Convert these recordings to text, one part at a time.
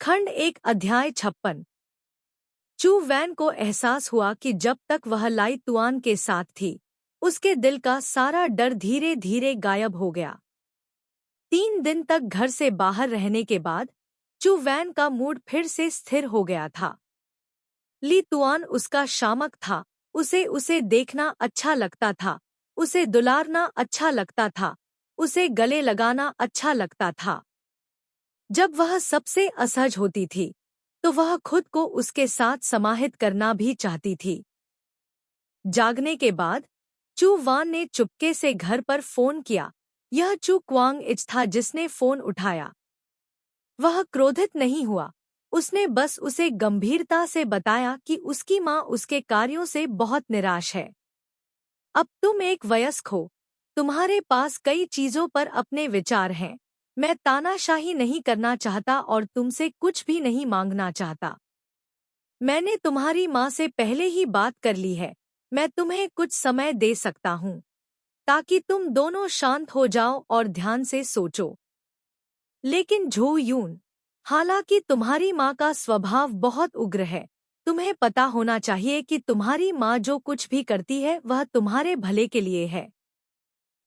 खंड 1 अध्याय 56। चू वैन को एहसास हुआ कि जब तक वह लाई तुआन के साथ थी, उसके दिल का सारा डर धीरे धीरे गायब हो गया। 3 दिन तक घर से बाहर रहने के बाद चू वैन का मूड फिर से स्थिर हो गया था। ली तुआन उसका शामक था, उसे उसे देखना अच्छा लगता था, उसे दुलारना अच्छा लगता था, उसे गले लगाना अच्छा लगता था। जब वह सबसे असहज होती थी तो वह खुद को उसके साथ समाहित करना भी चाहती थी। जागने के बाद चू वान ने चुपके से घर पर फोन किया। यह चू क्वांग इच था जिसने फोन उठाया। वह क्रोधित नहीं हुआ, उसने बस उसे गंभीरता से बताया कि उसकी माँ उसके कार्यों से बहुत निराश है। अब तुम एक वयस्क हो, तुम्हारे पास कई चीजों पर अपने विचार हैं। मैं तानाशाही नहीं करना चाहता और तुमसे कुछ भी नहीं मांगना चाहता। मैंने तुम्हारी माँ से पहले ही बात कर ली है। मैं तुम्हें कुछ समय दे सकता हूँ ताकि तुम दोनों शांत हो जाओ और ध्यान से सोचो। लेकिन झो यून, हालांकि तुम्हारी माँ का स्वभाव बहुत उग्र है, तुम्हें पता होना चाहिए कि तुम्हारी माँ जो कुछ भी करती है वह तुम्हारे भले के लिए है।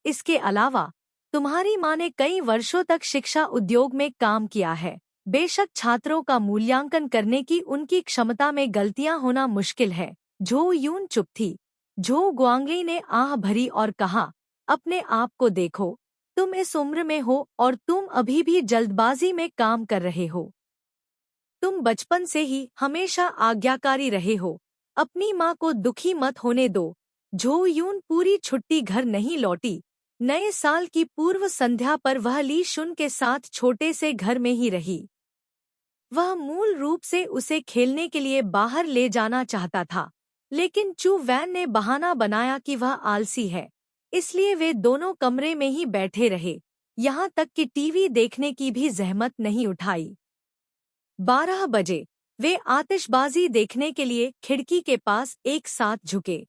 इसके अलावा तुम्हारी माँ ने कई वर्षों तक शिक्षा उद्योग में काम किया है। बेशक छात्रों का मूल्यांकन करने की उनकी क्षमता में गलतियां होना मुश्किल है। झो यून चुप थी। झो ग्वांगली ने आह भरी और कहा, अपने आप को देखो, तुम इस उम्र में हो और तुम अभी भी जल्दबाजी में काम कर रहे हो। तुम बचपन से ही हमेशा आज्ञाकारी रहे हो। अपनी माँ को दुखी मत होने दो। झो यून पूरी छुट्टी घर नहीं लौटी। नए साल की पूर्व संध्या पर वह ली शुन के साथ छोटे से घर में ही रही। वह मूल रूप से उसे खेलने के लिए बाहर ले जाना चाहता था, लेकिन चू वैन ने बहाना बनाया कि वह आलसी है, इसलिए वे दोनों कमरे में ही बैठे रहे, यहाँ तक कि टीवी देखने की भी जहमत नहीं उठाई। 12 बजे वे आतिशबाजी देखने के लिए खिड़की के पास एक साथ झुके।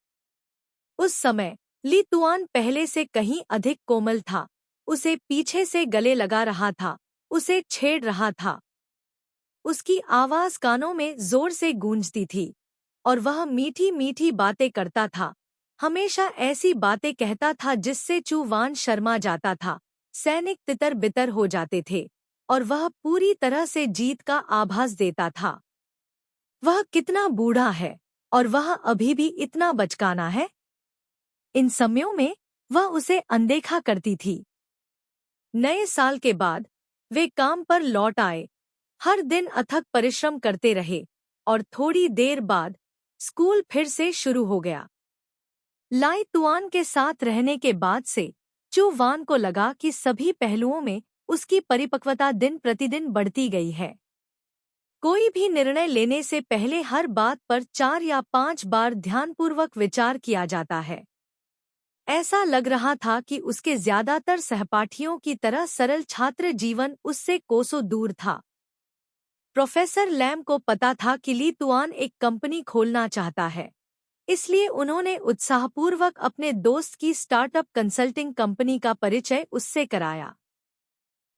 उस समय ली तुआन पहले से कहीं अधिक कोमल था। उसे पीछे से गले लगा रहा था, उसे छेड़ रहा था। उसकी आवाज कानों में जोर से गूंजती थी और वह मीठी मीठी बातें करता था। हमेशा ऐसी बातें कहता था जिससे चू वान शर्मा जाता था। सैनिक तितर बितर हो जाते थे और वह पूरी तरह से जीत का आभास देता था। वह कितना बूढ़ा है और वह अभी भी इतना बचकाना है। इन समयों में वह उसे अनदेखा करती थी। नए साल के बाद वे काम पर लौट आए, हर दिन अथक परिश्रम करते रहे और थोड़ी देर बाद स्कूल फिर से शुरू हो गया। लाई तुआन के साथ रहने के बाद से चू वान को लगा कि सभी पहलुओं में उसकी परिपक्वता दिन प्रतिदिन बढ़ती गई है। कोई भी निर्णय लेने से पहले हर बात पर 4 या 5 बार ध्यानपूर्वक विचार किया जाता है। ऐसा लग रहा था कि उसके ज्यादातर सहपाठियों की तरह सरल छात्र जीवन उससे कोसों दूर था। प्रोफेसर लैम को पता था कि ली तुआन एक कंपनी खोलना चाहता है, इसलिए उन्होंने उत्साहपूर्वक अपने दोस्त की स्टार्टअप कंसल्टिंग कंपनी का परिचय उससे कराया।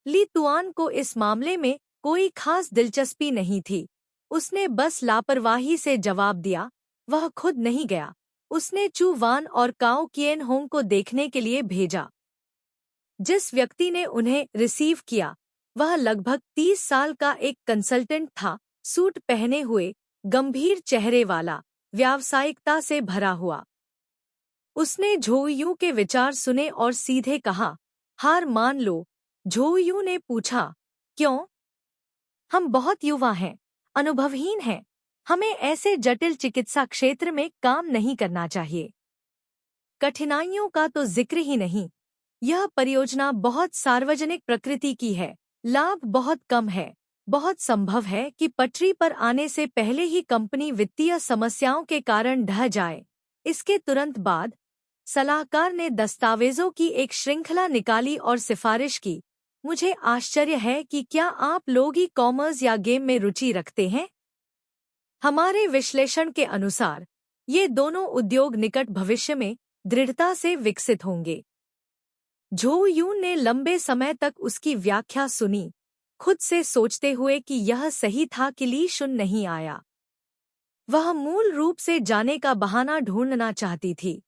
ली तुआन को इस मामले में कोई खास दिलचस्पी नहीं थी। उसने बस लापरवाही से जवाब दिया। वह खुद नहीं गया। उसने चू वान और काओ किएन होंग को देखने के लिए भेजा। जिस व्यक्ति ने उन्हें रिसीव किया वह लगभग 30 साल का एक कंसल्टेंट था, सूट पहने हुए, गंभीर चेहरे वाला, व्यावसायिकता से भरा हुआ। उसने झो यू के विचार सुने और सीधे कहा, हार मान लो। झो यू ने पूछा, क्यों? हम बहुत युवा हैं, अनुभवहीन हैं, हमें ऐसे जटिल चिकित्सा क्षेत्र में काम नहीं करना चाहिए। कठिनाइयों का तो जिक्र ही नहीं। यह परियोजना बहुत सार्वजनिक प्रकृति की है, लाभ बहुत कम है। बहुत संभव है कि पटरी पर आने से पहले ही कंपनी वित्तीय समस्याओं के कारण ढह जाए। इसके तुरंत बाद सलाहकार ने दस्तावेजों की एक श्रृंखला निकाली और सिफारिश की, मुझे आश्चर्य है कि क्या आप लोग ई कॉमर्स या गेम में रुचि रखते हैं? हमारे विश्लेषण के अनुसार ये दोनों उद्योग निकट भविष्य में दृढ़ता से विकसित होंगे। झो यून ने लंबे समय तक उसकी व्याख्या सुनी, खुद से सोचते हुए कि यह सही था कि ली शुन नहीं आया। वह मूल रूप से जाने का बहाना ढूंढना चाहती थी,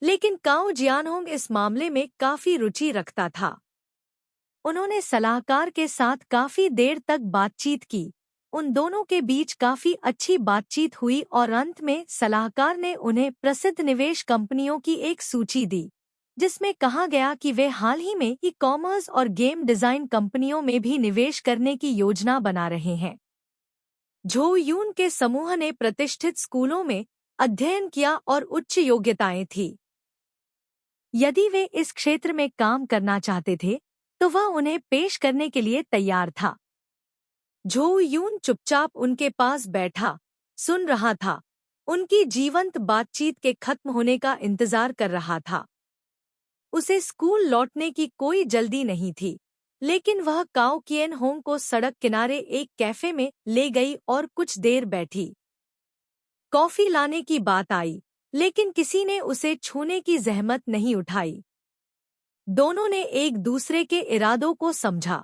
लेकिन काओ जियानहोंग इस मामले में काफी रुचि रखता था। उन्होंने सलाहकार के साथ काफी देर तक बातचीत की। उन दोनों के बीच काफी अच्छी बातचीत हुई और अंत में सलाहकार ने उन्हें प्रसिद्ध निवेश कंपनियों की एक सूची दी, जिसमें कहा गया कि वे हाल ही में ई कॉमर्स और गेम डिजाइन कंपनियों में भी निवेश करने की योजना बना रहे हैं। झो यून के समूह ने प्रतिष्ठित स्कूलों में अध्ययन किया और उच्च योग्यताएं थी। यदि वे इस क्षेत्र में काम करना चाहते थे तो वह उन्हें पेश करने के लिए तैयार था। झो यून चुपचाप उनके पास बैठा सुन रहा था, उनकी जीवंत बातचीत के खत्म होने का इंतजार कर रहा था। उसे स्कूल लौटने की कोई जल्दी नहीं थी, लेकिन वह काओ किएन होंग को सड़क किनारे एक कैफे में ले गई और कुछ देर बैठी। कॉफी लाने की बात आई, लेकिन किसी ने उसे छूने की जहमत नहीं उठाई। दोनों ने एक दूसरे के इरादों को समझा।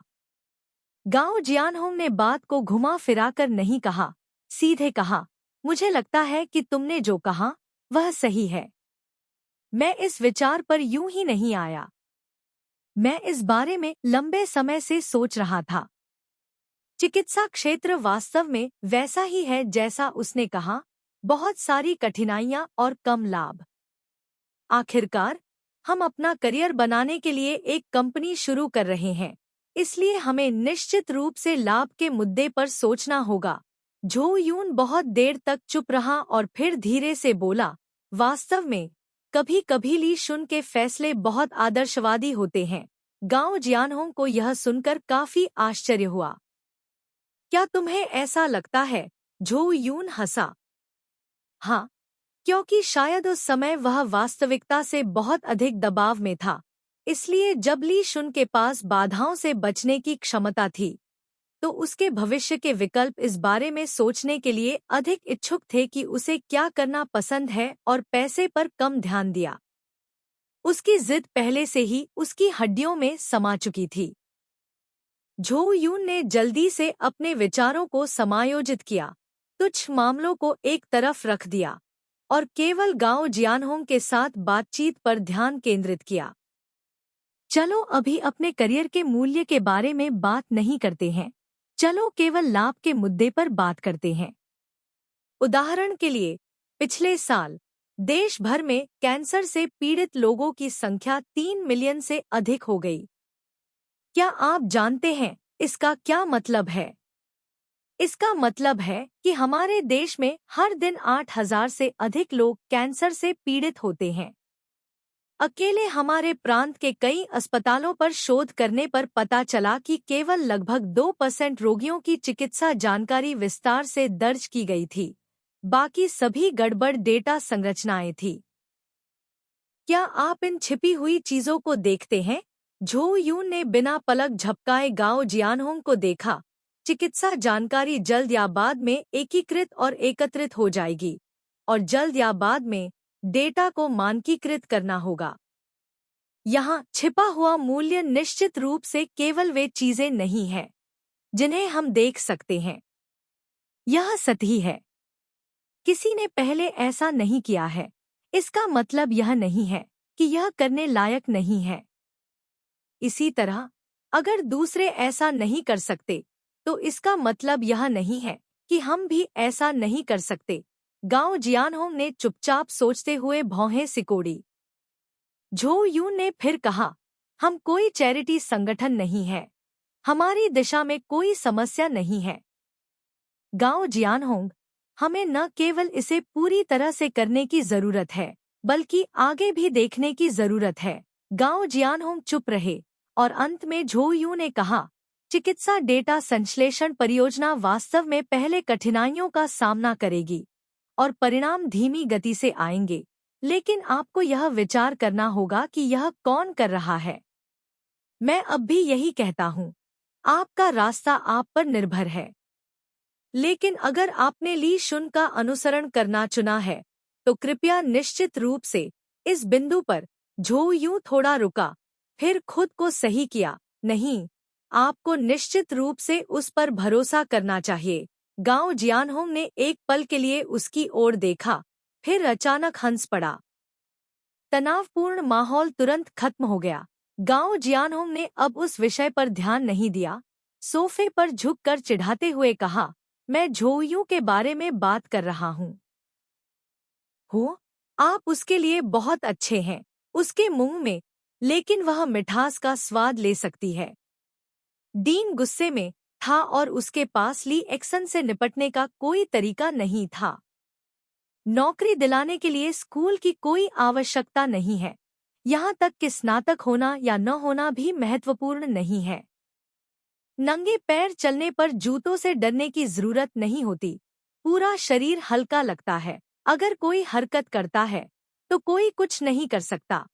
गाओ जियानहोंग ने बात को घुमा फिराकर नहीं कहा, सीधे कहा, मुझे लगता है कि तुमने जो कहा वह सही है। मैं इस विचार पर यूं ही नहीं आया। मैं इस बारे में लंबे समय से सोच रहा था। चिकित्सा क्षेत्र वास्तव में वैसा ही है जैसा उसने कहा, बहुत सारी कठिनाइयां और कम लाभ। आखिरकार हम अपना करियर बनाने के लिए एक कंपनी शुरू कर रहे हैं, इसलिए हमें निश्चित रूप से लाभ के मुद्दे पर सोचना होगा। झो यून बहुत देर तक चुप रहा और फिर धीरे से बोला, वास्तव में कभी कभी ली शुन के फैसले बहुत आदर्शवादी होते हैं। गाओ जियानहोंग को यह सुनकर काफी आश्चर्य हुआ। क्या तुम्हें ऐसा लगता है? झो यून हंसा। हाँ, क्योंकि शायद उस समय वह वास्तविकता से बहुत अधिक दबाव में था, इसलिए जब ली शुन के पास बाधाओं से बचने की क्षमता थी, तो उसके भविष्य के विकल्प इस बारे में सोचने के लिए अधिक इच्छुक थे कि उसे क्या करना पसंद है और पैसे पर कम ध्यान दिया। उसकी जिद पहले से ही उसकी हड्डियों में समा चुकी थी। झो यून ने जल्दी से अपने विचारों को समायोजित किया, तुच्छ मामलों को एक तरफ रख दिया और केवल गाओ जियानहोंग के साथ बातचीत पर ध्यान केंद्रित किया। चलो अभी अपने करियर के मूल्य के बारे में बात नहीं करते हैं, चलो केवल लाभ के मुद्दे पर बात करते हैं। उदाहरण के लिए, पिछले साल देश भर में कैंसर से पीड़ित लोगों की संख्या 3 मिलियन से अधिक हो गई। क्या आप जानते हैं इसका क्या मतलब है? इसका मतलब है कि हमारे देश में हर दिन 8,000 से अधिक लोग कैंसर से पीड़ित होते हैं। अकेले हमारे प्रांत के कई अस्पतालों पर शोध करने पर पता चला कि केवल लगभग 2% रोगियों की चिकित्सा जानकारी विस्तार से दर्ज की गई थी, बाकी सभी गड़बड़ डेटा संरचनाएं थी। क्या आप इन छिपी हुई चीजों को देखते हैं? झो यून ने बिना पलक झपकाए गाओ जियानहोंग को देखा। चिकित्सा जानकारी जल्द या बाद में एकीकृत और एकत्रित हो जाएगी, और जल्द या बाद में डेटा को मानकीकृत करना होगा। यहाँ छिपा हुआ मूल्य निश्चित रूप से केवल वे चीजें नहीं हैं जिन्हें हम देख सकते हैं। यह सतही है। किसी ने पहले ऐसा नहीं किया है, इसका मतलब यह नहीं है कि यह करने लायक नहीं है। इसी तरह अगर दूसरे ऐसा नहीं कर सकते तो इसका मतलब यह नहीं है कि हम भी ऐसा नहीं कर सकते। गाओ जियानहोंग ने चुपचाप सोचते हुए भौहें सिकोड़ी। झो यून ने फिर कहा, हम कोई चैरिटी संगठन नहीं है, हमारी दिशा में कोई समस्या नहीं है। गाओ जियानहोंग, हमें न केवल इसे पूरी तरह से करने की जरूरत है, बल्कि आगे भी देखने की जरूरत है। गाओ जियानहोंग चुप रहे और अंत में झो यून ने कहा, चिकित्सा डेटा संश्लेषण परियोजना वास्तव में पहले कठिनाइयों का सामना करेगी और परिणाम धीमी गति से आएंगे, लेकिन आपको यह विचार करना होगा कि यह कौन कर रहा है। मैं अब भी यही कहता हूँ, आपका रास्ता आप पर निर्भर है। लेकिन अगर आपने ली शुन का अनुसरण करना चुना है, तो कृपया निश्चित रूप से इस बिंदु पर। झो यूं थोड़ा रुका, फिर खुद को सही किया, नहीं, आपको निश्चित रूप से उस पर भरोसा करना चाहिए। गांव जियानहोंग ने एक पल के लिए उसकी ओर देखा, फिर अचानक हंस पड़ा। तनावपूर्ण माहौल तुरंत खत्म हो गया। गांव जियानहोंग ने अब उस विषय पर ध्यान नहीं दिया। सोफे पर झुककर चिढ़ाते हुए कहा, मैं झोयू के बारे में बात कर रहा हूँ। हो, आप उसके लिए बहुत अच्छे हैं, उसके मुंह में, लेकिन वह मिठास का स्वाद ले सकती है। डीन गुस्से में था और उसके पास ली एक्सन से निपटने का कोई तरीका नहीं था। नौकरी दिलाने के लिए स्कूल की कोई आवश्यकता नहीं है। यहाँ तक कि स्नातक होना या न होना भी महत्वपूर्ण नहीं है। नंगे पैर चलने पर जूतों से डरने की जरूरत नहीं होती। पूरा शरीर हल्का लगता है। अगर कोई हरकत करता है तो कोई कुछ नहीं कर सकता।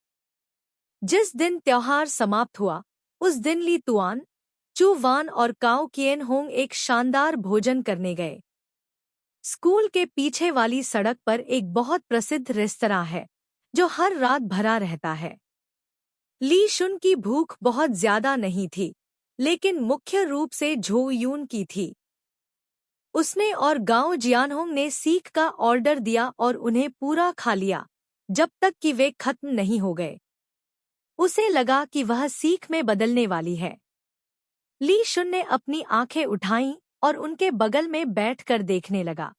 जिस दिन त्योहार समाप्त हुआ उस दिन ली तुआन, चू वान और काओ किएन होंग एक शानदार भोजन करने गए। स्कूल के पीछे वाली सड़क पर एक बहुत प्रसिद्ध रेस्तरां है जो हर रात भरा रहता है। ली शुन की भूख बहुत ज्यादा नहीं थी, लेकिन मुख्य रूप से झो यून की थी। उसने और गांव जियानहोंग ने सीख का ऑर्डर दिया और उन्हें पूरा खा लिया जब तक कि वे खत्म नहीं हो गए। उसे लगा कि वह सीख में बदलने वाली है। ली शुन ने अपनी आंखें उठाईं और उनके बगल में बैठकर देखने लगा।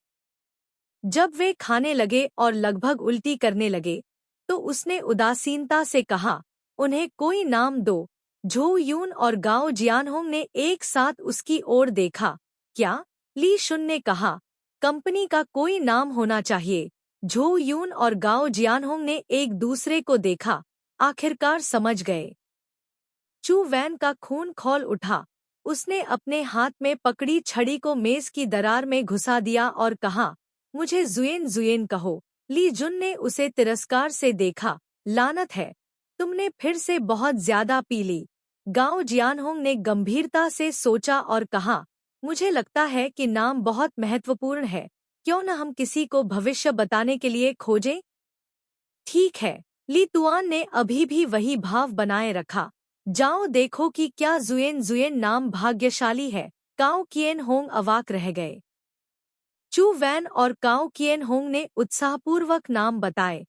जब वे खाने लगे और लगभग उल्टी करने लगे तो उसने उदासीनता से कहा, उन्हें कोई नाम दो। झो यून और गाओ जियानहोंग ने एक साथ उसकी ओर देखा। क्या? ली शुन ने कहा, कंपनी का कोई नाम होना चाहिए। झो यून और गाओ जियानहोंग ने एक दूसरे को देखा, आखिरकार समझ गए। चू वैन का खून खौल उठा। उसने अपने हाथ में पकड़ी छड़ी को मेज की दरार में घुसा दिया और कहा, मुझे जुएन जुएन कहो। ली जुन ने उसे तिरस्कार से देखा। लानत है, तुमने फिर से बहुत ज्यादा पी ली। गाओ जियानहोंग ने गंभीरता से सोचा और कहा, मुझे लगता है कि नाम बहुत महत्वपूर्ण है। क्यों न हम किसी को भविष्य बताने के लिए खोजें? ठीक है। ली तुआन ने अभी भी वही भाव बनाए रखा। जाओ देखो कि क्या जुएन जुएन नाम भाग्यशाली है। काओ किएन होंग अवाक रह गए। चू वैन और काओ किएन होंग ने उत्साहपूर्वक नाम बताए।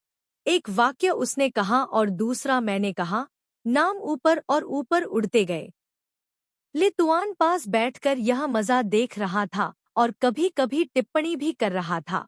एक वाक्य उसने कहा और दूसरा मैंने कहा। नाम ऊपर और ऊपर उड़ते गए। ली तुआन पास बैठकर यह मजा देख रहा था और कभी-कभी टिप्पणी भी कर रहा था।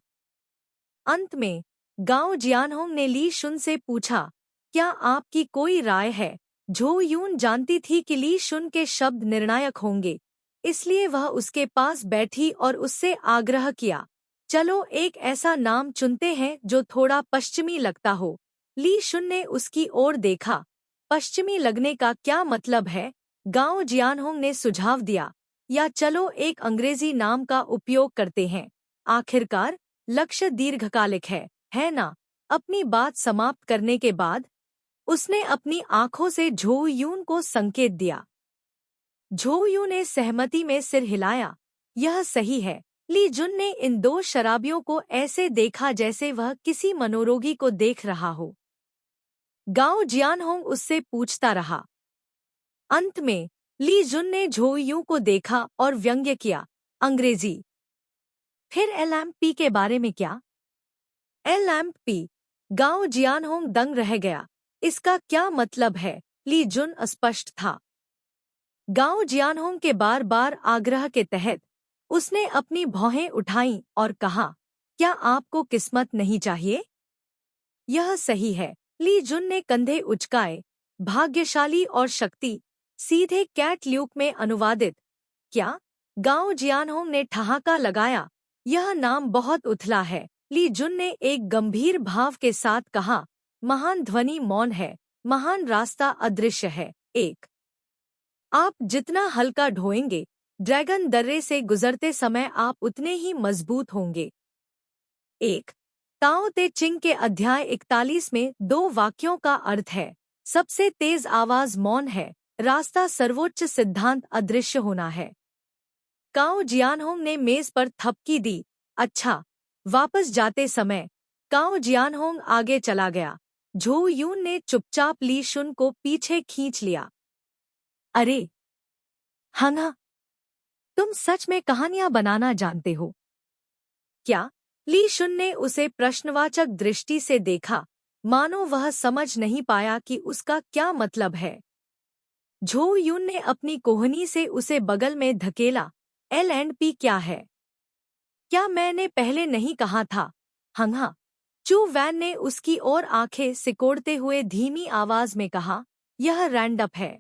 अंत में गाओ जियानहोंग ने ली शुन से पूछा, क्या आपकी कोई राय है? झो यून जानती थी कि ली शुन के शब्द निर्णायक होंगे, इसलिए वह उसके पास बैठी और उससे आग्रह किया, चलो एक ऐसा नाम चुनते हैं जो थोड़ा पश्चिमी लगता हो। ली शुन ने उसकी ओर देखा। पश्चिमी लगने का क्या मतलब है? गाओ जियानहोंग ने सुझाव दिया, या चलो एक अंग्रेजी नाम का उपयोग करते हैं। आखिरकार लक्ष्य दीर्घकालिक है ना? अपनी बात समाप्त करने के बाद उसने अपनी आंखों से झो यून को संकेत दिया। झो यू ने सहमति में सिर हिलाया। यह सही है। ली जुन ने इन दो शराबियों को ऐसे देखा जैसे वह किसी मनोरोगी को देख रहा हो। गाओ जियानहोंग उससे पूछता रहा। अंत में ली जुन ने झो यू को देखा और व्यंग्य किया, अंग्रेजी। फिर एलएमपी के बारे में क्या? एलएमपी? गाओ जियानहोंग दंग रह गया। इसका क्या मतलब है? ली जुन अस्पष्ट था। गाओ जियानहोंग के बार बार आग्रह के तहत उसने अपनी भौहें उठाईं और कहा, क्या आपको किस्मत नहीं चाहिए? यह सही है। ली जुन ने कंधे उचकाए। भाग्यशाली और शक्ति, सीधे कैट ल्यूक में अनुवादित। क्या? गाओ जियानहोंग ने ठहाका लगाया। यह नाम बहुत उथला है। ली जुन ने एक गंभीर भाव के साथ कहा, महान ध्वनि मौन है, महान रास्ता अदृश्य है। एक आप जितना हल्का ढोएंगे, ड्रैगन दर्रे से गुजरते समय आप उतने ही मजबूत होंगे। एक ताओ ते चिंग के अध्याय 41 में दो वाक्यों का अर्थ है, सबसे तेज आवाज मौन है, रास्ता सर्वोच्च सिद्धांत अदृश्य होना है। काओ जियानहोंग ने मेज पर थपकी दी। अच्छा। वापस जाते समय काओ जियानहोंग आगे चला गया। झो यून ने चुपचाप ली शुन को पीछे खींच लिया। अरे हाँ, तुम सच में कहानियां बनाना जानते हो क्या? ली शुन ने उसे प्रश्नवाचक दृष्टि से देखा, मानो वह समझ नहीं पाया कि उसका क्या मतलब है। झो यून ने अपनी कोहनी से उसे बगल में धकेला। L&P क्या है? क्या मैंने पहले नहीं कहा था? हाँ। चू वैन ने उसकी ओर आंखें सिकोड़ते हुए धीमी आवाज में कहा, यह रैंडअप है।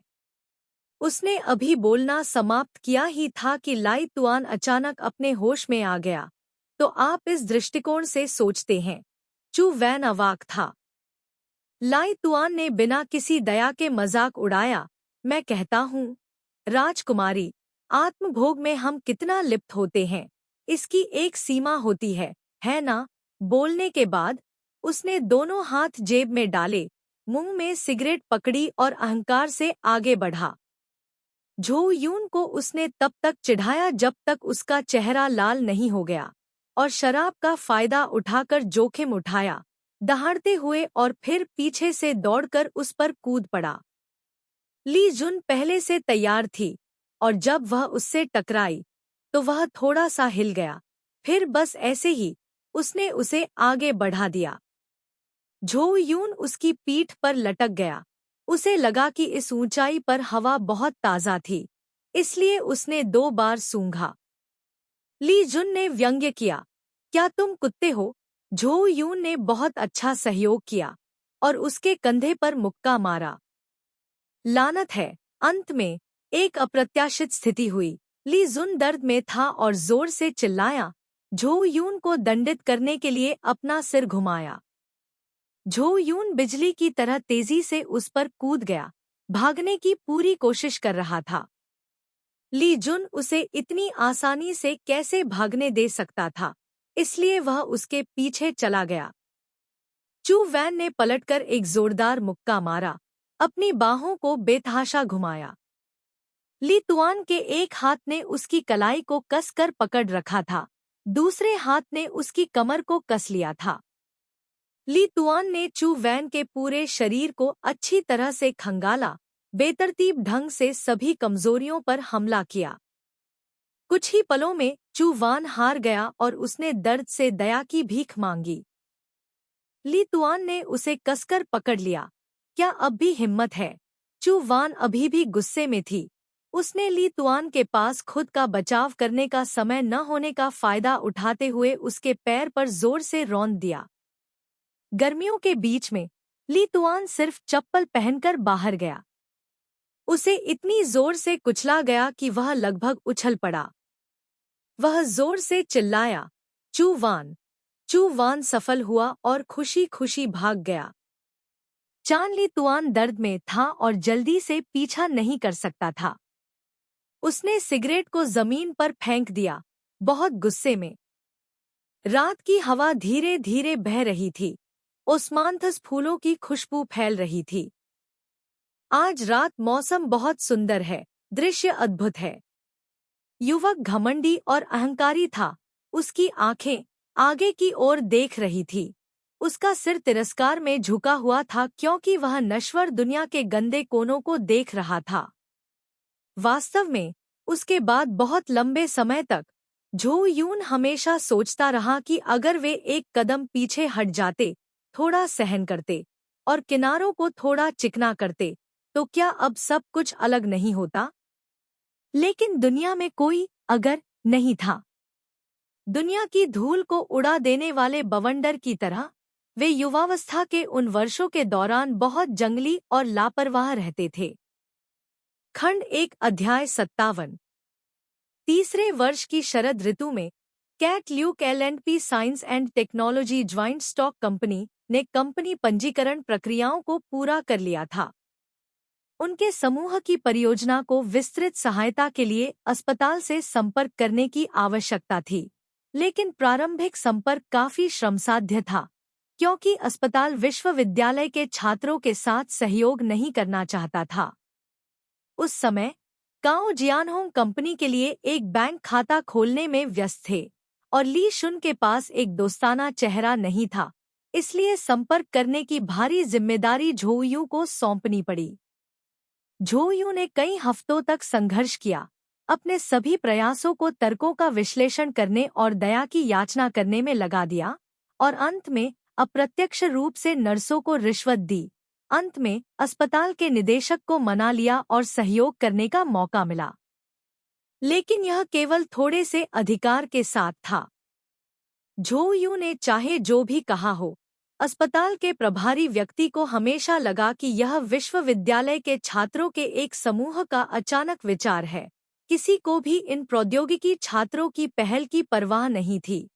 उसने अभी बोलना समाप्त किया ही था कि लाई तुआन अचानक अपने होश में आ गया। तो आप इस दृष्टिकोण से सोचते हैं? चू वैन अवाक था। लाई तुआन ने बिना किसी दया के मजाक उड़ाया। मैं कहता हूँ राजकुमारी, आत्मभोग में हम कितना लिप्त होते हैं, इसकी एक सीमा होती है ना? बोलने के बाद उसने दोनों हाथ जेब में डाले, मुंह में सिगरेट पकड़ी और अहंकार से आगे बढ़ा। झो यून को उसने तब तक चिढ़ाया जब तक उसका चेहरा लाल नहीं हो गया, और शराब का फायदा उठाकर जोखिम उठाया, दहाड़ते हुए, और फिर पीछे से दौड़कर उस पर कूद पड़ा। ली जुन पहले से तैयार थी, और जब वह उससे टकराई तो वह थोड़ा सा हिल गया, फिर बस ऐसे ही उसने उसे आगे बढ़ा दिया। झो यून उसकी पीठ पर लटक गया। उसे लगा कि इस ऊंचाई पर हवा बहुत ताज़ा थी, इसलिए उसने 2 बार सूंघा। ली जुन ने व्यंग्य किया, क्या तुम कुत्ते हो? झो यून ने बहुत अच्छा सहयोग किया और उसके कंधे पर मुक्का मारा। लानत है। अंत में एक अप्रत्याशित स्थिति हुई। ली जुन दर्द में था और जोर से चिल्लाया। झो यून को दंडित करने के लिए अपना सिर घुमाया। झो यून बिजली की तरह तेजी से उस पर कूद गया, भागने की पूरी कोशिश कर रहा था। ली जुन उसे इतनी आसानी से कैसे भागने दे सकता था, इसलिए वह उसके पीछे चला गया। चू वैन ने पलटकर एक जोरदार मुक्का मारा, अपनी बाहों को बेतहाशा घुमाया। ली तुआन के एक हाथ ने उसकी कलाई को कसकर पकड़ रखा था, दूसरे हाथ ने उसकी कमर को कस लिया था। ली तुआन ने चू वैन के पूरे शरीर को अच्छी तरह से खंगाला, बेतरतीब ढंग से सभी कमजोरियों पर हमला किया। कुछ ही पलों में चू वान हार गया और उसने दर्द से दया की भीख मांगी। ली तुआन ने उसे कसकर पकड़ लिया। क्या अब भी हिम्मत है? चू वान अभी भी गुस्से में थी। उसने ली तुआन के पास खुद का बचाव करने का समय न होने का फायदा उठाते हुए उसके पैर पर जोर से रौंद दिया। गर्मियों के बीच में ली तुआन सिर्फ चप्पल पहनकर बाहर गया। उसे इतनी जोर से कुचला गया कि वह लगभग उछल पड़ा। वह जोर से चिल्लाया, चू वान! चू वान सफल हुआ और खुशी खुशी भाग गया। चान ली तुआन दर्द में था और जल्दी से पीछा नहीं कर सकता था। उसने सिगरेट को जमीन पर फेंक दिया, बहुत गुस्से में। रात की हवा धीरे धीरे बह रही थी। ओस्मांथस फूलों की खुशबू फैल रही थी। आज रात मौसम बहुत सुंदर है, दृश्य अद्भुत है। युवक घमंडी और अहंकारी था। उसकी आंखें आगे की ओर देख रही थी। उसका सिर तिरस्कार में झुका हुआ था क्योंकि वह नश्वर दुनिया के गंदे कोनों को देख रहा था। वास्तव में उसके बाद बहुत लंबे समय तक झो यून हमेशा सोचता रहा कि अगर वे एक कदम पीछे हट जाते, थोड़ा सहन करते और किनारों को थोड़ा चिकना करते, तो क्या अब सब कुछ अलग नहीं होता? लेकिन दुनिया में कोई अगर नहीं था। दुनिया की धूल को उड़ा देने वाले बवंडर की तरह वे युवावस्था के उन वर्षों के दौरान बहुत जंगली और लापरवाह रहते थे। खंड 1 अध्याय 57। तीसरे वर्ष की शरद ऋतु में कैट ल्यूक L&P science and technology joint stock company ने कंपनी पंजीकरण प्रक्रियाओं को पूरा कर लिया था। उनके समूह की परियोजना को विस्तृत सहायता के लिए अस्पताल से संपर्क करने की आवश्यकता थी, लेकिन प्रारंभिक संपर्क काफी श्रमसाध्य था क्योंकि अस्पताल विश्वविद्यालय के छात्रों के साथ सहयोग नहीं करना चाहता था। उस समय काओ जियानहोंग कंपनी के लिए एक बैंक खाता खोलने में व्यस्त थे और ली शुन के पास एक दोस्ताना चेहरा नहीं था, इसलिए संपर्क करने की भारी जिम्मेदारी झोयू को सौंपनी पड़ी। झोयू ने कई हफ्तों तक संघर्ष किया, अपने सभी प्रयासों को तर्कों का विश्लेषण करने और दया की याचना करने में लगा दिया और अंत में अप्रत्यक्ष रूप से नर्सों को रिश्वत दी। अंत में अस्पताल के निदेशक को मना लिया और सहयोग करने का मौका मिला, लेकिन यह केवल थोड़े से अधिकार के साथ था। झो यू ने चाहे जो भी कहा हो, अस्पताल के प्रभारी व्यक्ति को हमेशा लगा कि यह विश्वविद्यालय के छात्रों के एक समूह का अचानक विचार है। किसी को भी इन प्रौद्योगिकी छात्रों की पहल की परवाह नहीं थी।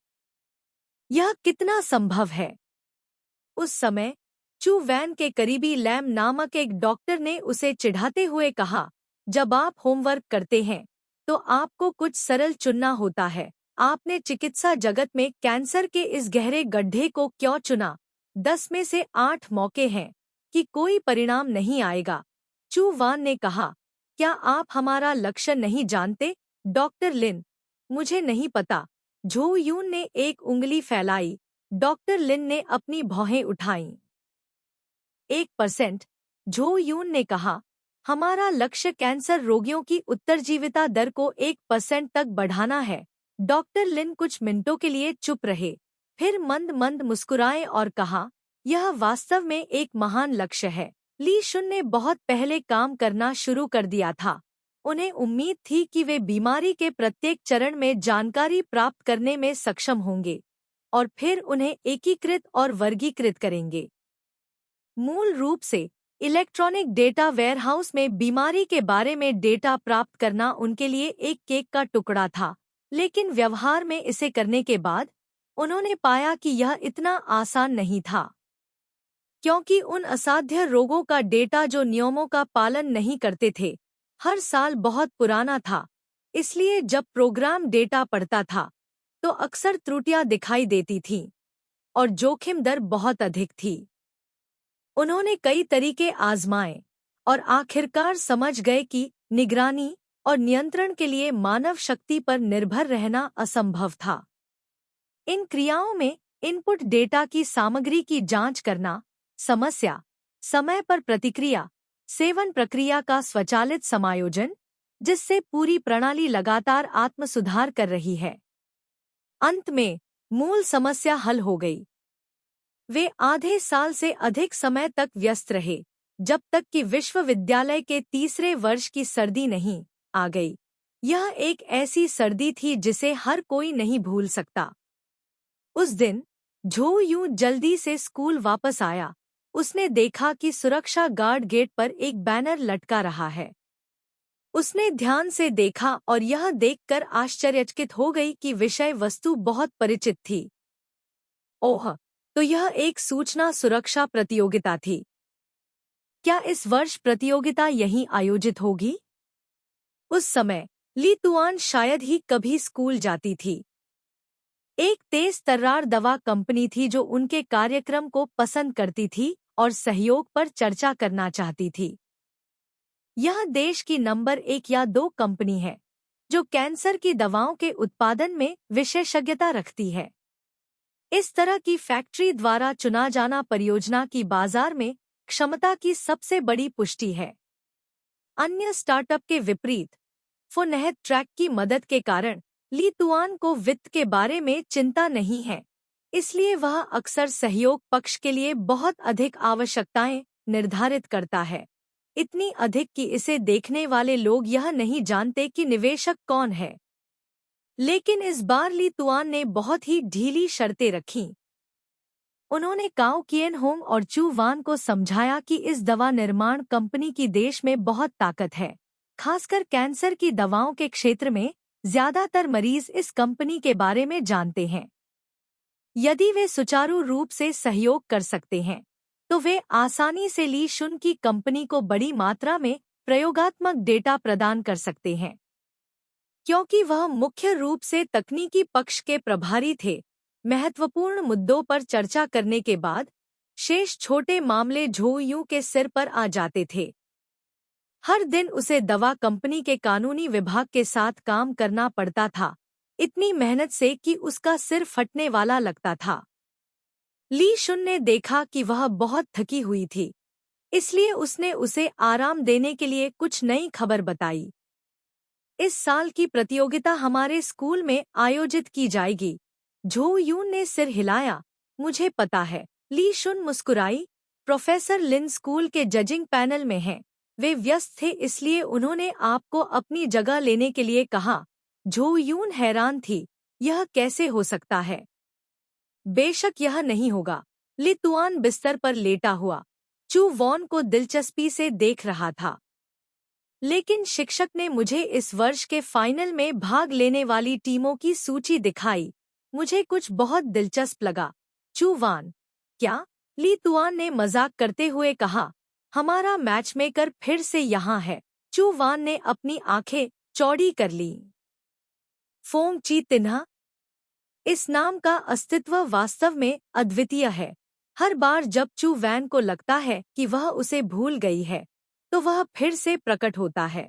यह कितना संभव है? उस समय चू वैन के करीबी लैम नामक एक डॉक्टर ने उसे चिढ़ाते हुए कहा, जब आप होमवर्क करते हैं तो आपको कुछ सरल चुनना होता है। आपने चिकित्सा जगत में कैंसर के इस गहरे गड्ढे को क्यों चुना? 10 में से 8 मौके हैं कि कोई परिणाम नहीं आएगा। चू वान ने कहा, क्या आप हमारा लक्ष्य नहीं जानते, डॉक्टर लिन? मुझे नहीं पता। झो यून ने एक उंगली फैलाई। डॉक्टर लिन ने अपनी भौहें उठाईं। 1%, झो यून ने कहा, हमारा लक्ष्य कैंसर रोगियों की उत्तरजीविता दर को 1% तक बढ़ाना है। डॉक्टर लिन कुछ मिनटों के लिए चुप रहे, फिर मंद मंद मुस्कुराए और कहा, यह वास्तव में एक महान लक्ष्य है। ली शुन ने बहुत पहले काम करना शुरू कर दिया था। उन्हें उम्मीद थी कि वे बीमारी के प्रत्येक चरण में जानकारी प्राप्त करने में सक्षम होंगे और फिर उन्हें एकीकृत और वर्गीकृत करेंगे। मूल रूप से इलेक्ट्रॉनिक डेटा वेयरहाउस में बीमारी के बारे में डेटा प्राप्त करना उनके लिए एक केक का टुकड़ा था, लेकिन व्यवहार में इसे करने के बाद उन्होंने पाया कि यह इतना आसान नहीं था, क्योंकि उन असाध्य रोगों का डेटा जो नियमों का पालन नहीं करते थे हर साल बहुत पुराना था। इसलिए जब प्रोग्राम डेटा पढ़ता था तो अक्सर त्रुटियां दिखाई देती थीं और जोखिम दर बहुत अधिक थी। उन्होंने कई तरीके आजमाए और आखिरकार समझ गए कि निगरानी और नियंत्रण के लिए मानव शक्ति पर निर्भर रहना असंभव था। इन क्रियाओं में इनपुट डेटा की सामग्री की जांच करना, समस्या, समय पर प्रतिक्रिया, सेवन प्रक्रिया का स्वचालित समायोजन, जिससे पूरी प्रणाली लगातार आत्म सुधार कर रही है। अंत में मूल समस्या हल हो गई। वे आधे साल से अधिक समय तक व्यस्त रहे, जब तक कि विश्वविद्यालय के तीसरे वर्ष की सर्दी नहीं आ गई। यह एक ऐसी सर्दी थी जिसे हर कोई नहीं भूल सकता। उस दिन झो यू जल्दी से स्कूल वापस आया। उसने देखा कि सुरक्षा गार्ड गेट पर एक बैनर लटका रहा है। उसने ध्यान से देखा और यह देखकर आश्चर्यचकित हो गई कि विषय वस्तु बहुत परिचित थी। ओह, तो यह एक सूचना सुरक्षा प्रतियोगिता थी। क्या इस वर्ष प्रतियोगिता यहीं आयोजित होगी? उस समय ली तुआन शायद ही कभी स्कूल जाती थी। एक तेज तर्रार दवा कंपनी थी जो उनके कार्यक्रम को पसंद करती थी और सहयोग पर चर्चा करना चाहती थी। यह देश की नंबर 1 या 2 कंपनी है जो कैंसर की दवाओं के उत्पादन में विशेषज्ञता रखती है। इस तरह की फैक्ट्री द्वारा चुना जाना परियोजना की बाजार में क्षमता की सबसे बड़ी पुष्टि है। अन्य स्टार्टअप के विपरीत फुनहत ट्रैक की मदद के कारण ली तुआन को वित्त के बारे में चिंता नहीं है, इसलिए वह अक्सर सहयोग पक्ष के लिए बहुत अधिक आवश्यकताएं निर्धारित करता है। इतनी अधिक कि इसे देखने वाले लोग यह नहीं जानते कि निवेशक कौन है। लेकिन इस बार ली तुआन ने बहुत ही ढीली शर्तें रखीं। उन्होंने काओ किएन होंग और चू वान को समझाया कि इस दवा निर्माण कंपनी की देश में बहुत ताकत है। खासकर कैंसर की दवाओं के क्षेत्र में ज्यादातर मरीज इस कंपनी के बारे में जानते हैं। यदि वे सुचारू रूप से सहयोग कर सकते हैं तो वे आसानी से ली शुन की कंपनी को बड़ी मात्रा में प्रयोगात्मक डेटा प्रदान कर सकते हैं। क्योंकि वह मुख्य रूप से तकनीकी पक्ष के प्रभारी थे, महत्वपूर्ण मुद्दों पर चर्चा करने के बाद शेष छोटे मामले झो यू के सिर पर आ जाते थे। हर दिन उसे दवा कंपनी के कानूनी विभाग के साथ काम करना पड़ता था, इतनी मेहनत से कि उसका सिर फटने वाला लगता था। ली शुन ने देखा कि वह बहुत थकी हुई थी, इसलिए उसने उसे आराम देने के लिए कुछ नई खबर बताई। इस साल की प्रतियोगिता हमारे स्कूल में आयोजित की जाएगी। झो यून ने सिर हिलाया। मुझे पता है। ली शुन मुस्कुराई। प्रोफेसर लिन स्कूल के जजिंग पैनल में हैं। वे व्यस्त थे, इसलिए उन्होंने आपको अपनी जगह लेने के लिए कहा। झो यून हैरान थी। यह कैसे हो सकता है? बेशक यह नहीं होगा। ली तुआन बिस्तर पर लेटा हुआ चू वॉन को दिलचस्पी से देख रहा था। लेकिन शिक्षक ने मुझे इस वर्ष के फाइनल में भाग लेने वाली टीमों की सूची दिखाई। मुझे कुछ बहुत दिलचस्प लगा। चू वान, क्या? ली तुआन ने मजाक करते हुए कहा। हमारा मैचमेकर फिर से यहाँ है। चू वान ने अपनी आंखें चौड़ी कर ली। फोंग ची तिन्हा। इस नाम का अस्तित्व वास्तव में अद्वितीय है। हर बार जब चू वैन को लगता है कि वह उसे भूल गई है, तो वह फिर से प्रकट होता है।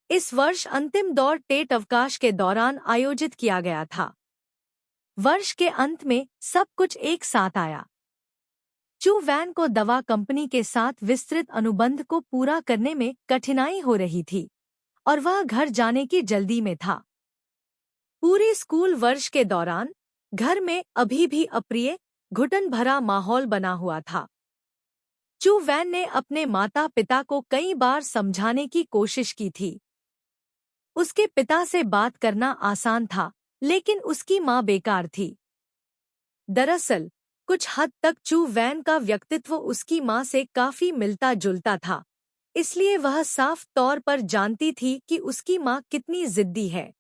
इस वर्ष अंतिम दौर टेट अवकाश के दौरान आयोजित किया गया था। वर्ष के अंत में सब कुछ एक साथ आया। चू वैन को दवा कंपनी के साथ विस्तृत अनुबंध को पूरा करने में कठिनाई हो रही थी और वह घर जाने की जल्दी में था। पूरे स्कूल वर्ष के दौरान घर में अभी भी अप्रिय, घुटन भरा माहौल बना हुआ था। चू वैन ने अपने माता पिता को कई बार समझाने की कोशिश की थी। उसके पिता से बात करना आसान था, लेकिन उसकी माँ बेकार थी। दरअसल कुछ हद तक चू वैन का व्यक्तित्व उसकी माँ से काफी मिलता जुलता था, इसलिए वह साफ तौर पर जानती थी कि उसकी माँ कितनी जिद्दी है।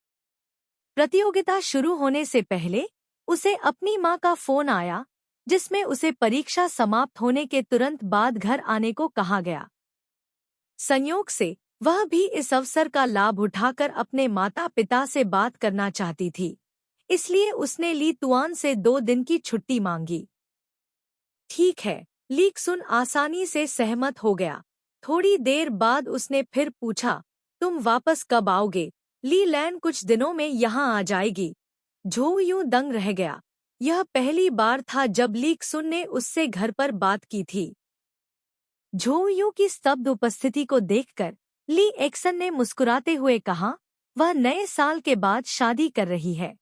प्रतियोगिता शुरू होने से पहले उसे अपनी माँ का फोन आया, जिसमें उसे परीक्षा समाप्त होने के तुरंत बाद घर आने को कहा गया। संयोग से वह भी इस अवसर का लाभ उठाकर अपने माता पिता से बात करना चाहती थी, इसलिए उसने ली तुआन से 2 दिन की छुट्टी मांगी। ठीक है, ली सुन आसानी से सहमत हो गया। थोड़ी देर बाद उसने फिर पूछा, तुम वापस कब आओगे? ली लैन कुछ दिनों में यहाँ आ जाएगी। झो यूं दंग रह गया। यह पहली बार था जब ली सुन ने उससे घर पर बात की थी। झो यूं की स्तब्ध उपस्थिति को देखकर ली एक्सन ने मुस्कुराते हुए कहा, वह नए साल के बाद शादी कर रही है।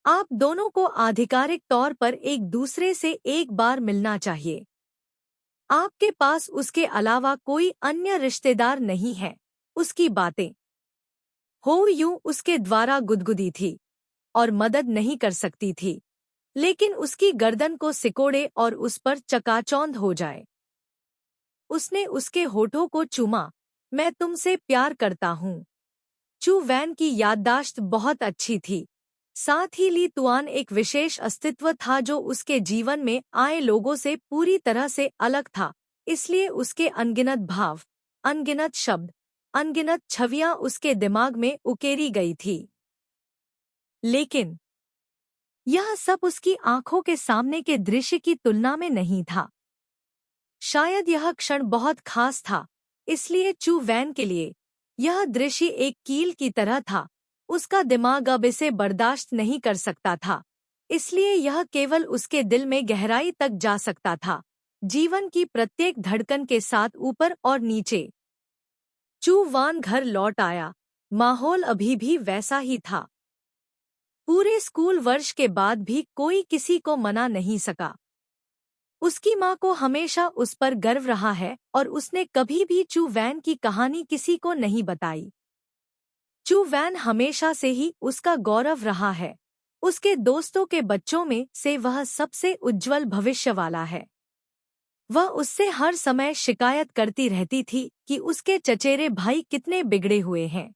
आप दोनों को आधिकारिक तौर पर एक दूसरे से एक बार मिलना चाहिए। आपके पास उसके अलावा कोई अन्य रिश्तेदार नहीं है। उसकी बातें हो यूं उसके द्वारा गुदगुदी थी और मदद नहीं कर सकती थी, लेकिन उसकी गर्दन को सिकोड़े और उस पर चकाचौंध हो जाए। उसने उसके होठों को चूमा। मैं तुमसे प्यार करता हूँ। चू वैन की याददाश्त बहुत अच्छी थी। साथ ही ली तुआन एक विशेष अस्तित्व था जो उसके जीवन में आए लोगों से पूरी तरह से अलग था, इसलिए उसके अनगिनत भाव, अनगिनत शब्द, अनगिनत छवियां उसके दिमाग में उकेरी गई थी। लेकिन यह सब उसकी आंखों के सामने के दृश्य की तुलना में नहीं था। शायद यह क्षण बहुत खास था, इसलिए चू वैन के लिए यह दृश्य एक कील की तरह था। उसका दिमाग अब इसे बर्दाश्त नहीं कर सकता था, इसलिए यह केवल उसके दिल में गहराई तक जा सकता था, जीवन की प्रत्येक धड़कन के साथ ऊपर और नीचे। चू वान घर लौट आया। माहौल अभी भी वैसा ही था। पूरे स्कूल वर्ष के बाद भी कोई किसी को मना नहीं सका। उसकी माँ को हमेशा उस पर गर्व रहा है और उसने कभी भी चू वैन की कहानी किसी को नहीं बताई। चू वैन हमेशा से ही उसका गौरव रहा है। उसके दोस्तों के बच्चों में से वह सबसे उज्जवल भविष्य वाला है। वह उससे हर समय शिकायत करती रहती थी कि उसके चचेरे भाई कितने बिगड़े हुए हैं।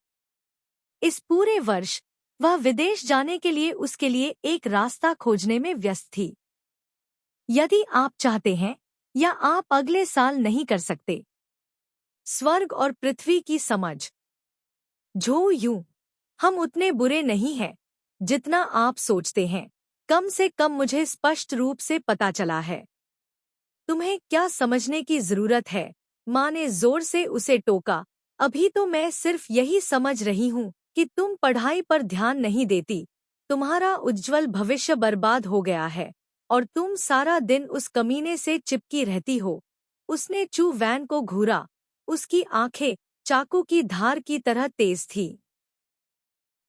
इस पूरे वर्ष वह विदेश जाने के लिए उसके लिए एक रास्ता खोजने में व्यस्त थी। यदि आप चाहते हैं या आप अगले साल नहीं कर सकते। स्वर्ग और पृथ्वी की समझ। झो यूं, हम उतने बुरे नहीं हैं जितना आप सोचते हैं। कम से कम मुझे स्पष्ट रूप से पता चला है। तुम्हें क्या समझने की जरूरत है? माँ ने जोर से उसे टोका। अभी तो मैं सिर्फ यही समझ रही हूँ कि तुम पढ़ाई पर ध्यान नहीं देती। तुम्हारा उज्जवल भविष्य बर्बाद हो गया है और तुम सारा दिन उस कमीने से चिपकी रहती हो। उसने चू वैन को घूरा। उसकी आंखें चाकू की धार की तरह तेज थी।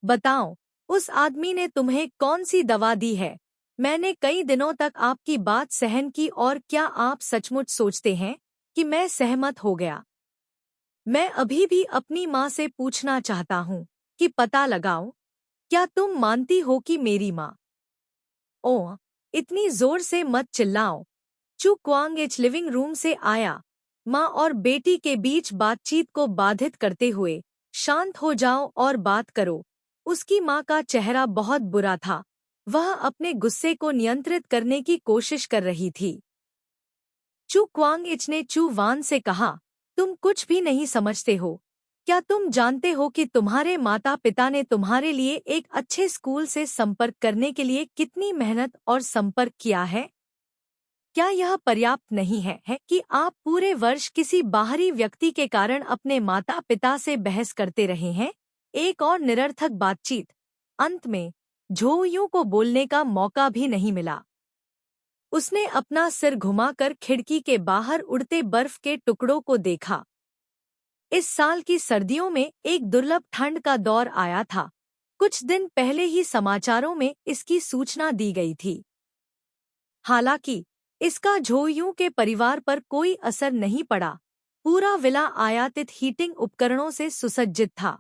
बताओ, उस आदमी ने तुम्हें कौन सी दवा दी है? मैंने कई दिनों तक आपकी बात सहन की और क्या आप सचमुच सोचते हैं कि मैं सहमत हो गया? मैं अभी भी अपनी माँ से पूछना चाहता हूँ कि पता लगाओ, क्या तुम मानती हो कि मेरी माँ? ओह, इतनी जोर से मत चिल्लाओ। चू क्वांग लिविंग रूम से आया, माँ और बेटी के बीच बातचीत को बाधित करते हुए। शांत हो जाओ और बात करो। उसकी माँ का चेहरा बहुत बुरा था। वह अपने गुस्से को नियंत्रित करने की कोशिश कर रही थी। चू क्वांग ने चू वान से कहा, तुम कुछ भी नहीं समझते हो। क्या तुम जानते हो कि तुम्हारे माता पिता ने तुम्हारे लिए एक अच्छे स्कूल से संपर्क करने के लिए कितनी मेहनत और संपर्क किया है? क्या यह पर्याप्त नहीं है कि आप पूरे वर्ष किसी बाहरी व्यक्ति के कारण अपने माता पिता से बहस करते रहे हैं? एक और निरर्थक बातचीत। अंत में झोयू को बोलने का मौका भी नहीं मिला। उसने अपना सिर घुमाकर खिड़की के बाहर उड़ते बर्फ के टुकड़ों को देखा। इस साल की सर्दियों में एक दुर्लभ ठंड का दौर आया था। कुछ दिन पहले ही समाचारों में इसकी सूचना दी गई थी। हालांकि इसका झोयू के परिवार पर कोई असर नहीं पड़ा। पूरा विला आयातित हीटिंग उपकरणों से सुसज्जित था।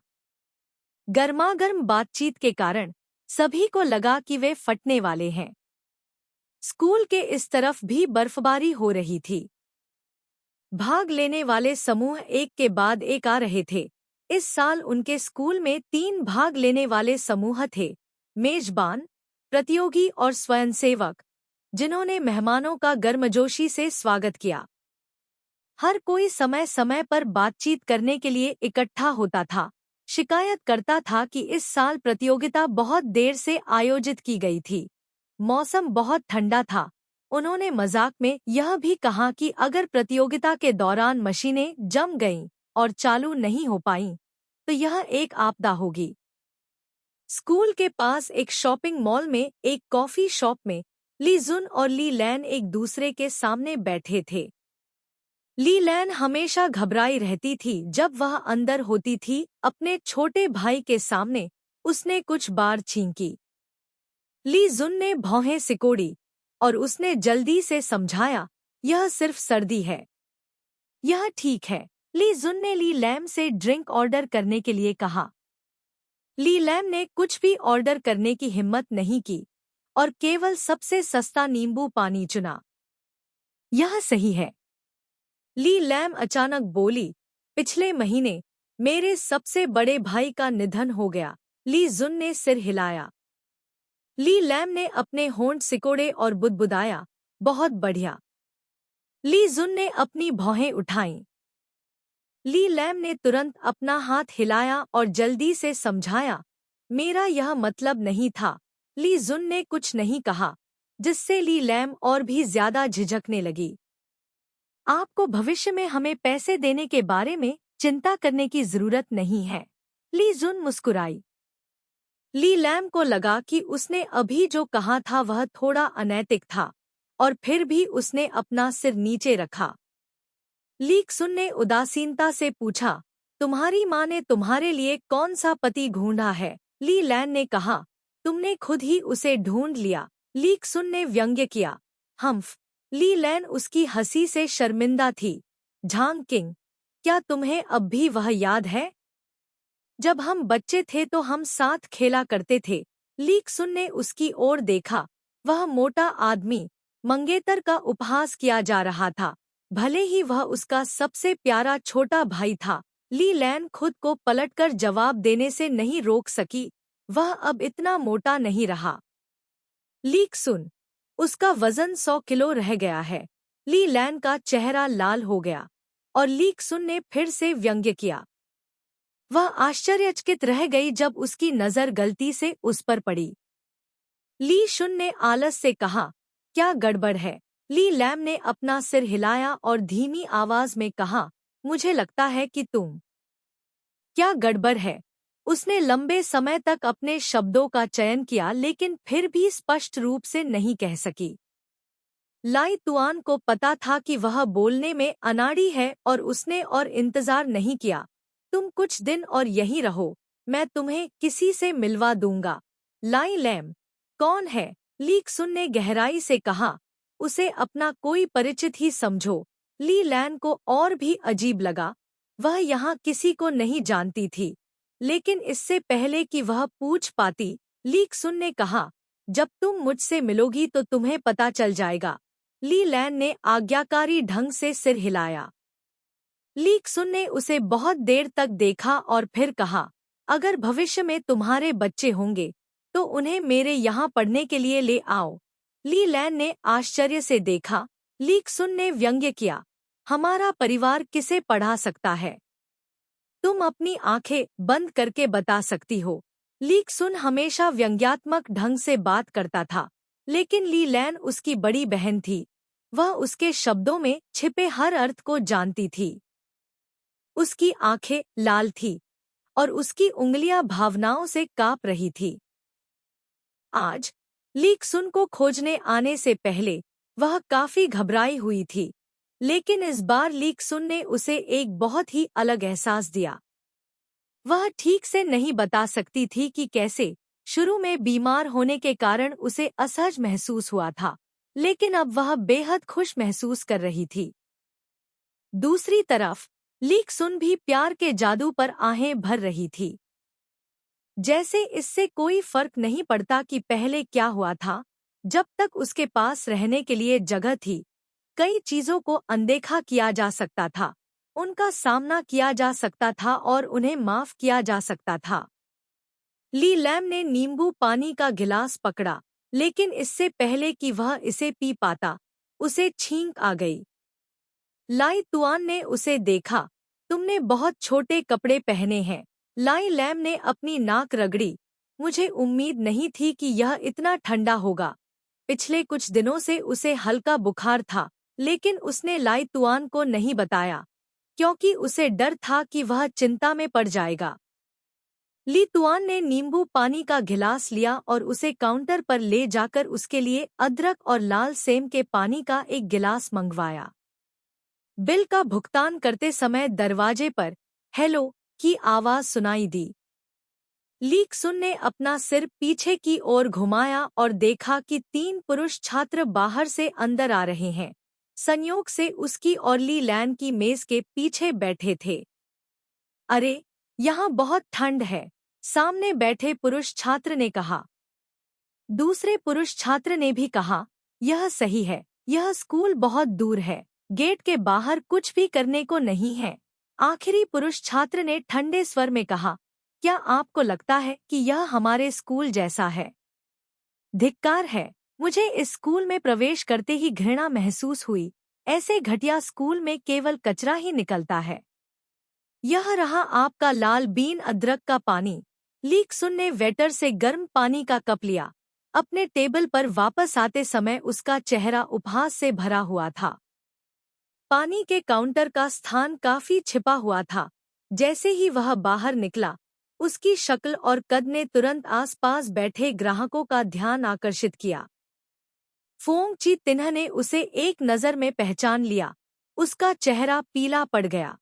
गर्मागर्म बातचीत के कारण सभी को लगा कि वे फटने वाले हैं। स्कूल के इस तरफ भी बर्फबारी हो रही थी। भाग लेने वाले समूह एक के बाद एक आ रहे थे। इस साल उनके स्कूल में 3 भाग लेने वाले समूह थे, मेजबान, प्रतियोगी और स्वयंसेवक, जिन्होंने मेहमानों का गर्मजोशी से स्वागत किया। हर कोई समय समय पर बातचीत करने के लिए इकट्ठा होता था। शिकायत करता था कि इस साल प्रतियोगिता बहुत देर से आयोजित की गई थी। मौसम बहुत ठंडा था। उन्होंने मजाक में यह भी कहा कि अगर प्रतियोगिता के दौरान मशीनें जम गईं और चालू नहीं हो पाईं, तो यह एक आपदा होगी। स्कूल के पास एक शॉपिंग मॉल में एक कॉफी शॉप में ली जुन और ली लैन एक दूसरे के सामने बैठे थे। ली लैन हमेशा घबराई रहती थी जब वह अंदर होती थी। अपने छोटे भाई के सामने उसने कुछ बार छींकी। ली जुन ने भौहें सिकोड़ी और उसने जल्दी से समझाया, यह सिर्फ सर्दी है। यह ठीक है। ली जुन ने ली लैम से ड्रिंक ऑर्डर करने के लिए कहा। ली लैम ने कुछ भी ऑर्डर करने की हिम्मत नहीं की और केवल सबसे सस्ता नींबू पानी चुना। यह सही है। ली लैम अचानक बोली, पिछले महीने मेरे सबसे बड़े भाई का निधन हो गया। ली जुन ने सिर हिलाया। ली लैम ने अपने होंठ सिकोड़े और बुदबुदाया, बहुत बढ़िया। ली जुन ने अपनी भौहें उठाईं। ली लैम ने तुरंत अपना हाथ हिलाया और जल्दी से समझाया, मेरा यह मतलब नहीं था। ली जुन ने कुछ नहीं कहा, जिससे ली लैम और भी ज्यादा झिझकने लगी। आपको भविष्य में हमें पैसे देने के बारे में चिंता करने की जरूरत नहीं है। ली जुन मुस्कुराई। ली लैम को लगा कि उसने अभी जो कहा था वह थोड़ा अनैतिक था, और फिर भी उसने अपना सिर नीचे रखा। ली क्सुन ने उदासीनता से पूछा, तुम्हारी माँ ने तुम्हारे लिए कौन सा पति ढूंढा है? ली लैन ने कहा, तुमने खुद ही उसे ढूंढ लिया। ली क्सुन ने व्यंग्य किया। हम्फ। ली लैन उसकी हंसी से शर्मिंदा थी। झांग किंग, क्या तुम्हें अब भी वह याद है? जब हम बच्चे थे तो हम साथ खेला करते थे। ली क्सुन ने उसकी ओर देखा। वह मोटा आदमी मंगेतर का उपहास किया जा रहा था, भले ही वह उसका सबसे प्यारा छोटा भाई था। ली लैन खुद को पलटकर जवाब देने से नहीं रोक सकी, वह अब इतना मोटा नहीं रहा। ली क्सुन, उसका वजन 100 किलो रह गया है। ली लैन का चेहरा लाल हो गया और ली क्सुन ने फिर से व्यंग्य किया। वह आश्चर्यचकित रह गई जब उसकी नज़र गलती से उस पर पड़ी। ली शुन ने आलस से कहा, क्या गड़बड़ है? ली लैम ने अपना सिर हिलाया और धीमी आवाज में कहा, मुझे लगता है कि तुम। क्या गड़बड़ है? उसने लंबे समय तक अपने शब्दों का चयन किया लेकिन फिर भी स्पष्ट रूप से नहीं कह सकी। लाई तुआन को पता था कि वह बोलने में अनाड़ी है और उसने और इंतजार नहीं किया। तुम कुछ दिन और यहीं रहो, मैं तुम्हें किसी से मिलवा दूंगा। लाई लैम, कौन है? ली सुन ने गहराई से कहा। उसे अपना कोई परिचित ही समझो। ली लैन को और भी अजीब लगा। वह यहाँ किसी को नहीं जानती थी, लेकिन इससे पहले कि वह पूछ पाती, ली सुन ने कहा, जब तुम मुझसे मिलोगी तो तुम्हें पता चल जाएगा। ली लैन ने आज्ञाकारी ढंग से सिर हिलाया। ली सुन ने उसे बहुत देर तक देखा और फिर कहा, अगर भविष्य में तुम्हारे बच्चे होंगे तो उन्हें मेरे यहाँ पढ़ने के लिए ले आओ। ली लैन ने आश्चर्य से देखा। ली सुन ने व्यंग्य किया, हमारा परिवार किसे पढ़ा सकता है? तुम अपनी आंखें बंद करके बता सकती हो। ली सुन हमेशा व्यंग्यात्मक ढंग से बात करता था, लेकिन ली लैन उसकी बड़ी बहन थी। वह उसके शब्दों में छिपे हर अर्थ को जानती थी। उसकी आंखें लाल थी और उसकी उंगलियां भावनाओं से कांप रही थी। आज ली सुन को खोजने आने से पहले वह काफी घबराई हुई थी, लेकिन इस बार ली सुन ने उसे एक बहुत ही अलग एहसास दिया। वह ठीक से नहीं बता सकती थी कि कैसे। शुरू में बीमार होने के कारण उसे असहज महसूस हुआ था, लेकिन अब वह बेहद खुश महसूस कर रही थी। दूसरी तरफ ली सुन भी प्यार के जादू पर आहें भर रही थी। जैसे इससे कोई फर्क नहीं पड़ता कि पहले क्या हुआ था, जब तक उसके पास रहने के लिए जगह थी। कई चीजों को अनदेखा किया जा सकता था, उनका सामना किया जा सकता था और उन्हें माफ किया जा सकता था। ली लैम ने नींबू पानी का गिलास पकड़ा, लेकिन इससे पहले कि वह इसे पी पाता, उसे छींक आ गई। लाई तुआन ने उसे देखा। तुमने बहुत छोटे कपड़े पहने हैं। लाई लैम ने अपनी नाक रगड़ी। मुझे उम्मीद नहीं थी कि यह इतना ठंडा होगा। पिछले कुछ दिनों से उसे हल्का बुखार था, लेकिन उसने लाई तुआन को नहीं बताया, क्योंकि उसे डर था कि वह चिंता में पड़ जाएगा। ली तुआन ने नींबू पानी का गिलास लिया और उसे काउंटर पर ले जाकर उसके लिए अदरक और लाल सेम के पानी का एक गिलास मंगवाया। बिल का भुगतान करते समय दरवाजे पर हेलो की आवाज सुनाई दी। ली सुन ने अपना सिर पीछे की ओर घुमाया और देखा कि 3 पुरुष छात्र बाहर से अंदर आ रहे हैं। संयोग से उसकी और ली लैन की मेज के पीछे बैठे थे। अरे, यहाँ बहुत ठंड है, सामने बैठे पुरुष छात्र ने कहा। दूसरे पुरुष छात्र ने भी कहा, यह सही है, यह स्कूल बहुत दूर है, गेट के बाहर कुछ भी करने को नहीं है। आखिरी पुरुष छात्र ने ठंडे स्वर में कहा, क्या आपको लगता है कि यह हमारे स्कूल जैसा है? धिक्कार है, मुझे इस स्कूल में प्रवेश करते ही घृणा महसूस हुई। ऐसे घटिया स्कूल में केवल कचरा ही निकलता है। यह रहा आपका लाल बीन अदरक का पानी। ली सुन ने वेटर से गर्म पानी का कप लिया। अपने टेबल पर वापस आते समय उसका चेहरा उपहास से भरा हुआ था। पानी के काउंटर का स्थान काफी छिपा हुआ था। जैसे ही वह बाहर निकला, उसकी शक्ल और कद ने तुरंत आसपास बैठे ग्राहकों का ध्यान आकर्षित किया। फोंग ची तिन्ह ने उसे एक नज़र में पहचान लिया। उसका चेहरा पीला पड़ गया।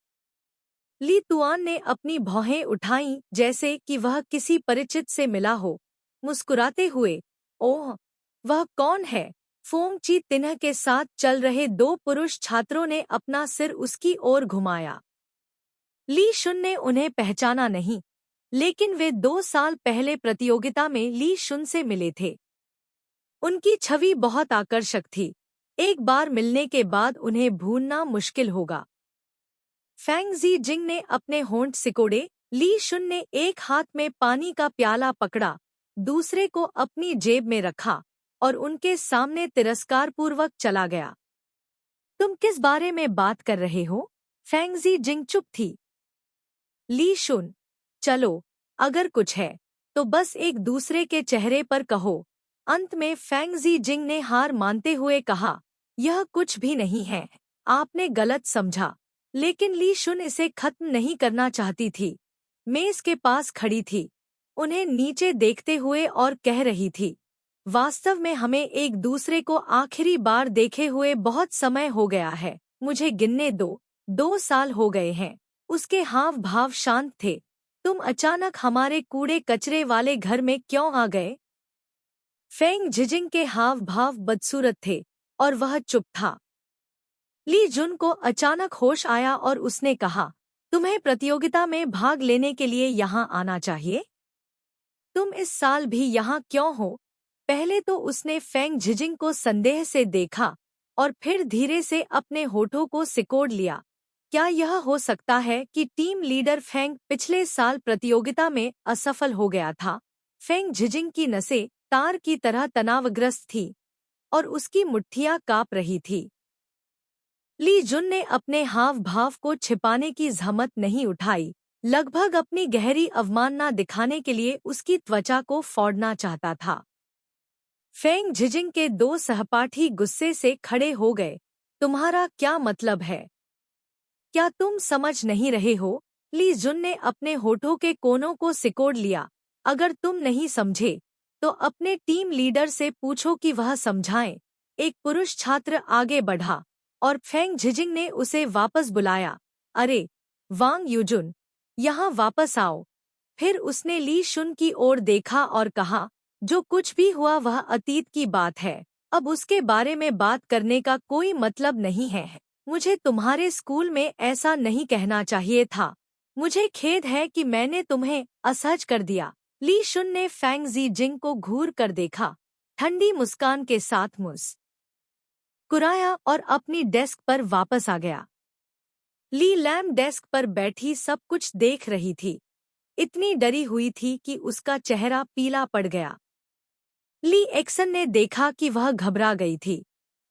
ली तुआन ने अपनी भौहें उठाईं जैसे कि वह किसी परिचित से मिला हो। मुस्कुराते हुए, ओह, वह कौन है? फोंग ची तिन्ह के साथ चल रहे 2 पुरुष छात्रों ने अपना सिर उसकी ओर घुमाया। ली शुन ने उन्हें पहचाना नहीं, लेकिन वे 2 साल पहले प्रतियोगिता में ली शुन से मिले थे। उनकी छवि बहुत आकर्षक थी। एक बार मिलने के बाद उन्हें भूलना मुश्किल होगा। फैंग जी जिंग ने अपने होंठ सिकोड़े। ली शुन ने एक हाथ में पानी का प्याला पकड़ा, दूसरे को अपनी जेब में रखा और उनके सामने तिरस्कारपूर्वक चला गया। तुम किस बारे में बात कर रहे हो? फैंग जी जिंग चुप थी। ली शुन, चलो, अगर कुछ है तो बस एक दूसरे के चेहरे पर कहो। अंत में फैंग जी जिंग ने हार मानते हुए कहा, यह कुछ भी नहीं है, आपने गलत समझा। लेकिन ली शुन इसे खत्म नहीं करना चाहती थी। मेज के पास खड़ी थी, उन्हें नीचे देखते हुए और कह रही थी, वास्तव में हमें एक दूसरे को आखिरी बार देखे हुए बहुत समय हो गया है। मुझे गिनने दो, 2 साल हो गए हैं। उसके हाव भाव शांत थे, तुम अचानक हमारे कूड़े कचरे वाले घर में क्यों आ गए? फेंग झिजिंग के हाव भाव बदसूरत थे और वह चुप था। ली जुन को अचानक होश आया और उसने कहा, तुम्हें प्रतियोगिता में भाग लेने के लिए यहाँ आना चाहिए। तुम इस साल भी यहाँ क्यों हो? पहले तो उसने फेंग झिजिंग को संदेह से देखा और फिर धीरे से अपने होठों को सिकोड़ लिया। क्या यह हो सकता है कि टीम लीडर फेंग पिछले साल प्रतियोगिता में असफल हो गया था? फेंग झिजिंग की नसें तार की तरह तनावग्रस्त थी और उसकी मुट्ठियां कांप रही थी। ली जुन ने अपने हाव भाव को छिपाने की जहमत नहीं उठाई, लगभग अपनी गहरी अवमानना दिखाने के लिए उसकी त्वचा को फाड़ना चाहता था। फेंग झिजिंग के दो सहपाठी गुस्से से खड़े हो गए। तुम्हारा क्या मतलब है? क्या तुम समझ नहीं रहे हो? ली जुन ने अपने होठों के कोनों को सिकोड़ लिया। अगर तुम नहीं समझे तो अपने टीम लीडर से पूछो कि वह समझाएं। एक पुरुष छात्र आगे बढ़ा और फेंग झिजिंग ने उसे वापस बुलाया। अरे वांग यूजुन, यहाँ वापस आओ। फिर उसने ली शुन की ओर देखा और कहा, जो कुछ भी हुआ वह अतीत की बात है, अब उसके बारे में बात करने का कोई मतलब नहीं है। मुझे तुम्हारे स्कूल में ऐसा नहीं कहना चाहिए था। मुझे खेद है कि मैंने तुम्हें असहज कर दिया। ली शुन ने फेंग झिजिंग को घूर कर देखा, ठंडी मुस्कान के साथ मुस्कुराया और अपनी डेस्क पर वापस आ गया। ली लैम डेस्क पर बैठी सब कुछ देख रही थी। इतनी डरी हुई थी कि उसका चेहरा पीला पड़ गया। ली एक्सन ने देखा कि वह घबरा गई थी,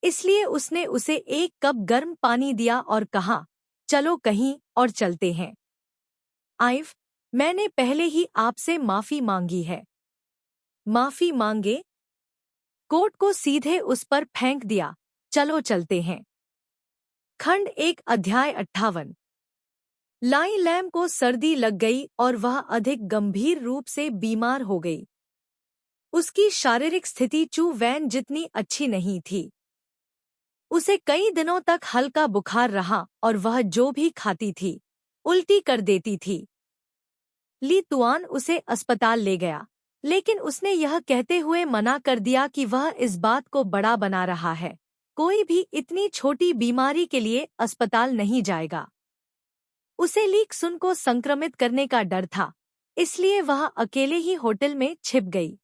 इसलिए उसने उसे एक कप गर्म पानी दिया और कहा, चलो कहीं और चलते हैं। आइव, मैंने पहले ही आपसे माफी मांगी है। माफी मांगे? कोट को सीधे उस पर फेंक दिया। चलो चलते हैं। खंड 1 अध्याय 58। लाई लैम को सर्दी लग गई और वह अधिक गंभीर रूप से बीमार हो गई। उसकी शारीरिक स्थिति चू वैन जितनी अच्छी नहीं थी। उसे कई दिनों तक हल्का बुखार रहा और वह जो भी खाती थी उल्टी कर देती थी। ली तुआन उसे अस्पताल ले गया, लेकिन उसने यह कहते हुए मना कर दिया कि वह इस बात को बड़ा बना रहा है। कोई भी इतनी छोटी बीमारी के लिए अस्पताल नहीं जाएगा। उसे लीक सुन को संक्रमित करने का डर था, इसलिए वह अकेले ही होटल में छिप गई।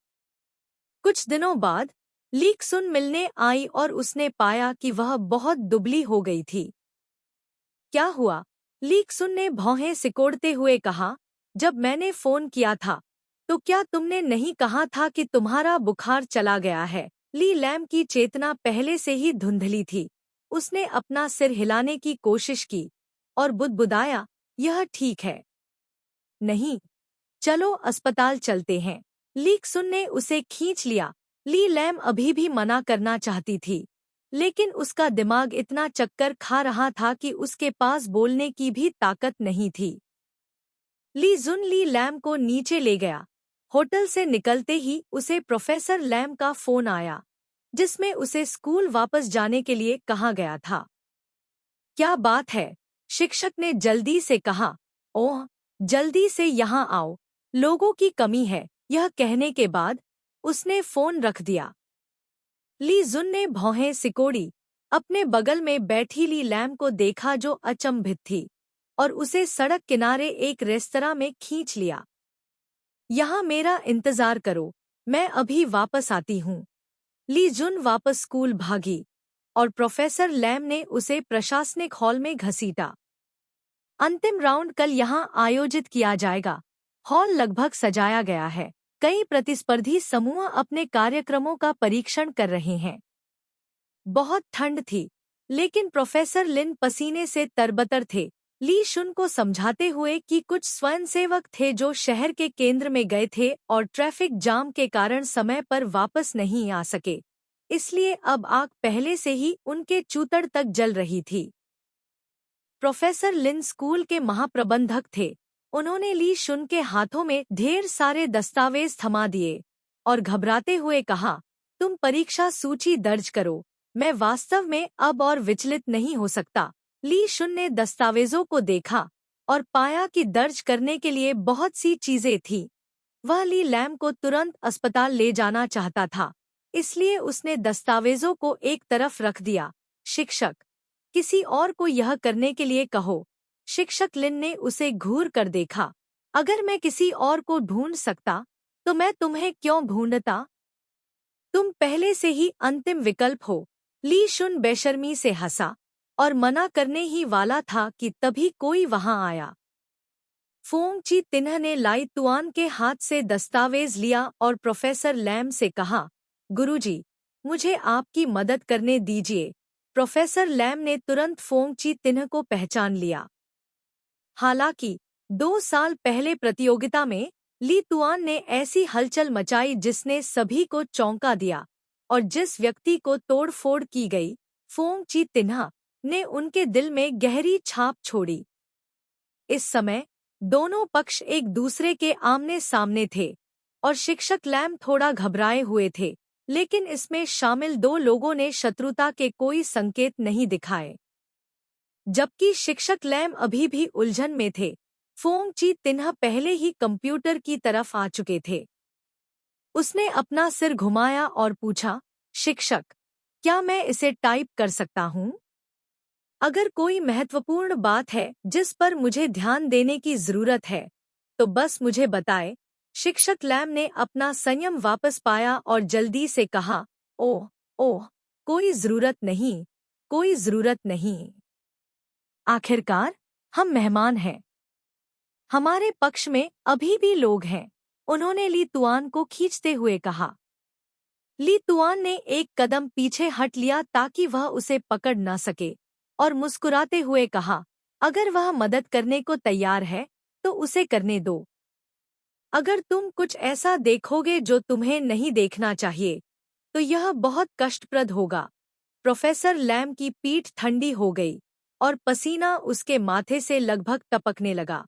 कुछ दिनों बाद लीक सुन मिलने आई और उसने पाया कि वह बहुत दुबली हो गई थी। क्या हुआ? लीक सुन ने भौहें सिकोड़ते हुए कहा, जब मैंने फोन किया था तो क्या तुमने नहीं कहा था कि तुम्हारा बुखार चला गया है? ली लैम की चेतना पहले से ही धुंधली थी। उसने अपना सिर हिलाने की कोशिश की और बुदबुदाया, यह ठीक है। नहीं, चलो अस्पताल चलते हैं। लीक सुन ने उसे खींच लिया। ली लैम अभी भी मना करना चाहती थी, लेकिन उसका दिमाग इतना चक्कर खा रहा था कि उसके पास बोलने की भी ताकत नहीं थी। ली जुन ली लैम को नीचे ले गया। होटल से निकलते ही उसे प्रोफेसर लैम का फोन आया, जिसमें उसे स्कूल वापस जाने के लिए कहा गया था। क्या बात है? शिक्षक ने जल्दी से कहा। ओह, जल्दी से यहाँ आओ, लोगों की कमी है। यह कहने के बाद उसने फोन रख दिया। ली जुन ने भौहें सिकोड़ी, अपने बगल में बैठी ली लैम को देखा जो अचंभित थी, और उसे सड़क किनारे एक रेस्तरां में खींच लिया। यहाँ मेरा इंतजार करो, मैं अभी वापस आती हूँ। ली जुन वापस स्कूल भागी और प्रोफेसर लैम ने उसे प्रशासनिक हॉल में घसीटा। अंतिम राउंड कल यहाँ आयोजित किया जाएगा। हॉल लगभग सजाया गया है। कई प्रतिस्पर्धी समूह अपने कार्यक्रमों का परीक्षण कर रहे हैं। बहुत ठंड थी, लेकिन प्रोफेसर लिन पसीने से तरबतर थे। ली शुन को समझाते हुए कि कुछ स्वयंसेवक थे जो शहर के केंद्र में गए थे और ट्रैफिक जाम के कारण समय पर वापस नहीं आ सके, इसलिए अब आग पहले से ही उनके चूतड़ तक जल रही थी। प्रोफेसर लिन स्कूल के महाप्रबंधक थे। उन्होंने ली शुन के हाथों में ढेर सारे दस्तावेज थमा दिए और घबराते हुए कहा, तुम परीक्षा सूची दर्ज करो, मैं वास्तव में अब और विचलित नहीं हो सकता। ली शुन ने दस्तावेजों को देखा और पाया कि दर्ज करने के लिए बहुत सी चीजें थी। वह ली लैम को तुरंत अस्पताल ले जाना चाहता था, इसलिए उसने दस्तावेजों को एक तरफ रख दिया। शिक्षक, किसी और को यह करने के लिए कहो। शिक्षक लिन ने उसे घूर कर देखा। अगर मैं किसी और को ढूंढ सकता तो मैं तुम्हें क्यों ढूंढता? तुम पहले से ही अंतिम विकल्प हो। ली शुन बेशर्मी से हंसा और मना करने ही वाला था कि तभी कोई वहां आया। फोंग ची तिन्ह ने लाई तुआन के हाथ से दस्तावेज लिया और प्रोफेसर लैम से कहा, गुरुजी, मुझे आपकी मदद करने दीजिए। प्रोफेसर लैम ने तुरंत फोंग ची तिन्ह को पहचान लिया। हालांकि 2 साल पहले प्रतियोगिता में ली तुआन ने ऐसी हलचल मचाई जिसने सभी को चौंका दिया, और जिस व्यक्ति को तोड़फोड़ की गई, फोंग ची तिन्ह ने उनके दिल में गहरी छाप छोड़ी। इस समय दोनों पक्ष एक दूसरे के आमने सामने थे और शिक्षक लैम थोड़ा घबराए हुए थे, लेकिन इसमें शामिल 2 लोगों ने शत्रुता के कोई संकेत नहीं दिखाए। जबकि शिक्षक लैम अभी भी उलझन में थे, फोंग ची तिन्ह पहले ही कंप्यूटर की तरफ आ चुके थे। उसने अपना सिर घुमाया और पूछा, शिक्षक, क्या मैं इसे टाइप कर सकता हूँ? अगर कोई महत्वपूर्ण बात है जिस पर मुझे ध्यान देने की जरूरत है, तो बस मुझे बताए। शिक्षक लैम ने अपना संयम वापस पाया और जल्दी से कहा, ओह ओह, कोई जरूरत नहीं, कोई जरूरत नहीं। आखिरकार हम मेहमान हैं। हमारे पक्ष में अभी भी लोग हैं, उन्होंने ली तुआन को खींचते हुए कहा। ली तुआन ने एक कदम पीछे हट लिया ताकि वह उसे पकड़ न सके, और मुस्कुराते हुए कहा, अगर वह मदद करने को तैयार है तो उसे करने दो। अगर तुम कुछ ऐसा देखोगे जो तुम्हें नहीं देखना चाहिए, तो यह बहुत कष्टप्रद होगा। प्रोफेसर लैम की पीठ ठंडी हो गई और पसीना उसके माथे से लगभग टपकने लगा।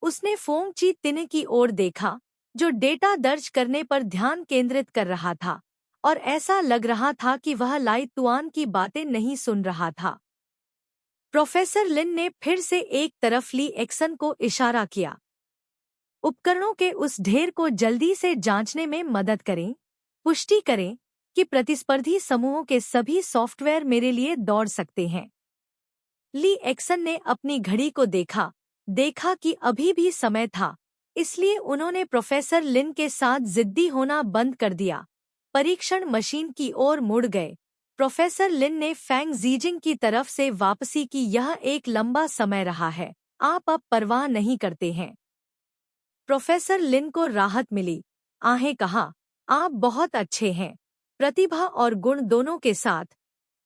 उसने फोंग ची तिन्ह की ओर देखा, जो डेटा दर्ज करने पर ध्यान केंद्रित कर रहा था, और ऐसा लग रहा था कि वह लाई तुआन की बातें नहीं सुन रहा था। प्रोफेसर लिन ने फिर से एक तरफ ली एक्सन को इशारा किया। उपकरणों के उस ढेर को जल्दी से जांचने में मदद करें। पुष्टि करें कि प्रतिस्पर्धी समूहों के सभी सॉफ्टवेयर मेरे लिए दौड़ सकते हैं। ली एक्सन ने अपनी घड़ी को देखा कि अभी भी समय था, इसलिए उन्होंने प्रोफेसर लिन के साथ जिद्दी होना बंद कर दिया। परीक्षण मशीन की ओर मुड़ गए। प्रोफेसर लिन ने फैंग जीजिंग की तरफ से वापसी की, यह एक लंबा समय रहा है, आप अब परवाह नहीं करते हैं। प्रोफेसर लिन को राहत मिली। आहें कहा, आप बहुत अच्छे हैं। प्रतिभा और गुण दोनों के साथ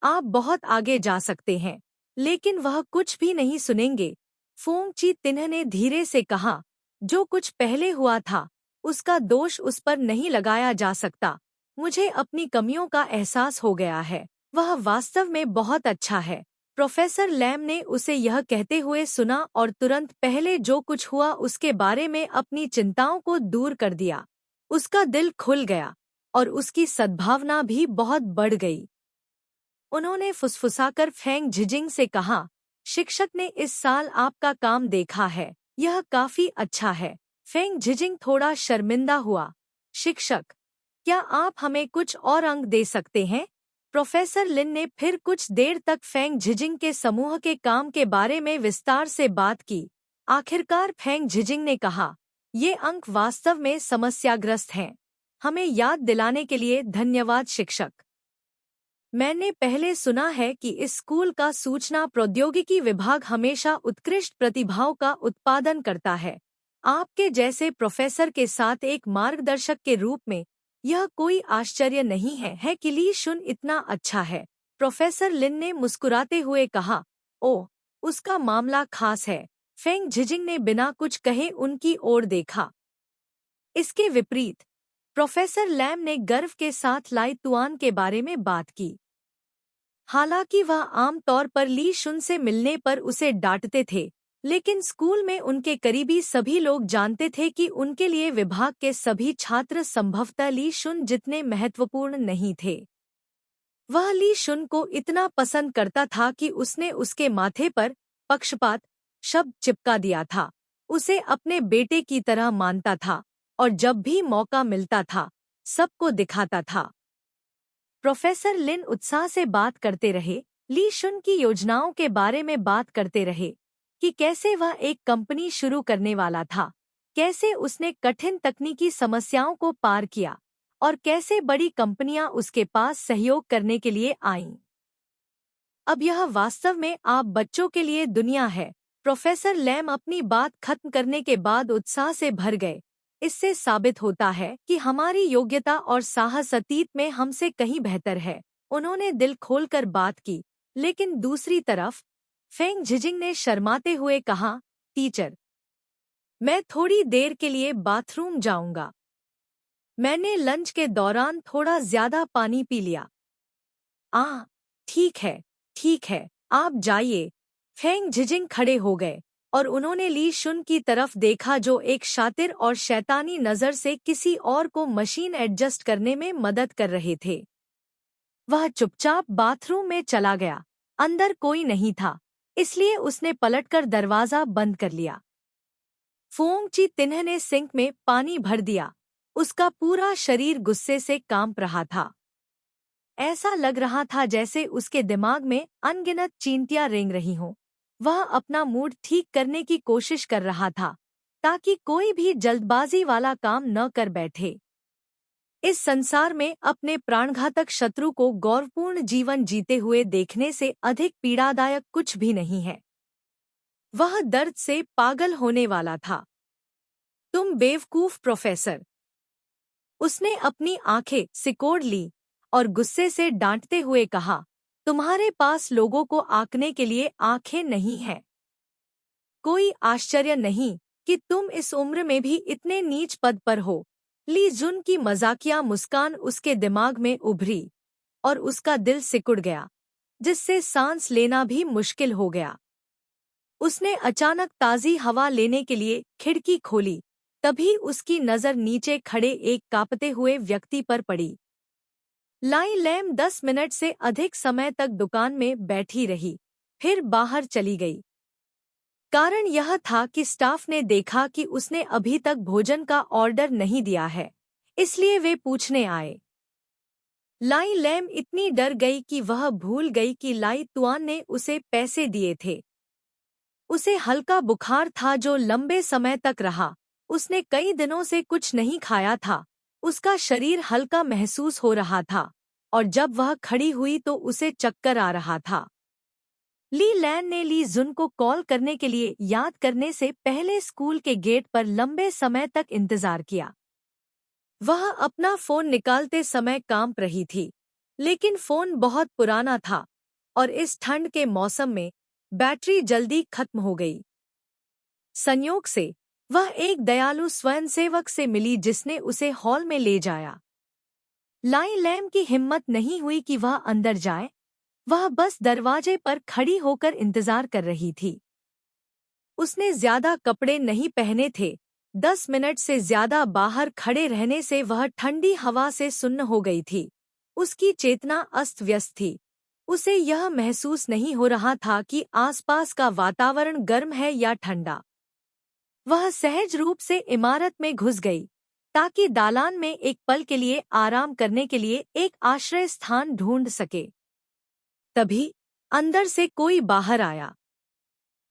आप बहुत आगे जा सकते हैं, लेकिन वह कुछ भी नहीं सुनेंगे। फोंग ची तिन्ह ने धीरे से कहा, जो कुछ पहले हुआ था उसका दोष उस पर नहीं लगाया जा सकता। मुझे अपनी कमियों का एहसास हो गया है। वह वास्तव में बहुत अच्छा है। प्रोफेसर लैम ने उसे यह कहते हुए सुना और तुरंत पहले जो कुछ हुआ उसके बारे में अपनी चिंताओं को दूर कर दिया। उसका दिल खुल गया और उसकी सद्भावना भी बहुत बढ़ गई। उन्होंने फुसफुसाकर फैंग झिजिंग से कहा, शिक्षक ने इस साल आपका काम देखा है, यह काफी अच्छा है। फैंग झिजिंग थोड़ा शर्मिंदा हुआ। शिक्षक, क्या आप हमें कुछ और अंक दे सकते हैं? प्रोफेसर लिन ने फिर कुछ देर तक फैंग झिजिंग के समूह के काम के बारे में विस्तार से बात की। आखिरकार फैंग झिजिंग ने कहा, ये अंक वास्तव में समस्याग्रस्त हैं। हमें याद दिलाने के लिए धन्यवाद शिक्षक। मैंने पहले सुना है कि इस स्कूल का सूचना प्रौद्योगिकी विभाग हमेशा उत्कृष्ट प्रतिभाओं का उत्पादन करता है। आपके जैसे प्रोफेसर के साथ एक मार्गदर्शक के रूप में यह कोई आश्चर्य नहीं है कि ली शुन इतना अच्छा है। प्रोफेसर लिन ने मुस्कुराते हुए कहा, ओह, उसका मामला खास है। फैंग झिजिंग ने बिना कुछ कहे उनकी ओर देखा। इसके विपरीत प्रोफेसर लैम ने गर्व के साथ लाई तुआन के बारे में बात की। हालांकि वह आम तौर पर ली शुन से मिलने पर उसे डांटते थे, लेकिन स्कूल में उनके करीबी सभी लोग जानते थे कि उनके लिए विभाग के सभी छात्र संभवतः ली शुन जितने महत्वपूर्ण नहीं थे। वह ली शुन को इतना पसंद करता था कि उसने उसके माथे पर पक्षपात शब्द चिपका दिया था। उसे अपने बेटे की तरह मानता था और जब भी मौका मिलता था सबको दिखाता था। प्रोफेसर लिन उत्साह से बात करते रहे, ली शुन की योजनाओं के बारे में बात करते रहे कि कैसे वह एक कंपनी शुरू करने वाला था, कैसे उसने कठिन तकनीकी समस्याओं को पार किया और कैसे बड़ी कंपनियां उसके पास सहयोग करने के लिए आईं। अब यह वास्तव में आप बच्चों के लिए दुनिया है। प्रोफेसर लैम अपनी बात खत्म करने के बाद उत्साह से भर गए। इससे साबित होता है कि हमारी योग्यता और साहस अतीत में हमसे कहीं बेहतर है। उन्होंने दिल खोलकर बात की, लेकिन दूसरी तरफ फेंग झिजिंग ने शर्माते हुए कहा, टीचर, मैं थोड़ी देर के लिए बाथरूम जाऊंगा। मैंने लंच के दौरान थोड़ा ज्यादा पानी पी लिया। ठीक है, ठीक है, आप जाइए। फेंग झिजिंग खड़े हो गए और उन्होंने ली शुन की तरफ देखा जो एक शातिर और शैतानी नज़र से किसी और को मशीन एडजस्ट करने में मदद कर रहे थे। वह चुपचाप बाथरूम में चला गया। अंदर कोई नहीं था, इसलिए उसने पलटकर दरवाजा बंद कर लिया। फोंग ची तिन्ह ने सिंक में पानी भर दिया। उसका पूरा शरीर गुस्से से कांप रहा था। ऐसा लग रहा था जैसे उसके दिमाग में अनगिनत चींटियां रेंग रही हों। वह अपना मूड ठीक करने की कोशिश कर रहा था ताकि कोई भी जल्दबाजी वाला काम न कर बैठे। इस संसार में अपने प्राणघातक शत्रु को गौरवपूर्ण जीवन जीते हुए देखने से अधिक पीड़ादायक कुछ भी नहीं है। वह दर्द से पागल होने वाला था। तुम बेवकूफ प्रोफेसर! उसने अपनी आंखें सिकोड़ ली और गुस्से से डांटते हुए कहा, तुम्हारे पास लोगों को आंकने के लिए आंखें नहीं हैं। कोई आश्चर्य नहीं कि तुम इस उम्र में भी इतने नीच पद पर हो। ली जुन की मजाकिया मुस्कान उसके दिमाग में उभरी और उसका दिल सिकुड़ गया, जिससे सांस लेना भी मुश्किल हो गया। उसने अचानक ताज़ी हवा लेने के लिए खिड़की खोली, तभी उसकी नज़र नीचे खड़े एक कांपते हुए व्यक्ति पर पड़ी। लाई लैम 10 मिनट से अधिक समय तक दुकान में बैठी रही, फिर बाहर चली गई। कारण यह था कि स्टाफ ने देखा कि उसने अभी तक भोजन का ऑर्डर नहीं दिया है, इसलिए वे पूछने आए। लाई लैम इतनी डर गई कि वह भूल गई कि लाई तुआन ने उसे पैसे दिए थे। उसे हल्का बुखार था जो लंबे समय तक रहा। उसने कई दिनों से कुछ नहीं खाया था। उसका शरीर हल्का महसूस हो रहा था और जब वह खड़ी हुई तो उसे चक्कर आ रहा था। ली लैन ने ली जुन को कॉल करने के लिए याद करने से पहले स्कूल के गेट पर लंबे समय तक इंतजार किया। वह अपना फोन निकालते समय कांप रही थी, लेकिन फोन बहुत पुराना था और इस ठंड के मौसम में बैटरी जल्दी खत्म हो गई। संयोग से वह एक दयालु स्वयंसेवक से मिली जिसने उसे हॉल में ले जाया। लाई लैम की हिम्मत नहीं हुई कि वह अंदर जाए। वह बस दरवाजे पर खड़ी होकर इंतजार कर रही थी। उसने ज्यादा कपड़े नहीं पहने थे। 10 मिनट से ज्यादा बाहर खड़े रहने से वह ठंडी हवा से सुन्न हो गई थी। उसकी चेतना अस्त व्यस्त थी। उसे यह महसूस नहीं हो रहा था कि आसपास का वातावरण गर्म है या ठंडा। वह सहज रूप से इमारत में घुस गई ताकि दालान में एक पल के लिए आराम करने के लिए एक आश्रय स्थान ढूंढ सके। तभी अंदर से कोई बाहर आया।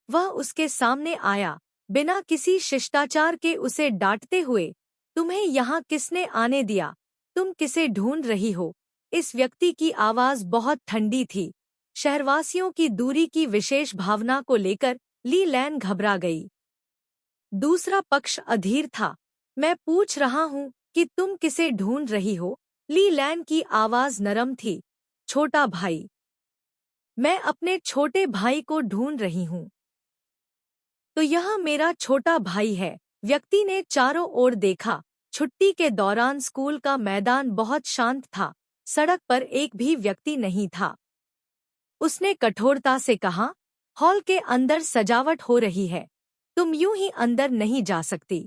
वह उसके सामने आया, बिना किसी शिष्टाचार के उसे डांटते हुए, तुम्हें यहाँ किसने आने दिया? तुम किसे ढूंढ रही हो? इस व्यक्ति की आवाज बहुत ठंडी थी। शहरवासियों की दूरी की विशेष भावना को लेकर ली लैन घबरा गई। दूसरा पक्ष अधीर था। मैं पूछ रहा हूँ कि तुम किसे ढूंढ रही हो? ली लैन की आवाज नरम थी। छोटा भाई। मैं अपने छोटे भाई को ढूंढ रही हूँ। तो यह मेरा छोटा भाई है। व्यक्ति ने चारों ओर देखा। छुट्टी के दौरान स्कूल का मैदान बहुत शांत था। सड़क पर एक भी व्यक्ति नहीं था। उसने कठोरता से कहा, हॉल के अंदर सजावट हो रही है। तुम यूं ही अंदर नहीं जा सकती।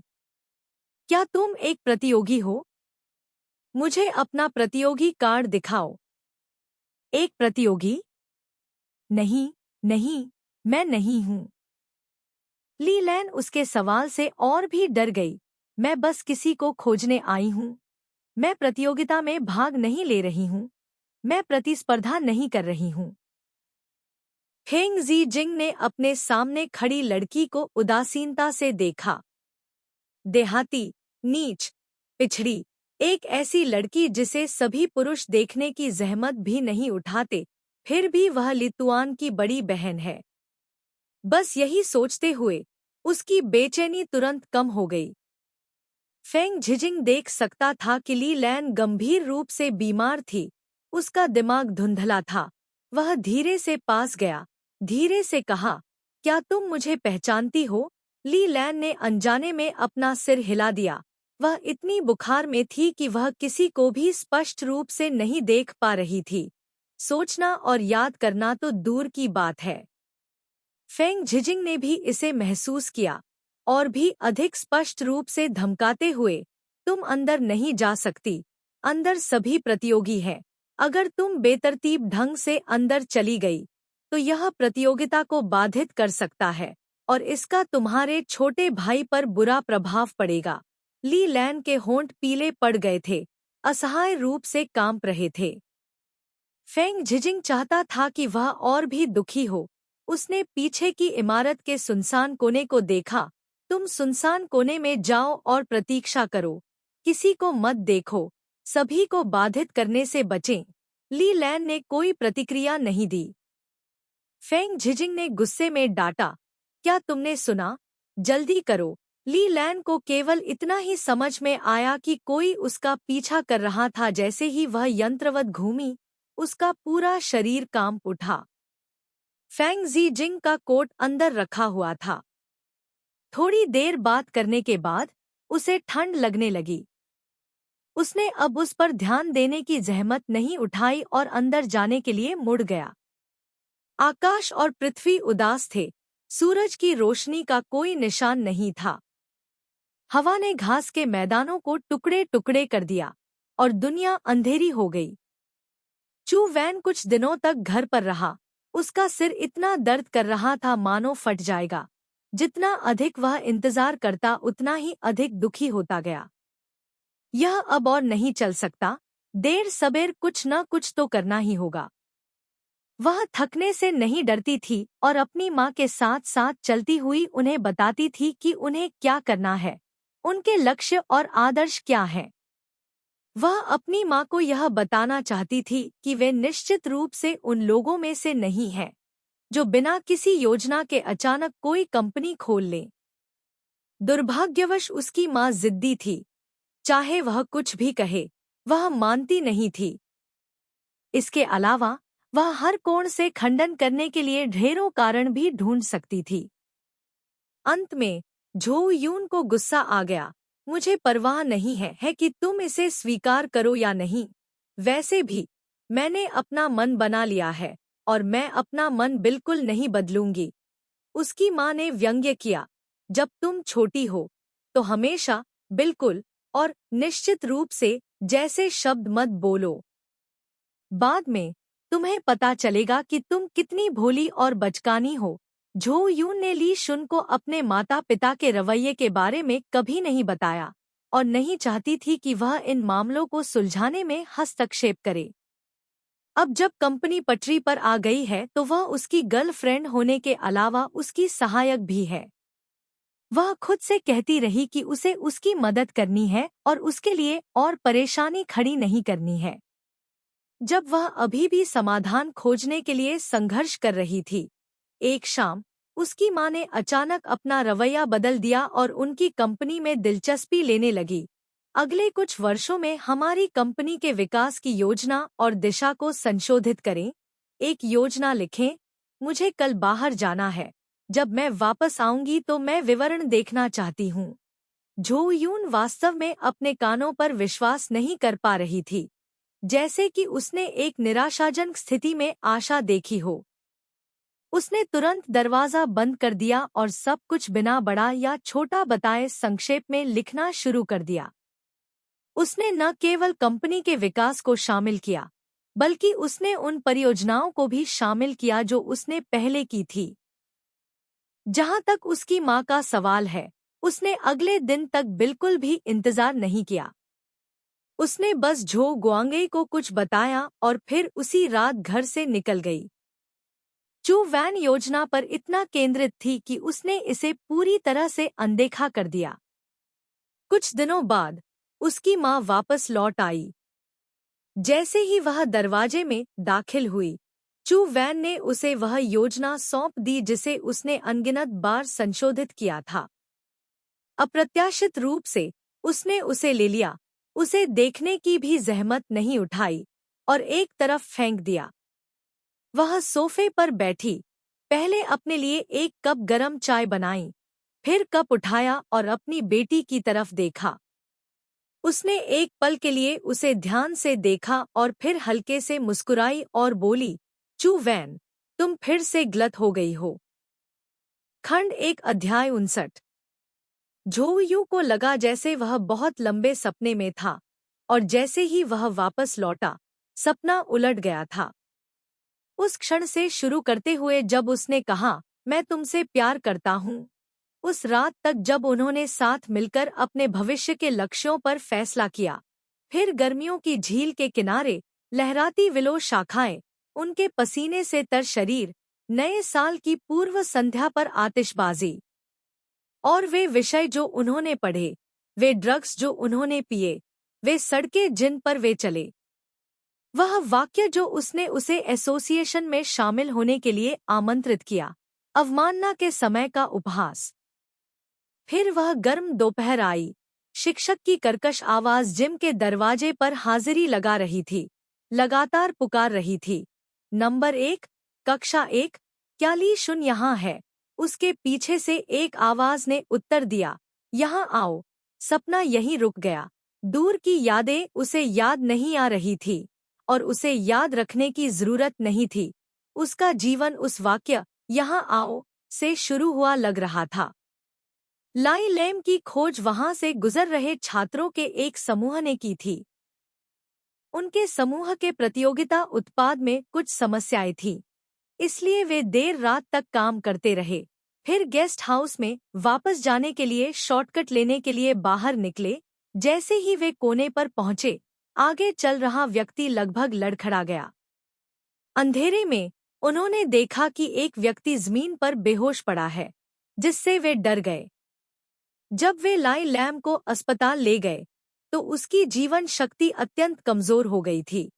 क्या तुम एक प्रतियोगी हो? मुझे अपना प्रतियोगी कार्ड दिखाओ। एक प्रतियोगी? नहीं, नहीं, मैं नहीं हूँ। ली लैन उसके सवाल से और भी डर गई। मैं बस किसी को खोजने आई हूँ। मैं प्रतियोगिता में भाग नहीं ले रही हूँ। मैं प्रतिस्पर्धा नहीं कर रही हूँ। फेंग ज़ीजिंग ने अपने सामने खड़ी लड़की को उदासीनता से देखा। देहाती, नीच, पिछड़ी, एक ऐसी लड़की जिसे सभी पुरुष देखने की जहमत भी नहीं उठाते, फिर भी वह लितुआन की बड़ी बहन है। बस यही सोचते हुए उसकी बेचैनी तुरंत कम हो गई। फेंग झिजिंग देख सकता था कि ली लैन गंभीर रूप से बीमार थी। उसका दिमाग धुंधला था। वह धीरे से पास गया, धीरे से कहा, क्या तुम मुझे पहचानती हो? ली लैन ने अनजाने में अपना सिर हिला दिया। वह इतनी बुखार में थी कि वह किसी को भी स्पष्ट रूप से नहीं देख पा रही थी। सोचना और याद करना तो दूर की बात है। फेंग झिजिंग ने भी इसे महसूस किया, और भी अधिक स्पष्ट रूप से धमकाते हुए, तुम अंदर नहीं जा सकती। अंदर सभी प्रतियोगी हैं। अगर तुम बेतरतीब ढंग से अंदर चली गई, तो यह प्रतियोगिता को बाधित कर सकता है, और इसका तुम्हारे छोटे भाई पर बुरा प्रभाव पड़ेगा। ली लैन के होंठ पीले पड़ गए थे, असहाय रूप से कांप रहे थे। फेंग झिजिंग चाहता था कि वह और भी दुखी हो। उसने पीछे की इमारत के सुनसान कोने को देखा। तुम सुनसान कोने में जाओ और प्रतीक्षा करो। किसी को मत देखो। सभी को बाधित करने से बचें। ली लैन ने कोई प्रतिक्रिया नहीं दी। फेंग झिजिंग ने गुस्से में डांटा, क्या तुमने सुना? जल्दी करो। ली लैन को केवल इतना ही समझ में आया कि कोई उसका पीछा कर रहा था। जैसे ही वह यंत्रवत घूमी, उसका पूरा शरीर कांप उठा। फेंग ज़ीजिंग का कोट अंदर रखा हुआ था। थोड़ी देर बात करने के बाद उसे ठंड लगने लगी। उसने अब उस पर ध्यान देने की जहमत नहीं उठाई और अंदर जाने के लिए मुड़ गया। आकाश और पृथ्वी उदास थे। सूरज की रोशनी का कोई निशान नहीं था। हवा ने घास के मैदानों को टुकड़े टुकड़े कर दिया और दुनिया अंधेरी हो गई। चू वैन कुछ दिनों तक घर पर रहा। उसका सिर इतना दर्द कर रहा था मानो फट जाएगा। जितना अधिक वह इंतजार करता, उतना ही अधिक दुखी होता गया। यह अब और नहीं चल सकता। देर सबेर कुछ न कुछ तो करना ही होगा। वह थकने से नहीं डरती थी और अपनी माँ के साथ साथ चलती हुई उन्हें बताती थी कि उन्हें क्या करना है, उनके लक्ष्य और आदर्श क्या हैं। वह अपनी माँ को यह बताना चाहती थी कि वे निश्चित रूप से उन लोगों में से नहीं हैं जो बिना किसी योजना के अचानक कोई कंपनी खोल लें। दुर्भाग्यवश उसकी माँ जिद्दी थी। चाहे वह कुछ भी कहे, वह मानती नहीं थी। इसके अलावा वह हर कोण से खंडन करने के लिए ढेरों कारण भी ढूंढ सकती थी। अंत में झोउ यून को गुस्सा आ गया। मुझे परवाह नहीं है कि तुम इसे स्वीकार करो या नहीं। वैसे भी मैंने अपना मन बना लिया है और मैं अपना मन बिल्कुल नहीं बदलूंगी। उसकी माँ ने व्यंग्य किया, जब तुम छोटी हो तो हमेशा बिल्कुल और निश्चित रूप से जैसे शब्द मत बोलो। बाद में तुम्हें पता चलेगा कि तुम कितनी भोली और बचकानी हो। झो यून ने ली शुन को अपने माता पिता के रवैये के बारे में कभी नहीं बताया और नहीं चाहती थी कि वह इन मामलों को सुलझाने में हस्तक्षेप करे। अब जब कंपनी पटरी पर आ गई है तो वह उसकी गर्लफ्रेंड होने के अलावा उसकी सहायक भी है। वह खुद से कहती रही कि उसे उसकी मदद करनी है और उसके लिए और परेशानी खड़ी नहीं करनी है। जब वह अभी भी समाधान खोजने के लिए संघर्ष कर रही थी, एक शाम उसकी माँ ने अचानक अपना रवैया बदल दिया और उनकी कंपनी में दिलचस्पी लेने लगी। अगले कुछ वर्षों में हमारी कंपनी के विकास की योजना और दिशा को संशोधित करें। एक योजना लिखें। मुझे कल बाहर जाना है। जब मैं वापस आऊंगी तो मैं विवरण देखना चाहती हूँ। झो यून वास्तव में अपने कानों पर विश्वास नहीं कर पा रही थी, जैसे कि उसने एक निराशाजनक स्थिति में आशा देखी हो। उसने तुरंत दरवाजा बंद कर दिया और सब कुछ बिना बड़ा या छोटा बताए संक्षेप में लिखना शुरू कर दिया। उसने न केवल कंपनी के विकास को शामिल किया, बल्कि उसने उन परियोजनाओं को भी शामिल किया जो उसने पहले की थी। जहां तक उसकी मां का सवाल है, उसने अगले दिन तक बिल्कुल भी इंतजार नहीं किया। उसने बस झो गुआंगे को कुछ बताया और फिर उसी रात घर से निकल गई। चू वैन योजना पर इतना केंद्रित थी कि उसने इसे पूरी तरह से अनदेखा कर दिया। कुछ दिनों बाद उसकी मां वापस लौट आई। जैसे ही वह दरवाजे में दाखिल हुई, चू वैन ने उसे वह योजना सौंप दी जिसे उसने अनगिनत बार संशोधित किया था। अप्रत्याशित रूप से उसने उसे ले लिया, उसे देखने की भी जहमत नहीं उठाई और एक तरफ फेंक दिया। वह सोफे पर बैठी, पहले अपने लिए एक कप गरम चाय बनाई, फिर कप उठाया और अपनी बेटी की तरफ देखा। उसने एक पल के लिए उसे ध्यान से देखा और फिर हल्के से मुस्कुराई और बोली, चू वैन, तुम फिर से गलत हो गई हो। खंड 1 अध्याय 59। झोयू को लगा जैसे वह बहुत लंबे सपने में था, और जैसे ही वह वापस लौटा, सपना उलट गया था। उस क्षण से शुरू करते हुए जब उसने कहा, मैं तुमसे प्यार करता हूँ, उस रात तक जब उन्होंने साथ मिलकर अपने भविष्य के लक्ष्यों पर फैसला किया, फिर गर्मियों की झील के किनारे लहराती विलो शाखाएं, उनके पसीने से तर शरीर, नए साल की पूर्व संध्या पर आतिशबाजी, और वे विषय जो उन्होंने पढ़े, वे ड्रग्स जो उन्होंने पिए, वे सड़कें जिन पर वे चले, वह वाक्य जो उसने उसे एसोसिएशन में शामिल होने के लिए आमंत्रित किया, अवमानना के समय का उपहास। फिर वह गर्म दोपहर आई, शिक्षक की कर्कश आवाज जिम के दरवाजे पर हाजिरी लगा रही थी, लगातार पुकार रही थी, नंबर 1, कक्षा 1, क्या ली शुन यहाँ है? उसके पीछे से एक आवाज ने उत्तर दिया, यहाँ आओ। सपना यहीं रुक गया। दूर की यादें उसे याद नहीं आ रही थी, और उसे याद रखने की जरूरत नहीं थी। उसका जीवन उस वाक्य, यहाँ आओ, से शुरू हुआ लग रहा था। लाई लैम की खोज वहां से गुजर रहे छात्रों के एक समूह ने की थी। उनके समूह के प्रतियोगिता उत्पाद में कुछ समस्याएं थीं, इसलिए वे देर रात तक काम करते रहे। फिर गेस्ट हाउस में वापस जाने के लिए शॉर्टकट लेने के लिए बाहर निकले। जैसे ही वे कोने पर पहुंचे, आगे चल रहा व्यक्ति लगभग लड़खड़ा गया। अंधेरे में उन्होंने देखा कि एक व्यक्ति जमीन पर बेहोश पड़ा है, जिससे वे डर गए। जब वे लाई लैम को अस्पताल ले गए, तो उसकी जीवन शक्ति अत्यंत कमजोर हो गई थी,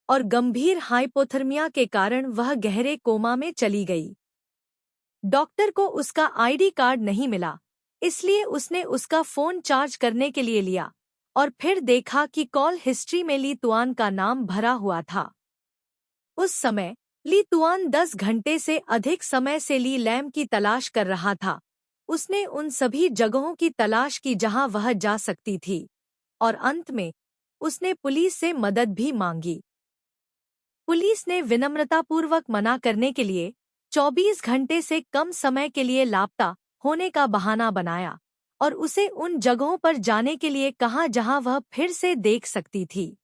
और गंभीर हाइपोथर्मिया के कारण वह गहरे कोमा में चली गई। डॉक्टर को उसका आईडी कार्ड नहीं मिला, इसलिए उसने उसका फोन चार्ज करने के लिए लिया, और फिर देखा कि कॉल हिस्ट्री में ली तुआन का नाम भरा हुआ था। उस समय ली तुआन 10 घंटे से अधिक समय से ली लैम की तलाश कर रहा था। उसने उन सभी जगहों की तलाश की जहां वह जा सकती थी, और अंत में उसने पुलिस से मदद भी मांगी। पुलिस ने विनम्रतापूर्वक मना करने के लिए 24 घंटे से कम समय के लिए लापता होने का बहाना बनाया, और उसे उन जगहों पर जाने के लिए कहा जहां वह फिर से देख सकती थी।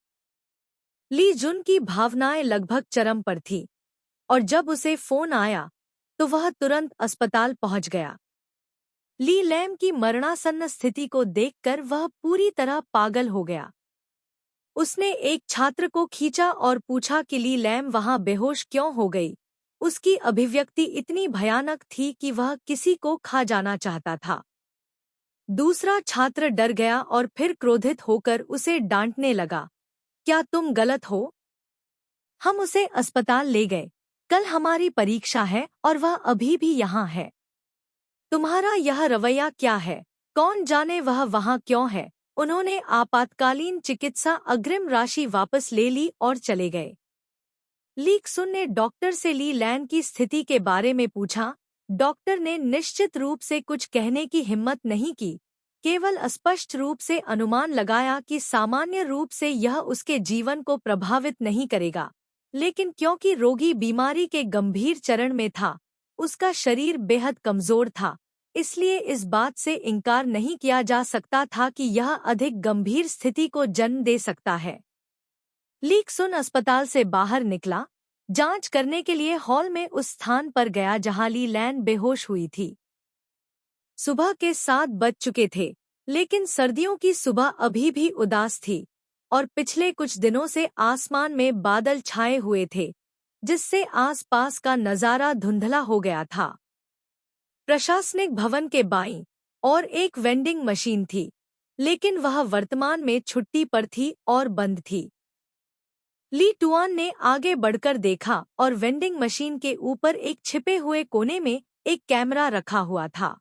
ली जुन की भावनाएं लगभग चरम पर थी, और जब उसे फोन आया तो वह तुरंत अस्पताल पहुंच गया। ली लैम की मरणासन्न स्थिति को देखकर वह पूरी तरह पागल हो गया। उसने एक छात्र को खींचा और पूछा कि ली लैम वहां बेहोश क्यों हो गई। उसकी अभिव्यक्ति इतनी भयानक थी कि वह किसी को खा जाना चाहता था। दूसरा छात्र डर गया और फिर क्रोधित होकर उसे डांटने लगा, क्या तुम गलत हो? हम उसे अस्पताल ले गए। कल हमारी परीक्षा है और वह अभी भी यहाँ है। तुम्हारा यह रवैया क्या है? कौन जाने वह वहाँ क्यों है? उन्होंने आपातकालीन चिकित्सा अग्रिम राशि वापस ले ली और चले गए। लीक सुन ने डॉक्टर से ली लैन की स्थिति के बारे में पूछा। डॉक्टर ने निश्चित रूप से कुछ कहने की हिम्मत नहीं की, केवल अस्पष्ट रूप से अनुमान लगाया कि सामान्य रूप से यह उसके जीवन को प्रभावित नहीं करेगा, लेकिन क्योंकि रोगी बीमारी के गंभीर चरण में था, उसका शरीर बेहद कमजोर था, इसलिए इस बात से इनकार नहीं किया जा सकता था कि यह अधिक गंभीर स्थिति को जन्म दे सकता है। लीक सुन अस्पताल से बाहर निकला, जांच करने के लिए हॉल में उस स्थान पर गया जहां ली लैन बेहोश हुई थी। सुबह के 7 बज चुके थे, लेकिन सर्दियों की सुबह अभी भी उदास थी और पिछले कुछ दिनों से आसमान में बादल छाए हुए थे, जिससे आसपास का नजारा धुंधला हो गया था। प्रशासनिक भवन के बाईं और एक वेंडिंग मशीन थी, लेकिन वह वर्तमान में छुट्टी पर थी और बंद थी। ली टुआन ने आगे बढ़कर देखा और वेंडिंग मशीन के ऊपर एक छिपे हुए कोने में एक कैमरा रखा हुआ था।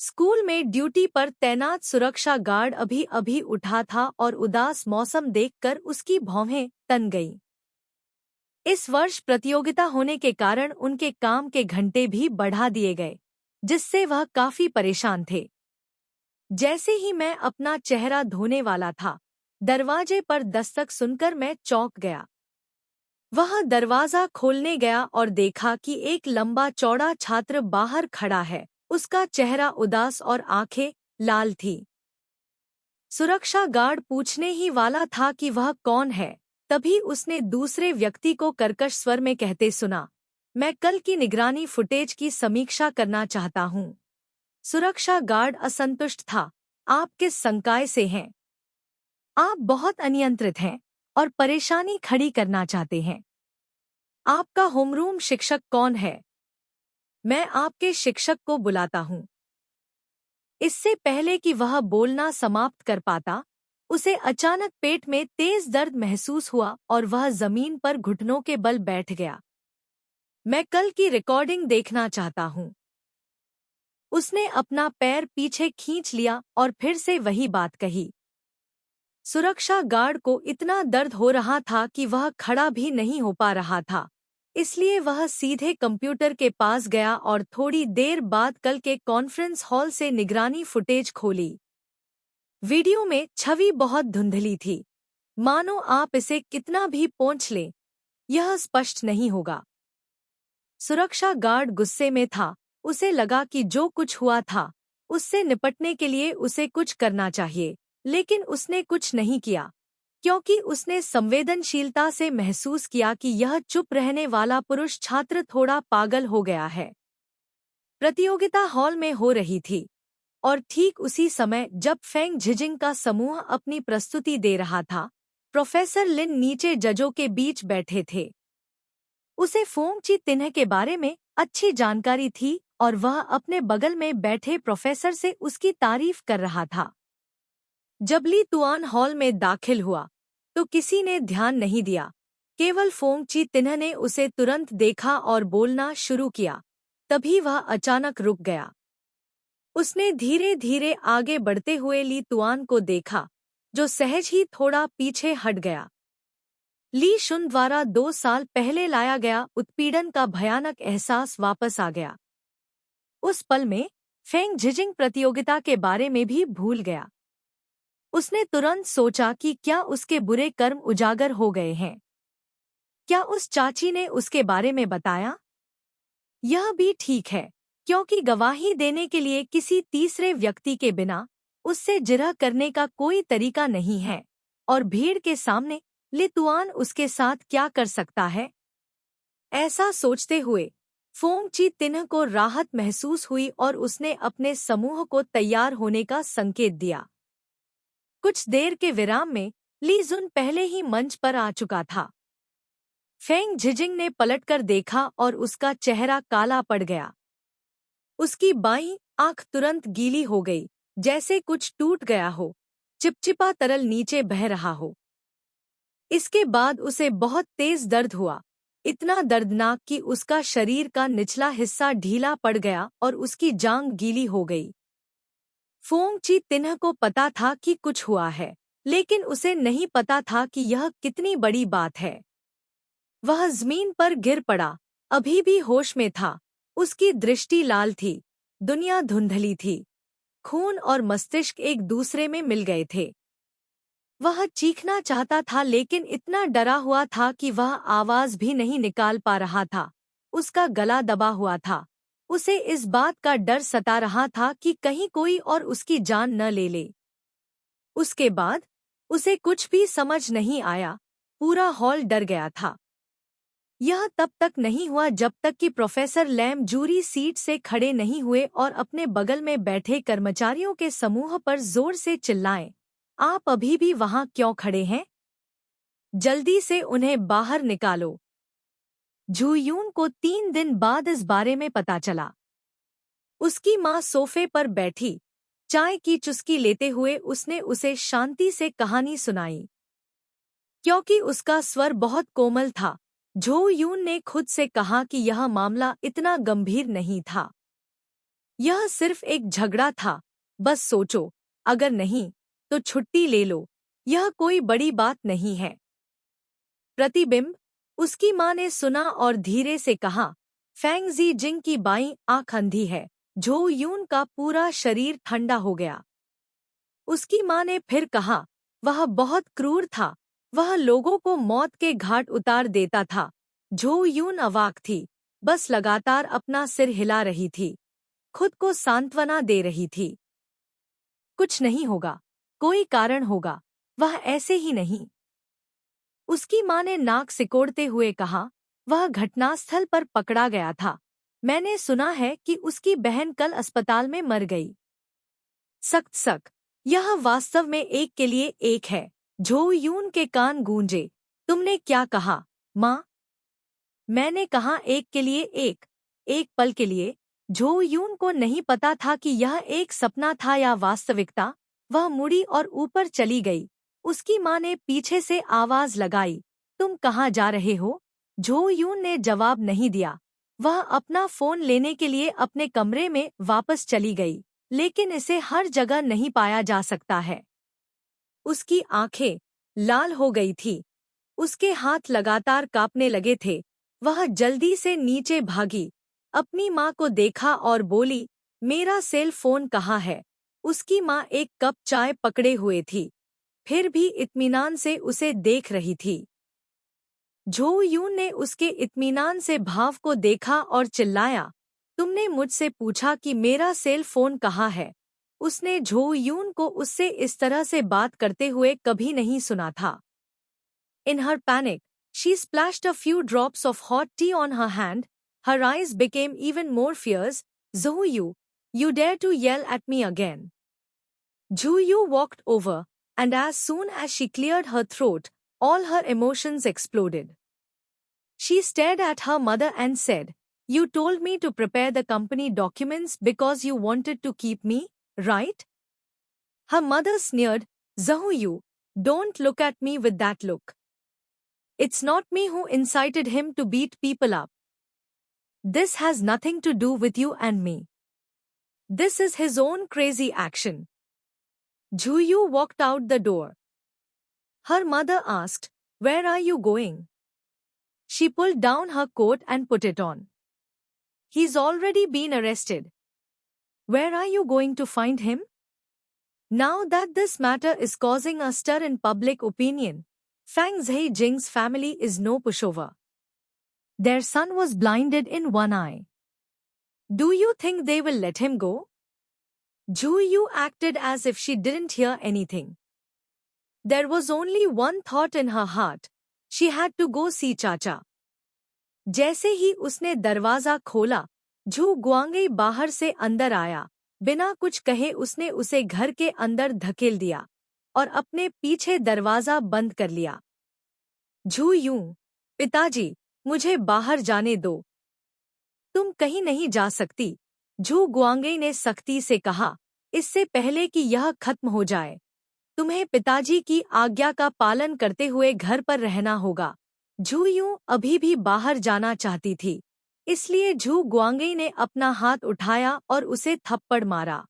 स्कूल में ड्यूटी पर तैनात सुरक्षा गार्ड अभी अभी उठा था और उदास मौसम देखकर उसकी भौहें तन गईं। इस वर्ष प्रतियोगिता होने के कारण उनके काम के घंटे भी बढ़ा दिए गए, जिससे वह काफी परेशान थे। जैसे ही मैं अपना चेहरा धोने वाला था, दरवाजे पर दस्तक सुनकर मैं चौंक गया। वह दरवाजा खोलने गया और देखा कि एक लंबा चौड़ा छात्र बाहर खड़ा है। उसका चेहरा उदास और आंखें लाल थी। सुरक्षा गार्ड पूछने ही वाला था कि वह कौन है, तभी उसने दूसरे व्यक्ति को कर्कश स्वर में कहते सुना, मैं कल की निगरानी फुटेज की समीक्षा करना चाहता हूँ। सुरक्षा गार्ड असंतुष्ट था। आप किस संकाय से हैं? आप बहुत अनियंत्रित हैं और परेशानी खड़ी करना चाहते हैं। आपका होमरूम शिक्षक कौन है? मैं आपके शिक्षक को बुलाता हूँ। इससे पहले कि वह बोलना समाप्त कर पाता, उसे अचानक पेट में तेज दर्द महसूस हुआ और वह जमीन पर घुटनों के बल बैठ गया। मैं कल की रिकॉर्डिंग देखना चाहता हूँ। उसने अपना पैर पीछे खींच लिया और फिर से वही बात कही। सुरक्षा गार्ड को इतना दर्द हो रहा था कि वह खड़ा भी नहीं हो पा रहा था, इसलिए वह सीधे कंप्यूटर के पास गया और थोड़ी देर बाद कल के कॉन्फ्रेंस हॉल से निगरानी फुटेज खोली। वीडियो में छवि बहुत धुंधली थी, मानो आप इसे कितना भी पोंछ लें, यह स्पष्ट नहीं होगा। सुरक्षा गार्ड गुस्से में था। उसे लगा कि जो कुछ हुआ था, उससे निपटने के लिए उसे कुछ करना चाहिए, लेकिन उसने कुछ नहीं किया, क्योंकि उसने संवेदनशीलता से महसूस किया कि यह चुप रहने वाला पुरुष छात्र थोड़ा पागल हो गया है। प्रतियोगिता हॉल में हो रही थी और ठीक उसी समय जब फेंग झिजिंग का समूह अपनी प्रस्तुति दे रहा था, प्रोफेसर लिन नीचे जजों के बीच बैठे थे। उसे फोंग ची तिन्ह के बारे में अच्छी जानकारी थी और वह अपने बगल में बैठे प्रोफेसर से उसकी तारीफ कर रहा था। जब ली तुआन हॉल में दाखिल हुआ तो किसी ने ध्यान नहीं दिया, केवल फोंग ची तिन्ह ने उसे तुरंत देखा और बोलना शुरू किया। तभी वह अचानक रुक गया। उसने धीरे धीरे आगे बढ़ते हुए ली तुआन को देखा, जो सहज ही थोड़ा पीछे हट गया। ली शुन द्वारा 2 साल पहले लाया गया उत्पीड़न का भयानक एहसास वापस आ गया। उस पल में फेंग झिजिंग प्रतियोगिता के बारे में भी भूल गया। उसने तुरंत सोचा कि क्या उसके बुरे कर्म उजागर हो गए हैं? क्या उस चाची ने उसके बारे में बताया? यह भी ठीक है, क्योंकि गवाही देने के लिए किसी तीसरे व्यक्ति के बिना उससे जिरह करने का कोई तरीका नहीं है, और भीड़ के सामने ली तुआन उसके साथ क्या कर सकता है? ऐसा सोचते हुए फोंग ची तिन्ह को राहत महसूस हुई और उसने अपने समूह को तैयार होने का संकेत दिया। कुछ देर के विराम में ली जुन पहले ही मंच पर आ चुका था। फेंग झिजिंग ने पलटकर देखा और उसका चेहरा काला पड़ गया। उसकी बाईं आंख तुरंत गीली हो गई, जैसे कुछ टूट गया हो, चिपचिपा तरल नीचे बह रहा हो। इसके बाद उसे बहुत तेज दर्द हुआ, इतना दर्दनाक कि उसका शरीर का निचला हिस्सा ढीला पड़ गया और उसकी जांघ गीली हो गई। फोंग ची तिन्ह को पता था कि कुछ हुआ है, लेकिन उसे नहीं पता था कि यह कितनी बड़ी बात है। वह जमीन पर गिर पड़ा, अभी भी होश में था। उसकी दृष्टि लाल थी, दुनिया धुंधली थी, खून और मस्तिष्क एक दूसरे में मिल गए थे। वह चीखना चाहता था, लेकिन इतना डरा हुआ था कि वह आवाज भी नहीं निकाल पा रहा था। उसका गला दबा हुआ था। उसे इस बात का डर सता रहा था कि कहीं कोई और उसकी जान न ले ले। उसके बाद उसे कुछ भी समझ नहीं आया। पूरा हॉल डर गया था। यह तब तक नहीं हुआ जब तक कि प्रोफेसर लैम जूरी सीट से खड़े नहीं हुए और अपने बगल में बैठे कर्मचारियों के समूह पर जोर से चिल्लाएं, आप अभी भी वहां क्यों खड़े हैं? जल्दी से उन्हें बाहर निकालो। झू यून को 3 दिन बाद इस बारे में पता चला। उसकी माँ सोफे पर बैठी चाय की चुस्की लेते हुए उसने उसे शांति से कहानी सुनाई। क्योंकि उसका स्वर बहुत कोमल था, झो यून ने खुद से कहा कि यह मामला इतना गंभीर नहीं था। यह सिर्फ एक झगड़ा था, बस सोचो, अगर नहीं तो छुट्टी ले लो, यह कोई बड़ी बात नहीं है। प्रतिबिंब, उसकी माँ ने सुना और धीरे से कहा, फेंग जी जिंग की बाईं आंख अंधी है। झो यून का पूरा शरीर ठंडा हो गया। उसकी माँ ने फिर कहा, वह बहुत क्रूर था, वह लोगों को मौत के घाट उतार देता था। झो यून अवाक थी, बस लगातार अपना सिर हिला रही थी, खुद को सांत्वना दे रही थी। कुछ नहीं होगा, कोई कारण होगा, वह ऐसे ही नहीं। उसकी माँ ने नाक सिकोड़ते हुए कहा, वह घटनास्थल पर पकड़ा गया था। मैंने सुना है कि उसकी बहन कल अस्पताल में मर गई। सख्त सक, यह वास्तव में एक के लिए एक है। झो यून के कान गूंजे। तुमने क्या कहा, माँ? मैंने कहा एक के लिए एक पल के लिए। झो यून को नहीं पता था कि यह एक सपना था या वास्तविकता। वह मुड़ी और ऊपर चली गई। उसकी माँ ने पीछे से आवाज लगाई, तुम कहाँ जा रहे हो? झो यून ने जवाब नहीं दिया। वह अपना फोन लेने के लिए अपने कमरे में वापस चली गई, लेकिन इसे हर जगह नहीं पाया जा सकता है। उसकी आंखें लाल हो गई थी, उसके हाथ लगातार कांपने लगे थे। वह जल्दी से नीचे भागी, अपनी माँ को देखा और बोली, मेरा सेल फोन कहाँ है? उसकी माँ एक कप चाय पकड़े हुए थी, फिर भी इत्मीनान से उसे देख रही थी। झो यून ने उसके इत्मीनान से भाव को देखा और चिल्लाया, तुमने मुझसे पूछा कि मेरा सेल फोन कहाँ है? उसने झो यून को उससे इस तरह से बात करते हुए कभी नहीं सुना था। In her panic, she splashed a few drops of hot tea on her hand. Her eyes became even more fierce. Zhu you dare to yell at me again? Zhu Yu walked over, and as soon as she cleared her throat, all her emotions exploded. She stared at her mother and said, you told me to prepare the company documents because you wanted to keep me, right? Her mother sneered, Zhu Yu, don't look at me with that look. It's not me who incited him to beat people up. This has nothing to do with you and me. This is his own crazy action. Zhu Yu walked out the door. Her mother asked, where are you going? She pulled down her coat and put it on. He's already been arrested. Where are you going to find him? Now that this matter is causing a stir in public opinion, Fang Zheijing's family is no pushover. Their son was blinded in one eye. Do you think they will let him go? Zhu Yu acted as if she didn't hear anything. There was only one thought in her heart. She had to go see Chacha. जैसे ही उसने दरवाजा खोला, झू गुआंगई बाहर से अंदर आया। बिना कुछ कहे उसने उसे घर के अंदर धकेल दिया और अपने पीछे दरवाजा बंद कर लिया। झू यूं, पिताजी, मुझे बाहर जाने दो। तुम कहीं नहीं जा सकती, झू गुआंगई ने सख्ती से कहा, इससे पहले कि यह खत्म हो जाए। तुम्हें पिताजी की आज्ञा का पालन करते हुए घर पर रहना होगा। झू यूं अभी भी बाहर जाना चाहती थी, इसलिए झू गुआंगई ने अपना हाथ उठाया और उसे थप्पड़ मारा।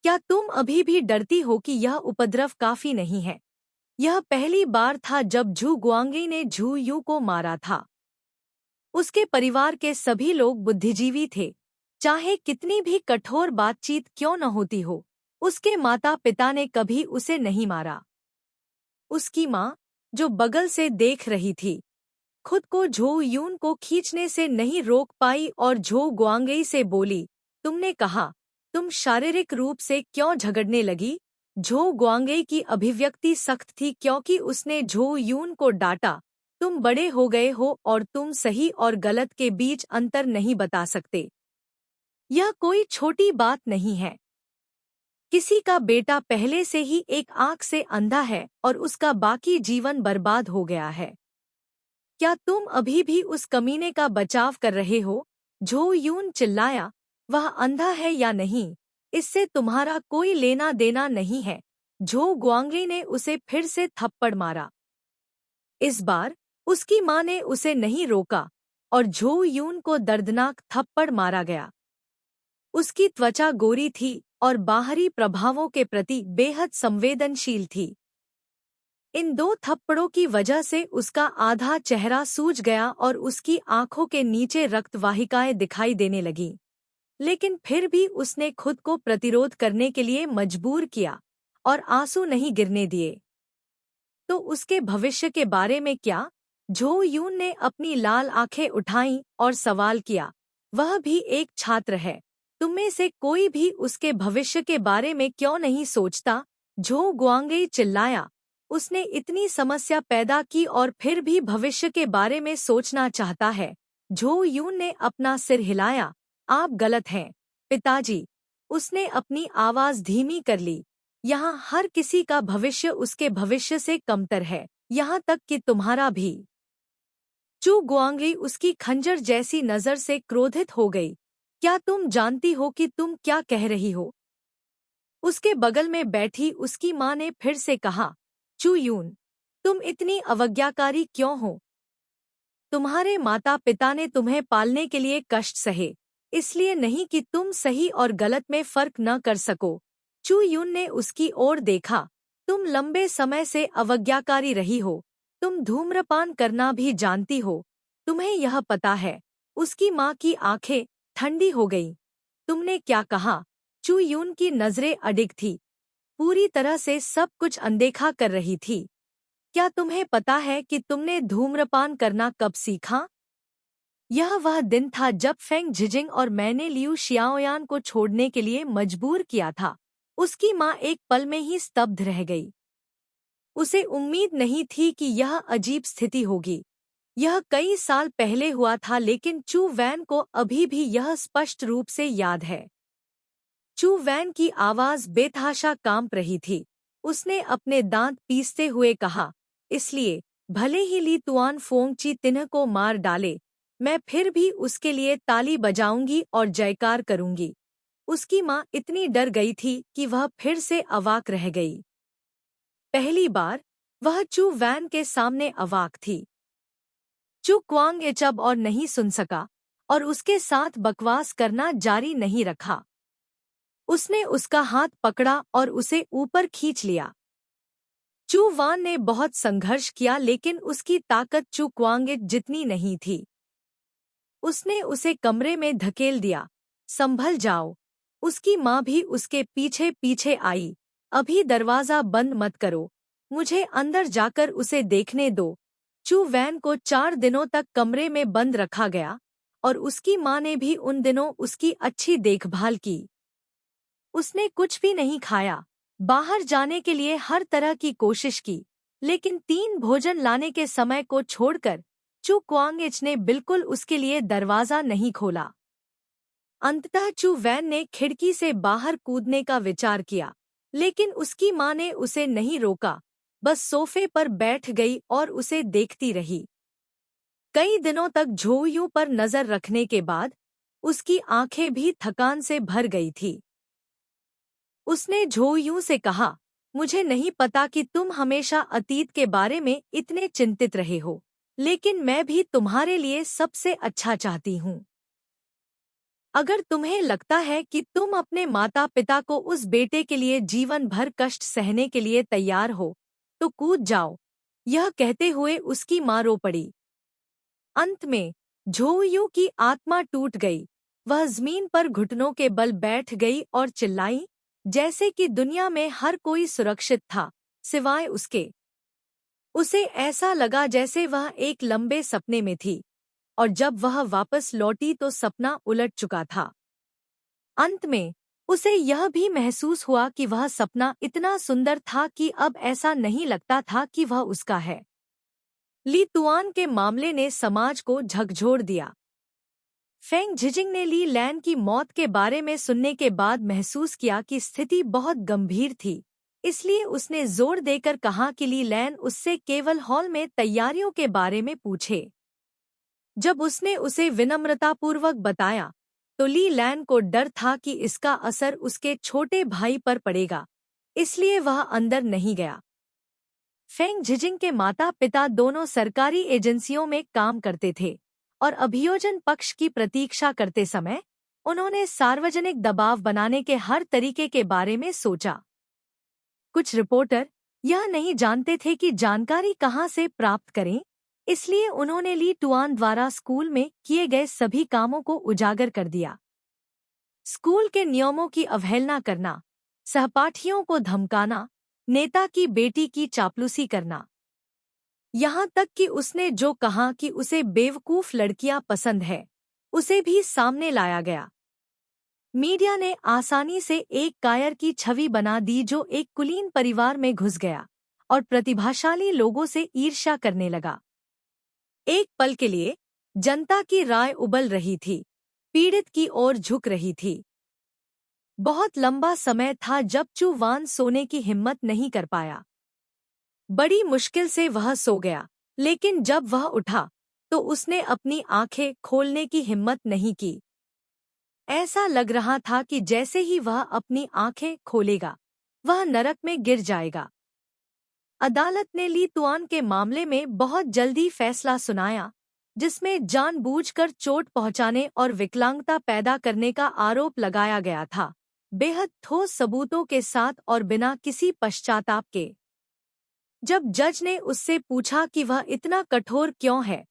क्या तुम अभी भी डरती हो कि यह उपद्रव काफी नहीं है? यह पहली बार था जब झू गुआंगई ने झू यू को मारा था। उसके परिवार के सभी लोग बुद्धिजीवी थे, चाहे कितनी भी कठोर बातचीत क्यों न होती हो। उसके माता पिता ने कभी उसे नहीं मारा। उसकी माँ, जो बगल से देख रही थी, खुद को झो यून को खींचने से नहीं रोक पाई और झो गुआंगई से बोली, तुमने कहा, तुम शारीरिक रूप से क्यों झगड़ने लगी? झो गुआंगई की अभिव्यक्ति सख्त थी क्योंकि उसने झो यून को डांटा। तुम बड़े हो गए हो और तुम सही और गलत के बीच अंतर नहीं बता सकते। यह कोई छोटी बात नहीं है। किसी का बेटा पहले से ही एक आंख से अंधा है और उसका बाकी जीवन बर्बाद हो गया है। क्या तुम अभी भी उस कमीने का बचाव कर रहे हो? झो यून चिल्लाया। वह अंधा है या नहीं, इससे तुम्हारा कोई लेना देना नहीं है। झो गुआंगली ने उसे फिर से थप्पड़ मारा। इस बार उसकी मां ने उसे नहीं रोका और झो यून को दर्दनाक थप्पड़ मारा गया। उसकी त्वचा गोरी थी और बाहरी प्रभावों के प्रति बेहद संवेदनशील थी। इन 2 थप्पड़ों की वजह से उसका आधा चेहरा सूज गया और उसकी आंखों के नीचे रक्तवाहिकाएं दिखाई देने लगीं। लेकिन फिर भी उसने खुद को प्रतिरोध करने के लिए मजबूर किया और आंसू नहीं गिरने दिए। तो उसके भविष्य के बारे में क्या? झो यून ने अपनी लाल आंखें उठाईं और सवाल किया। वह भी एक छात्र है। तुममें से कोई भी उसके भविष्य के बारे में क्यों नहीं सोचता? झो गुआंगे चिल्लाया। उसने इतनी समस्या पैदा की और फिर भी भविष्य के बारे में सोचना चाहता है। झो यून ने अपना सिर हिलाया। आप गलत हैं, पिताजी। उसने अपनी आवाज धीमी कर ली। यहाँ हर किसी का भविष्य उसके भविष्य से कमतर है, यहाँ तक कि तुम्हारा भी। चू गुआंगली उसकी खंजर जैसी नजर से क्रोधित हो गई। क्या तुम जानती हो कि तुम क्या कह रही हो? उसके बगल में बैठी उसकी मां ने फिर से कहा। चू यून, तुम इतनी अवज्ञाकारी क्यों हो? तुम्हारे माता पिता ने तुम्हें पालने के लिए कष्ट सहे, इसलिए नहीं कि तुम सही और गलत में फर्क न कर सको। चू यून ने उसकी ओर देखा। तुम लंबे समय से अवज्ञाकारी रही हो। तुम धूम्रपान करना भी जानती हो। तुम्हें यह पता है। उसकी माँ की आंखें ठंडी हो गईं। तुमने क्या कहा? चू यून की नजरें अडिग थी, पूरी तरह से सब कुछ अनदेखा कर रही थी। क्या तुम्हें पता है कि तुमने धूम्रपान करना कब सीखा? यह वह दिन था जब फेंग झिजिंग और मैंने लियू शियाओयान को छोड़ने के लिए मजबूर किया था। उसकी माँ एक पल में ही स्तब्ध रह गई। उसे उम्मीद नहीं थी कि यह अजीब स्थिति होगी। यह कई साल पहले हुआ था, लेकिन चू वैन को अभी भी यह स्पष्ट रूप से याद है। चू वैन की आवाज बेतहाशा कांप रही थी। उसने अपने दांत पीसते हुए कहा, इसलिए भले ही ली तुआन फोंगची तिन्ह को मार डाले, मैं फिर भी उसके लिए ताली बजाऊंगी और जयकार करूंगी। उसकी माँ इतनी डर गई थी कि वह फिर से अवाक रह गई। पहली बार वह चू वैन के सामने अवाक थी। चू क्वांग एचब और नहीं सुन सका और उसके साथ बकवास करना जारी नहीं रखा। उसने उसका हाथ पकड़ा और उसे ऊपर खींच लिया। चू वान ने बहुत संघर्ष किया, लेकिन उसकी ताकत चू क्वांग जितनी नहीं थी। उसने उसे कमरे में धकेल दिया। संभल जाओ। उसकी माँ भी उसके पीछे पीछे आई। अभी दरवाजा बंद मत करो, मुझे अंदर जाकर उसे देखने दो। चू वैन को 4 दिनों तक कमरे में बंद रखा गया और उसकी माँ ने भी उन दिनों उसकी अच्छी देखभाल की। उसने कुछ भी नहीं खाया, बाहर जाने के लिए हर तरह की कोशिश की, लेकिन 3 भोजन लाने के समय को छोड़कर चू क्वांगएच ने बिल्कुल उसके लिए दरवाजा नहीं खोला। अंततः चू वैन ने खिड़की से बाहर कूदने का विचार किया, लेकिन उसकी माँ ने उसे नहीं रोका, बस सोफे पर बैठ गई और उसे देखती रही। कई दिनों तक झोयू पर नजर रखने के बाद उसकी आंखें भी थकान से भर गई थी। उसने झोयू से कहा, मुझे नहीं पता कि तुम हमेशा अतीत के बारे में इतने चिंतित रहे हो, लेकिन मैं भी तुम्हारे लिए सबसे अच्छा चाहती हूँ। अगर तुम्हें लगता है कि तुम अपने माता पिता को उस बेटे के लिए जीवन भर कष्ट सहने के लिए तैयार हो, तो कूद जाओ। यह कहते हुए उसकी माँ रो पड़ी। अंत में झोयू की आत्मा टूट गई। वह जमीन पर घुटनों के बल बैठ गई और चिल्लाई, जैसे कि दुनिया में हर कोई सुरक्षित था सिवाय उसके। उसे ऐसा लगा जैसे वह एक लंबे सपने में थी, और जब वह वापस लौटी तो सपना उलट चुका था। अंत में उसे यह भी महसूस हुआ कि वह सपना इतना सुंदर था कि अब ऐसा नहीं लगता था कि वह उसका है। ली तुआन के मामले ने समाज को झकझोर दिया। फेंग झिजिंग ने ली लैन की मौत के बारे में सुनने के बाद महसूस किया कि स्थिति बहुत गंभीर थी, इसलिए उसने जोर देकर कहा कि ली लैन उससे केवल हॉल में तैयारियों के बारे में पूछे। जब उसने उसे विनम्रतापूर्वक बताया, तो ली लैन को डर था कि इसका असर उसके छोटे भाई पर पड़ेगा, इसलिए वह अंदर नहीं गया। फेंग झिजिंग के माता पिता दोनों सरकारी एजेंसियों में काम करते थे और अभियोजन पक्ष की प्रतीक्षा करते समय उन्होंने सार्वजनिक दबाव बनाने के हर तरीके के बारे में सोचा। कुछ रिपोर्टर यह नहीं जानते थे कि जानकारी कहां से प्राप्त करें, इसलिए उन्होंने ली टुआन द्वारा स्कूल में किए गए सभी कामों को उजागर कर दिया। स्कूल के नियमों की अवहेलना करना, सहपाठियों को धमकाना, नेता की बेटी की चापलूसी करना, यहाँ तक कि उसने जो कहा कि उसे बेवकूफ लड़कियां पसंद है, उसे भी सामने लाया गया। मीडिया ने आसानी से एक कायर की छवि बना दी जो एक कुलीन परिवार में घुस गया और प्रतिभाशाली लोगों से ईर्ष्या करने लगा। एक पल के लिए जनता की राय उबल रही थी, पीड़ित की ओर झुक रही थी। बहुत लंबा समय था जब चू वान सोने की हिम्मत नहीं कर पाया। बड़ी मुश्किल से वह सो गया, लेकिन जब वह उठा तो उसने अपनी आंखें खोलने की हिम्मत नहीं की। ऐसा लग रहा था कि जैसे ही वह अपनी आंखें खोलेगा, वह नरक में गिर जाएगा। अदालत ने ली तुआन के मामले में बहुत जल्दी फैसला सुनाया, जिसमें जानबूझकर चोट पहुंचाने और विकलांगता पैदा करने का आरोप लगाया गया था, बेहद ठोस सबूतों के साथ और बिना किसी पश्चाताप के। जब जज ने उससे पूछा कि वह इतना कठोर क्यों है,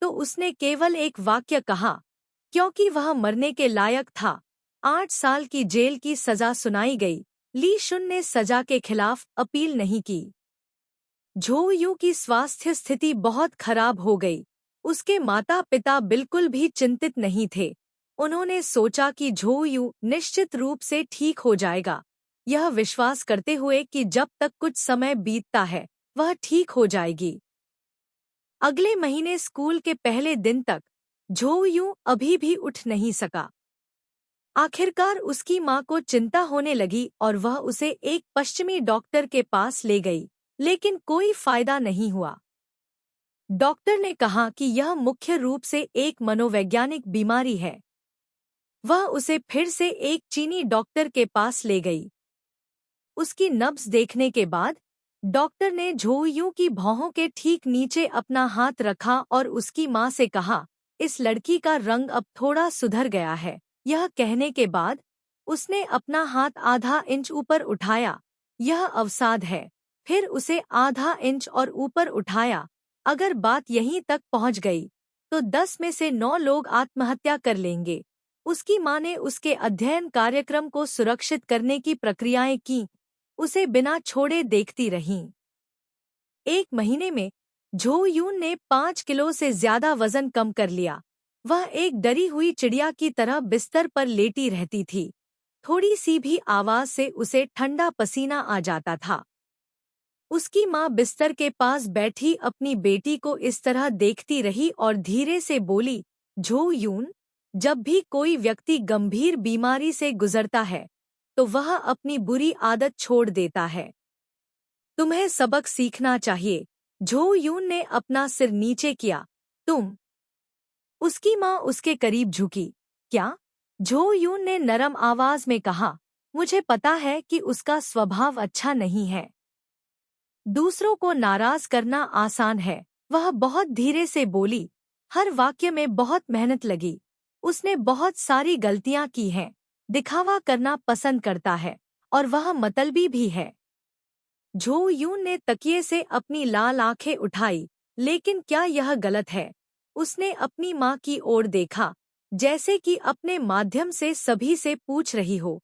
तो उसने केवल एक वाक्य कहा, क्योंकि वह मरने के लायक था। 8 साल की जेल की सजा सुनाई गई। ली शुन ने सजा के खिलाफ अपील नहीं की। झो यू की स्वास्थ्य स्थिति बहुत खराब हो गई। उसके माता पिता बिल्कुल भी चिंतित नहीं थे। उन्होंने सोचा कि झो यू निश्चित रूप से ठीक हो जाएगा, यह विश्वास करते हुए कि जब तक कुछ समय बीतता है वह ठीक हो जाएगी। अगले महीने स्कूल के पहले दिन तक झो यू अभी भी उठ नहीं सका। आखिरकार उसकी मां को चिंता होने लगी और वह उसे एक पश्चिमी डॉक्टर के पास ले गई, लेकिन कोई फायदा नहीं हुआ। डॉक्टर ने कहा कि यह मुख्य रूप से एक मनोवैज्ञानिक बीमारी है। वह उसे फिर से एक चीनी डॉक्टर के पास ले गई। उसकी नब्ज देखने के बाद डॉक्टर ने झो यू की भौहों के ठीक नीचे अपना हाथ रखा और उसकी मां से कहा, इस लड़की का रंग अब थोड़ा सुधर गया है। यह कहने के बाद उसने अपना हाथ आधा इंच ऊपर उठाया। यह अवसाद है। फिर उसे आधा इंच और ऊपर उठाया। अगर बात यहीं तक पहुंच गई तो 10 में से 9 लोग आत्महत्या कर लेंगे। उसकी मां ने उसके अध्ययन कार्यक्रम को सुरक्षित करने की प्रक्रियाएं की, उसे बिना छोड़े देखती रहीं। 1 महीने में झो यून ने 5 किलो से ज्यादा वजन कम कर लिया। वह एक डरी हुई चिड़िया की तरह बिस्तर पर लेटी रहती थी। थोड़ी सी भी आवाज से उसे ठंडा पसीना आ जाता था। उसकी मां बिस्तर के पास बैठी अपनी बेटी को इस तरह देखती रही और धीरे से बोली, झो यून, जब भी कोई व्यक्ति गंभीर बीमारी से गुजरता है तो वह अपनी बुरी आदत छोड़ देता है। तुम्हें सबक सीखना चाहिए। झो यून ने अपना सिर नीचे किया। तुम? उसकी मां उसके करीब झुकी। क्या? झो यून ने नरम आवाज में कहा, मुझे पता है कि उसका स्वभाव अच्छा नहीं है। दूसरों को नाराज करना आसान है। वह बहुत धीरे से बोली। हर वाक्य में बहुत मेहनत लगी। उसने बहुत सारी गलतियां की हैं। दिखावा करना पसंद करता है और वह मतलबी भी है। झो यून ने तकिए से अपनी लाल आंखें उठाई। लेकिन क्या यह गलत है? उसने अपनी मां की ओर देखा, जैसे कि अपने माध्यम से सभी से पूछ रही हो,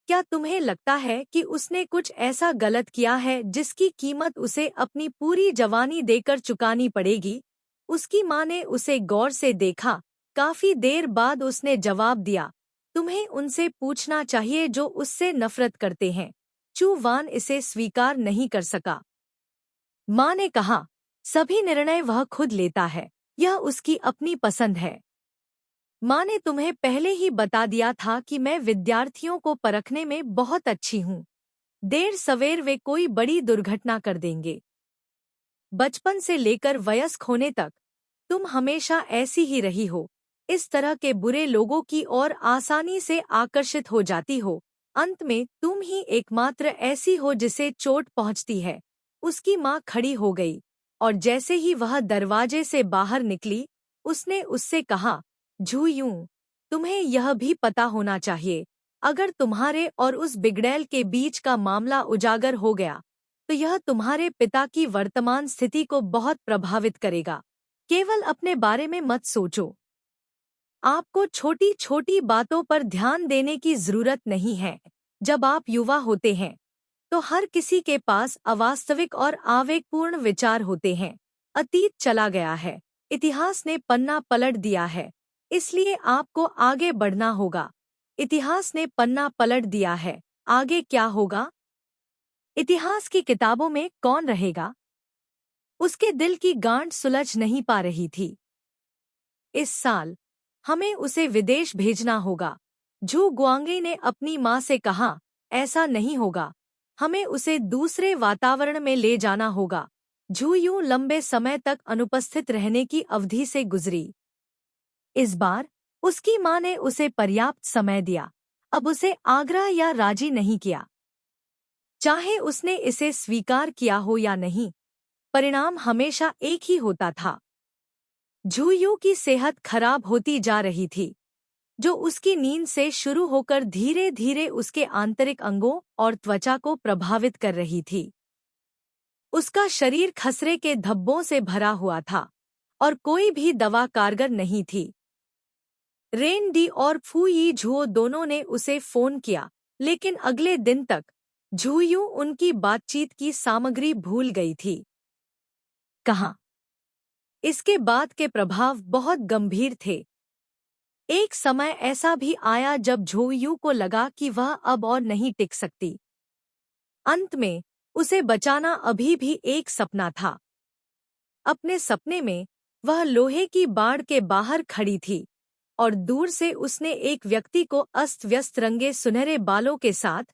क्या तुम्हें लगता है कि उसने कुछ ऐसा गलत किया है जिसकी कीमत उसे अपनी पूरी जवानी देकर चुकानी पड़ेगी? उसकी मां ने उसे गौर से देखा। काफी देर बाद उसने जवाब दिया, तुम्हें उनसे पूछना चाहिए जो उससे नफरत करते हैं। चू वान इसे स्वीकार नहीं कर सका। मां ने कहा, सभी निर्णय वह खुद लेता है, यह उसकी अपनी पसंद है। माँ ने तुम्हें पहले ही बता दिया था कि मैं विद्यार्थियों को परखने में बहुत अच्छी हूँ। देर सवेर वे कोई बड़ी दुर्घटना कर देंगे। बचपन से लेकर वयस्क होने तक तुम हमेशा ऐसी ही रही हो, इस तरह के बुरे लोगों की ओर आसानी से आकर्षित हो जाती हो। अंत में तुम ही एकमात्र ऐसी हो जिसे चोट पहुंचती है। उसकी माँ खड़ी हो गई और जैसे ही वह दरवाजे से बाहर निकली, उसने उससे कहा, झूयूं, तुम्हें यह भी पता होना चाहिए, अगर तुम्हारे और उस बिगड़ैल के बीच का मामला उजागर हो गया तो यह तुम्हारे पिता की वर्तमान स्थिति को बहुत प्रभावित करेगा। केवल अपने बारे में मत सोचो। आपको छोटी छोटी बातों पर ध्यान देने की जरूरत नहीं है। जब आप युवा होते हैं तो हर किसी के पास अवास्तविक और आवेगपूर्ण विचार होते हैं। अतीत चला गया है, इतिहास ने पन्ना पलट दिया है, इसलिए आपको आगे बढ़ना होगा। इतिहास ने पन्ना पलट दिया है, आगे क्या होगा? इतिहास की किताबों में कौन रहेगा? उसके दिल की गांठ सुलझ नहीं पा रही थी। इस साल हमें उसे विदेश भेजना होगा, झू गुआंगी ने अपनी माँ से कहा। ऐसा नहीं होगा, हमें उसे दूसरे वातावरण में ले जाना होगा। झू यूं लंबे समय तक अनुपस्थित रहने की अवधि से गुजरी। इस बार उसकी माँ ने उसे पर्याप्त समय दिया। अब उसे आग्रह या राजी नहीं किया। चाहे उसने इसे स्वीकार किया हो या नहीं, परिणाम हमेशा एक ही होता था। झूयू की सेहत खराब होती जा रही थी, जो उसकी नींद से शुरू होकर धीरे धीरे उसके आंतरिक अंगों और त्वचा को प्रभावित कर रही थी। उसका शरीर खसरे के धब्बों से भरा हुआ था और कोई भी दवा कारगर नहीं थी। रेन डी और फू यी झुओ दोनों ने उसे फोन किया, लेकिन अगले दिन तक झूयू उनकी बातचीत की सामग्री भूल गई थी। कहा, इसके बाद के प्रभाव बहुत गंभीर थे। एक समय ऐसा भी आया जब झूयू को लगा कि वह अब और नहीं टिक सकती। अंत में उसे बचाना अभी भी एक सपना था। अपने सपने में वह लोहे की बाड़ के बाहर खड़ी थी और दूर से उसने एक व्यक्ति को अस्त व्यस्त रंगे सुनहरे बालों के साथ,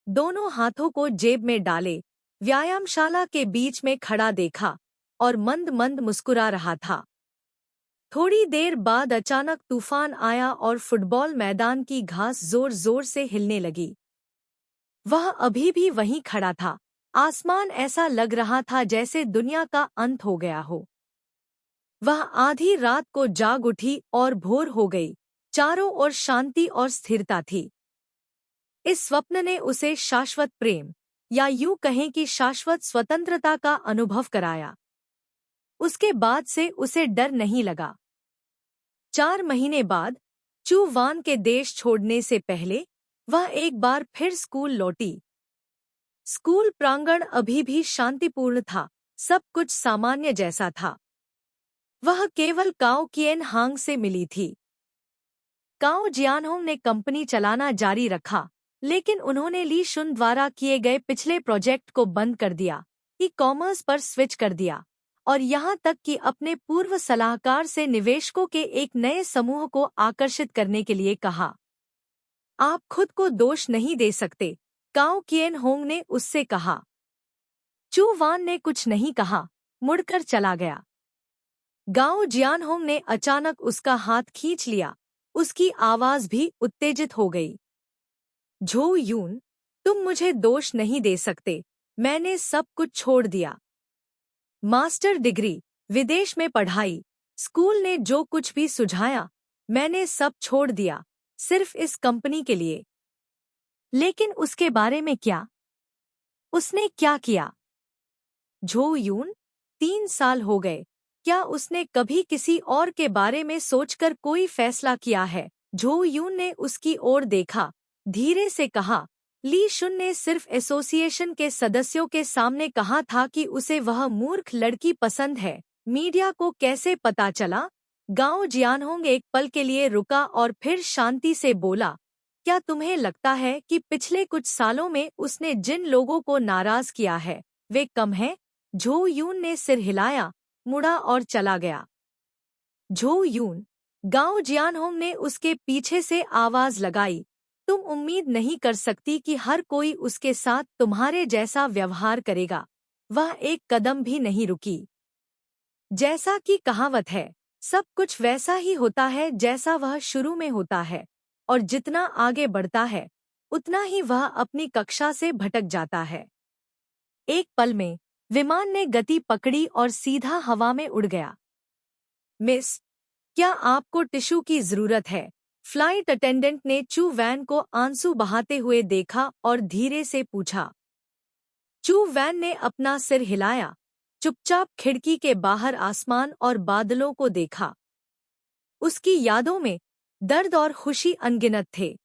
दोनों हाथों को जेब में डाले, व्यायामशाला के बीच में खड़ा देखा और मंद मंद मुस्कुरा रहा था। थोड़ी देर बाद अचानक तूफान आया और फुटबॉल मैदान की घास जोर जोर से हिलने लगी। वह अभी भी वहीं खड़ा था। आसमान ऐसा लग रहा था जैसे दुनिया का अंत हो गया हो। वह आधी रात को जाग उठी और भोर हो गई। चारों ओर शांति और स्थिरता थी। इस स्वप्न ने उसे शाश्वत प्रेम, या यूं कहें कि शाश्वत स्वतंत्रता का अनुभव कराया। उसके बाद से उसे डर नहीं लगा। 4 महीने बाद चू वान के देश छोड़ने से पहले वह एक बार फिर स्कूल लौटी। स्कूल प्रांगण अभी भी शांतिपूर्ण था, सब कुछ सामान्य जैसा था। वह केवल काओ किएन हांग से मिली थी। काओ जियानहोंग ने कंपनी चलाना जारी रखा, लेकिन उन्होंने ली शुन द्वारा किए गए पिछले प्रोजेक्ट को बंद कर दिया, ई कॉमर्स पर स्विच कर दिया और यहाँ तक कि अपने पूर्व सलाहकार से निवेशकों के एक नए समूह को आकर्षित करने के लिए कहा। आप खुद को दोष नहीं दे सकते, काओ किएन होंग ने उससे कहा। चू वान ने कुछ नहीं कहा, मुड़कर चला गया। गाओ जियानहोंग ने अचानक उसका हाथ खींच लिया, उसकी आवाज भी उत्तेजित हो गई। झो यून, तुम मुझे दोष नहीं दे सकते, मैंने सब कुछ छोड़ दिया। मास्टर डिग्री, विदेश में पढ़ाई, स्कूल ने जो कुछ भी सुझाया, मैंने सब छोड़ दिया, सिर्फ इस कंपनी के लिए। लेकिन उसके बारे में क्या? उसने क्या किया? झो यून, 3 साल हो गए, क्या उसने कभी किसी और के बारे में सोचकर कोई फैसला किया है? झो यून ने उसकी ओर देखा, धीरे से कहा, ली शुन ने सिर्फ एसोसिएशन के सदस्यों के सामने कहा था कि उसे वह मूर्ख लड़की पसंद है। मीडिया को कैसे पता चला? गाओ जियानहोंग एक पल के लिए रुका और फिर शांति से बोला, क्या तुम्हें लगता है कि पिछले कुछ सालों में उसने जिन लोगों को नाराज किया है, वे कम हैं? झो यून ने सिर हिलाया, मुड़ा और चला गया। झो यून, गाओ जियानहोंग ने उसके पीछे से आवाज लगाई, तुम उम्मीद नहीं कर सकती कि हर कोई उसके साथ तुम्हारे जैसा व्यवहार करेगा। वह एक कदम भी नहीं रुकी। जैसा कि कहावत है, सब कुछ वैसा ही होता है जैसा वह शुरू में होता है, और जितना आगे बढ़ता है उतना ही वह अपनी कक्षा से भटक जाता है। एक पल में विमान ने गति पकड़ी और सीधा हवा में उड़ गया। मिस, क्या आपको टिश्यू की जरूरत है? फ्लाइट अटेंडेंट ने चू वैन को आंसू बहाते हुए देखा और धीरे से पूछा। चू वैन ने अपना सिर हिलाया, चुपचाप खिड़की के बाहर आसमान और बादलों को देखा। उसकी यादों में दर्द और खुशी अनगिनत थे।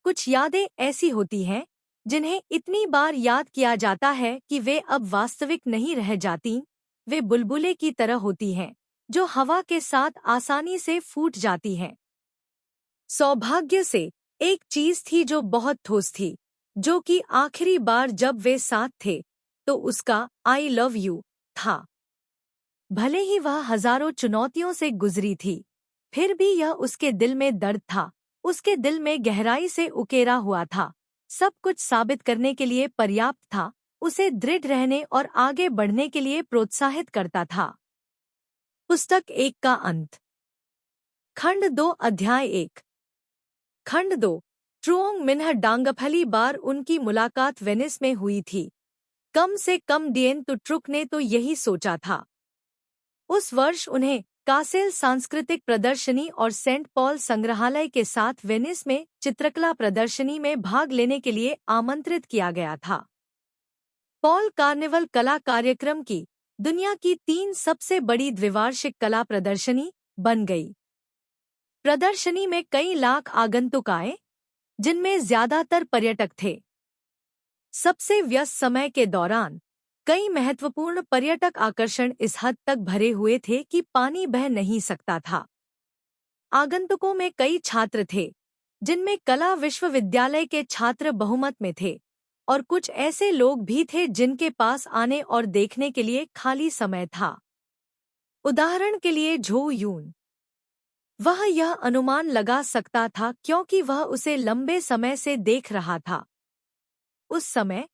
कुछ यादें ऐसी होती हैं जिन्हें इतनी बार याद किया जाता है कि वे अब वास्तविक नहीं रह जाती। वे बुलबुले की तरह होती हैं जो हवा के साथ आसानी से फूट जाती हैं। सौभाग्य से एक चीज थी जो बहुत ठोस थी, जो कि आखिरी बार जब वे साथ थे तो उसका आई लव यू था। भले ही वह हजारों चुनौतियों से गुजरी थी, फिर भी यह उसके दिल में दर्द था, उसके दिल में गहराई से उकेरा हुआ था, सब कुछ साबित करने के लिए पर्याप्त था, उसे दृढ़ रहने और आगे बढ़ने के लिए प्रोत्साहित करता था। पुस्तक 1 का अंत। खंड 2 अध्याय 1। खंड 2। ट्रुओंग मिन्ह डांगफली बार उनकी मुलाकात वेनिस में हुई थी। कम से कम डिएन तु ट्रुक ने तो यही सोचा था। उस वर्ष उन्हें कासेल सांस्कृतिक प्रदर्शनी और सेंट पॉल संग्रहालय के साथ वेनिस में चित्रकला प्रदर्शनी में भाग लेने के लिए आमंत्रित किया गया था। पॉल कार्निवल कला कार्यक्रम की दुनिया की 3 सबसे बड़ी द्विवार्षिक कला प्रदर्शनी बन गई। प्रदर्शनी में कई लाख आगंतुक आए, जिनमें ज्यादातर पर्यटक थे। सबसे व्यस्त समय के दौरान कई महत्वपूर्ण पर्यटक आकर्षण इस हद तक भरे हुए थे कि पानी बह नहीं सकता था। आगंतुकों में कई छात्र थे, जिनमें कला विश्वविद्यालय के छात्र बहुमत में थे, और कुछ ऐसे लोग भी थे जिनके पास आने और देखने के लिए खाली समय था। उदाहरण के लिए झो यून। वह यह अनुमान लगा सकता था क्योंकि वह उसे लंबे समय से देख रहा था। उस समय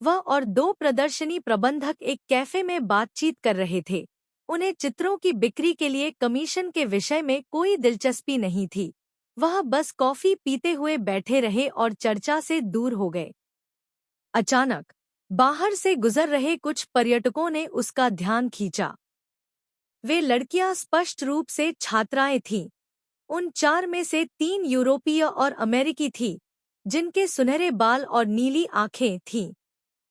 वह और 2 प्रदर्शनी प्रबंधक एक कैफे में बातचीत कर रहे थे। उन्हें चित्रों की बिक्री के लिए कमीशन के विषय में कोई दिलचस्पी नहीं थी। वह बस कॉफी पीते हुए बैठे रहे और चर्चा से दूर हो गए। अचानक बाहर से गुजर रहे कुछ पर्यटकों ने उसका ध्यान खींचा। वे लड़कियां स्पष्ट रूप से छात्राएं थीं। उन 4 में से 3 यूरोपीय और अमेरिकी थीं, जिनके सुनहरे बाल और नीली आंखें थीं।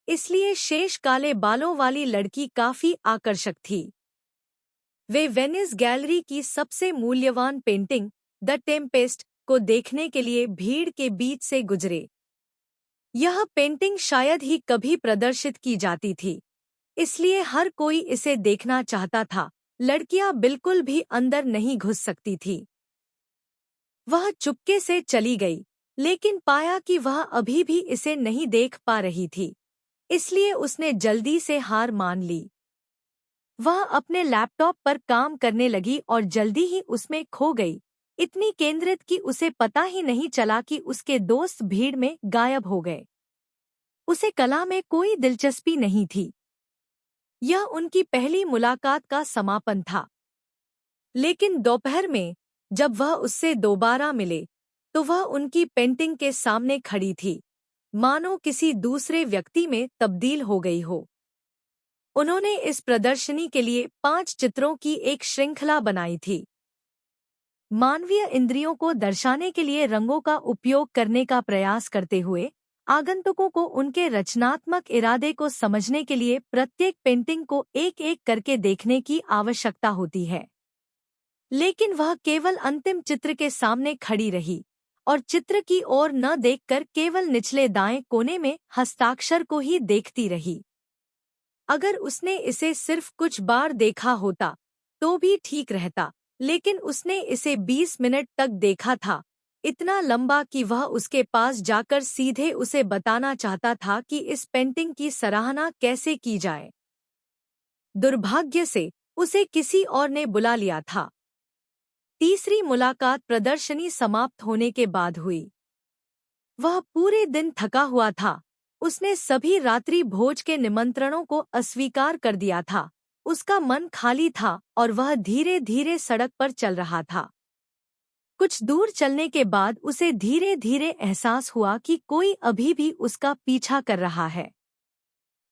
इसलिए शेष काले बालों वाली लड़की काफी आकर्षक थी। वे वेनिस गैलरी की सबसे मूल्यवान पेंटिंग द टेम्पेस्ट को देखने के लिए भीड़ के बीच से गुजरे। यह पेंटिंग शायद ही कभी प्रदर्शित की जाती थी, इसलिए हर कोई इसे देखना चाहता था। लड़कियां बिल्कुल भी अंदर नहीं घुस सकती थी। वह चुपके से चली गई, लेकिन पाया कि वह अभी भी इसे नहीं देख पा रही थी, इसलिए उसने जल्दी से हार मान ली। वह अपने लैपटॉप पर काम करने लगी और जल्दी ही उसमें खो गई, इतनी केंद्रित कि उसे पता ही नहीं चला कि उसके दोस्त भीड़ में गायब हो गए। उसे कला में कोई दिलचस्पी नहीं थी। यह उनकी पहली मुलाकात का समापन था। लेकिन दोपहर में जब वह उससे दोबारा मिले तो वह उनकी पेंटिंग के सामने खड़ी थी, मानो किसी दूसरे व्यक्ति में तब्दील हो गई हो। उन्होंने इस प्रदर्शनी के लिए 5 चित्रों की एक श्रृंखला बनाई थी। मानवीय इंद्रियों को दर्शाने के लिए रंगों का उपयोग करने का प्रयास करते हुए आगंतुकों को उनके रचनात्मक इरादे को समझने के लिए प्रत्येक पेंटिंग को एक-एक करके देखने की आवश्यकता होती है। लेकिन वह केवल अंतिम चित्र के सामने खड़ी रही और चित्र की ओर न देखकर केवल निचले दाएं कोने में हस्ताक्षर को ही देखती रही। अगर उसने इसे सिर्फ कुछ बार देखा होता तो भी ठीक रहता, लेकिन उसने इसे 20 मिनट तक देखा था, इतना लंबा कि वह उसके पास जाकर सीधे उसे बताना चाहता था कि इस पेंटिंग की सराहना कैसे की जाए। दुर्भाग्य से उसे किसी और ने बुला लिया था। तीसरी मुलाकात प्रदर्शनी समाप्त होने के बाद हुई। वह पूरे दिन थका हुआ था। उसने सभी रात्रि भोज के निमंत्रणों को अस्वीकार कर दिया था। उसका मन खाली था और वह धीरे धीरे सड़क पर चल रहा था। कुछ दूर चलने के बाद उसे धीरे धीरे एहसास हुआ कि कोई अभी भी उसका पीछा कर रहा है।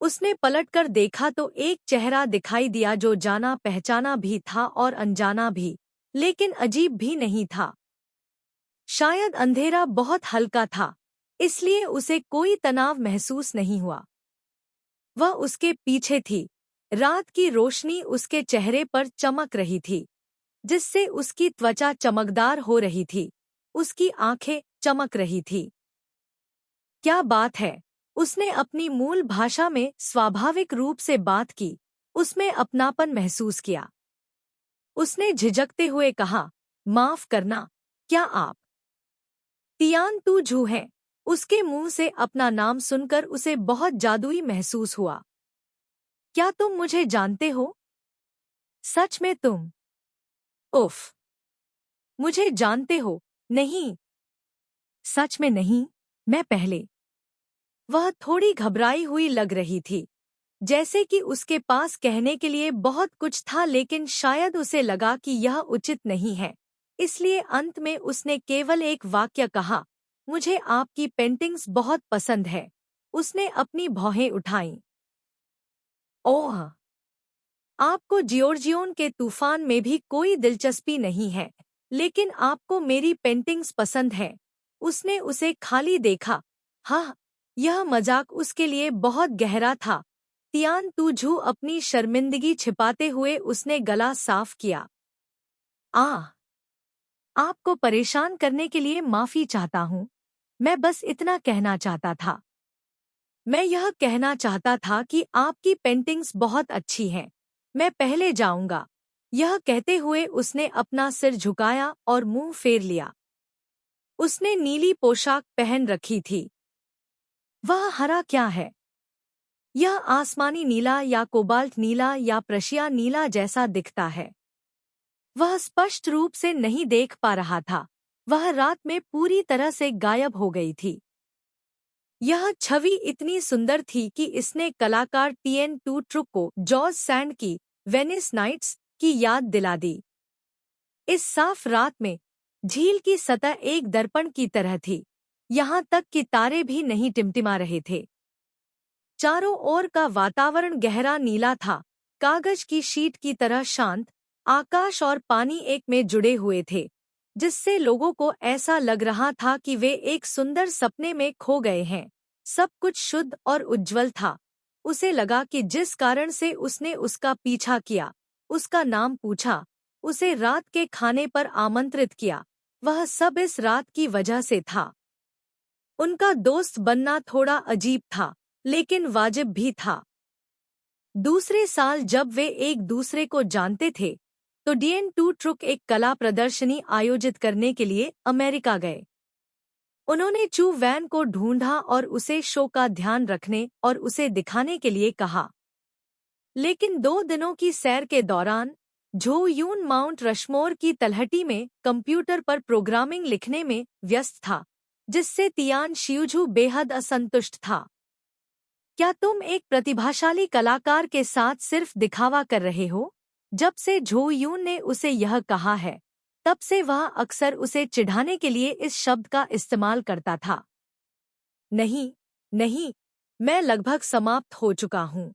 उसने पलटकर देखा तो एक चेहरा दिखाई दिया जो जाना पहचाना भी था और अनजाना भी, लेकिन अजीब भी नहीं था। शायद अंधेरा बहुत हल्का था, इसलिए उसे कोई तनाव महसूस नहीं हुआ। वह उसके पीछे थी। रात की रोशनी उसके चेहरे पर चमक रही थी, जिससे उसकी त्वचा चमकदार हो रही थी। उसकी आंखें चमक रही थी। क्या बात है! उसने अपनी मूल भाषा में स्वाभाविक रूप से बात की। उसमें अपनापन महसूस किया। उसने झिझकते हुए कहा, माफ करना, क्या आप तियान तू झू हैं? उसके मुंह से अपना नाम सुनकर उसे बहुत जादुई महसूस हुआ। क्या तुम मुझे जानते हो? सच में तुम? उफ! मुझे जानते हो? नहीं। सच में नहीं, मैं पहले। वह थोड़ी घबराई हुई लग रही थी, जैसे कि उसके पास कहने के लिए बहुत कुछ था, लेकिन शायद उसे लगा कि यह उचित नहीं है। इसलिए अंत में उसने केवल एक वाक्य कहा, मुझे आपकी पेंटिंग्स बहुत पसंद है। उसने अपनी भौहें उठाईं। ओह! आपको जियोर्जियोन के तूफान में भी कोई दिलचस्पी नहीं है, लेकिन आपको मेरी पेंटिंग्स पसंद है। उसने उसे खाली देखा। हाँ, यह मजाक उसके लिए बहुत गहरा था। तियान तुझू अपनी शर्मिंदगी छिपाते हुए उसने गला साफ किया। आपको परेशान करने के लिए माफी चाहता हूँ। मैं बस इतना कहना चाहता था। मैं यह कहना चाहता था कि आपकी पेंटिंग्स बहुत अच्छी हैं। मैं पहले जाऊंगा। यह कहते हुए उसने अपना सिर झुकाया और मुंह फेर लिया। उसने नीली पोशाक पहन रखी थी। वह हरा क्या है? यह आसमानी नीला या कोबाल्ट नीला या प्रशिया नीला जैसा दिखता है। वह स्पष्ट रूप से नहीं देख पा रहा था। वह रात में पूरी तरह से गायब हो गई थी। यह छवि इतनी सुंदर थी कि इसने कलाकार टीएन टू ट्रुक को जॉर्ज सैंड की वेनिस नाइट्स की याद दिला दी। इस साफ रात में झील की सतह एक दर्पण की तरह थी, यहाँ तक कि तारे भी नहीं टिमटिमा रहे थे। चारों ओर का वातावरण गहरा नीला था, कागज की शीट की तरह शांत। आकाश और पानी एक में जुड़े हुए थे, जिससे लोगों को ऐसा लग रहा था कि वे एक सुंदर सपने में खो गए हैं। सब कुछ शुद्ध और उज्ज्वल था। उसे लगा कि जिस कारण से उसने उसका पीछा किया, उसका नाम पूछा, उसे रात के खाने पर आमंत्रित किया, वह सब इस रात की वजह से था। उनका दोस्त बनना थोड़ा अजीब था, लेकिन वाजिब भी था। दूसरे साल जब वे एक दूसरे को जानते थे, तो डीएन टू ट्रुक एक कला प्रदर्शनी आयोजित करने के लिए अमेरिका गए। उन्होंने चू वैन को ढूंढा और उसे शो का ध्यान रखने और उसे दिखाने के लिए कहा। लेकिन 2 दिनों की सैर के दौरान झो यून माउंट रशमोर की तलहटी में कंप्यूटर पर प्रोग्रामिंग लिखने में व्यस्त था, जिससे तियान शियुझू बेहद असंतुष्ट था। क्या तुम एक प्रतिभाशाली कलाकार के साथ सिर्फ दिखावा कर रहे हो? जब से झो यून ने उसे यह कहा है, तब से वह अक्सर उसे चिढ़ाने के लिए इस शब्द का इस्तेमाल करता था। नहीं, नहीं, मैं लगभग समाप्त हो चुका हूँ।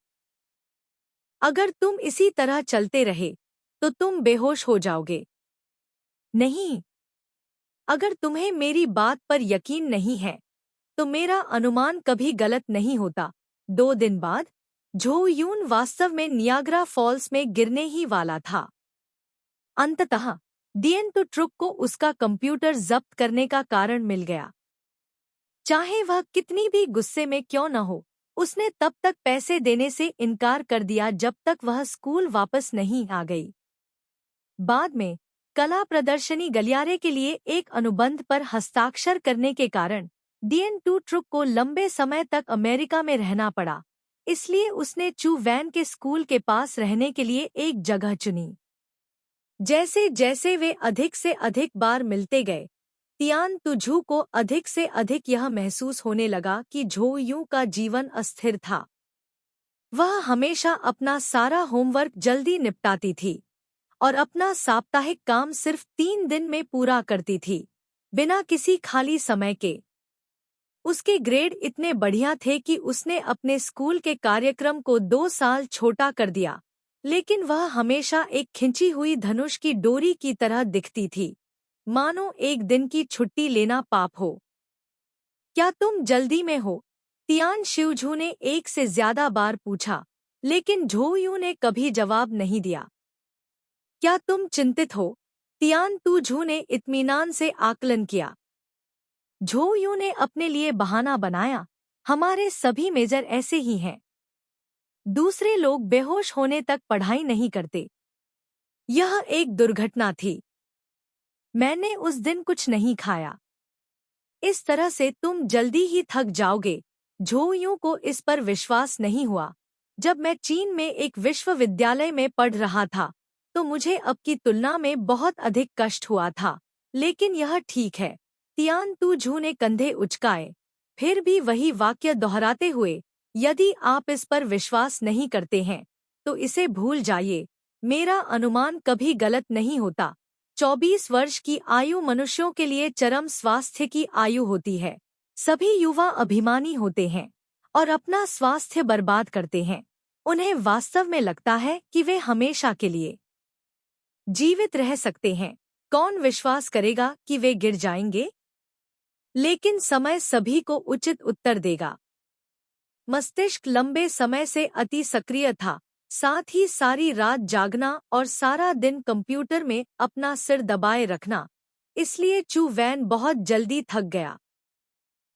अगर तुम इसी तरह चलते रहे, तो तुम बेहोश हो जाओगे। नहीं, अगर तुम्हें मेरी बात पर यकीन नहीं है, तो मेरा अनुमान कभी गलत नहीं होता। 2 दिन बाद झो यून वास्तव में नियाग्रा फॉल्स में गिरने ही वाला था। अंततः डीएन टू ट्रुक को उसका कंप्यूटर जब्त करने का कारण मिल गया। चाहे वह कितनी भी गुस्से में क्यों न हो, उसने तब तक पैसे देने से इनकार कर दिया जब तक वह स्कूल वापस नहीं आ गई। बाद में कला प्रदर्शनी गलियारे के लिए एक अनुबंध पर हस्ताक्षर करने के कारण डीएन टू ट्रुक को लंबे समय तक अमेरिका में रहना पड़ा। इसलिए उसने चू वैन के स्कूल के पास रहने के लिए एक जगह चुनी। जैसे जैसे वे अधिक से अधिक बार मिलते गए, तियान तुझू को अधिक से अधिक यह महसूस होने लगा कि झो यूं का जीवन अस्थिर था। वह हमेशा अपना सारा होमवर्क जल्दी निपटाती थी और अपना साप्ताहिक काम सिर्फ 3 दिन में पूरा करती थी, बिना किसी खाली समय के। उसके ग्रेड इतने बढ़िया थे कि उसने अपने स्कूल के कार्यक्रम को 2 साल छोटा कर दिया, लेकिन वह हमेशा एक खिंची हुई धनुष की डोरी की तरह दिखती थी, मानो एक दिन की छुट्टी लेना पाप हो। क्या तुम जल्दी में हो? तियान शिवझू ने एक से ज्यादा बार पूछा, लेकिन झोयू ने कभी जवाब नहीं दिया। क्या तुम चिंतित हो? तियान तुझू ने इत्मीनान से आकलन किया। झोयू ने अपने लिए बहाना बनाया, हमारे सभी मेजर ऐसे ही हैं। दूसरे लोग बेहोश होने तक पढ़ाई नहीं करते। यह एक दुर्घटना थी। मैंने उस दिन कुछ नहीं खाया। इस तरह से तुम जल्दी ही थक जाओगे। झोयू को इस पर विश्वास नहीं हुआ। जब मैं चीन में एक विश्वविद्यालय में पढ़ रहा था, तो मुझे अब की तुलना में बहुत अधिक कष्ट हुआ था, लेकिन यह ठीक है। तियान तुझू ने कंधे उचकाए, फिर भी वही वाक्य दोहराते हुए, यदि आप इस पर विश्वास नहीं करते हैं, तो इसे भूल जाइए। मेरा अनुमान कभी गलत नहीं होता। 24 वर्ष की आयु मनुष्यों के लिए चरम स्वास्थ्य की आयु होती है। सभी युवा अभिमानी होते हैं और अपना स्वास्थ्य बर्बाद करते हैं। उन्हें वास्तव में लगता है कि वे हमेशा के लिए जीवित रह सकते हैं। कौन विश्वास करेगा कि वे गिर जाएंगे? लेकिन समय सभी को उचित उत्तर देगा। मस्तिष्क लंबे समय से अति सक्रिय था, साथ ही सारी रात जागना और सारा दिन कंप्यूटर में अपना सिर दबाए रखना। इसलिए चू वैन बहुत जल्दी थक गया।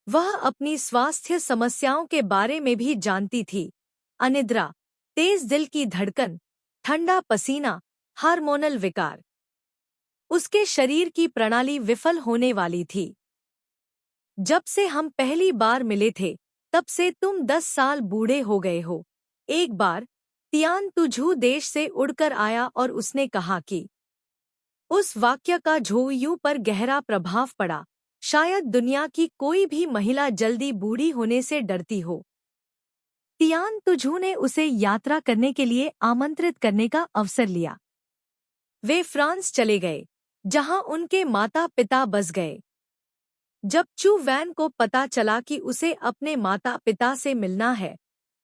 वह अपनी स्वास्थ्य समस्याओं के बारे में भी जानती थी। अनिद्रा, तेज दिल की धड़कन, ठंडा पसीना, हार्मोनल विकार। उसके शरीर की प्रणाली विफल होने वाली थी। जब से हम पहली बार मिले थे, तब से तुम 10 साल बूढ़े हो गए हो। एक बार तियान तुझू देश से उड़कर आया और उसने कहा कि उस वाक्य का झोयू पर गहरा प्रभाव पड़ा। शायद दुनिया की कोई भी महिला जल्दी बूढ़ी होने से डरती हो। तियान तुझू ने उसे यात्रा करने के लिए आमंत्रित करने का अवसर लिया। वे फ्रांस चले गए, जहां उनके माता पिता बस गए। जब चू वैन को पता चला कि उसे अपने माता पिता से मिलना है,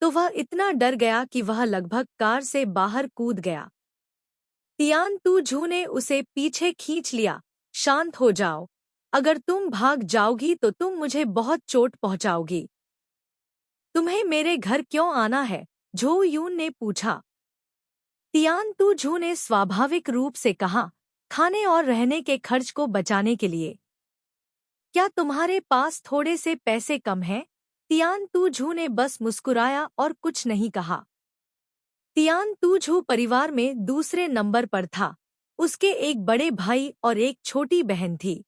तो वह इतना डर गया कि वह लगभग कार से बाहर कूद गया। तियान तुझू ने उसे पीछे खींच लिया। शांत हो जाओ। अगर तुम भाग जाओगी तो तुम मुझे बहुत चोट पहुंचाओगी। तुम्हें मेरे घर क्यों आना है? झो यून ने पूछा। तियान तुझू ने स्वाभाविक रूप से कहा, खाने और रहने के खर्च को बचाने के लिए। क्या तुम्हारे पास थोड़े से पैसे कम हैं? तियान तुझू ने बस मुस्कुराया और कुछ नहीं कहा। तियान तुझू परिवार में दूसरे नंबर पर था। उसके एक बड़े भाई और एक छोटी बहन थी।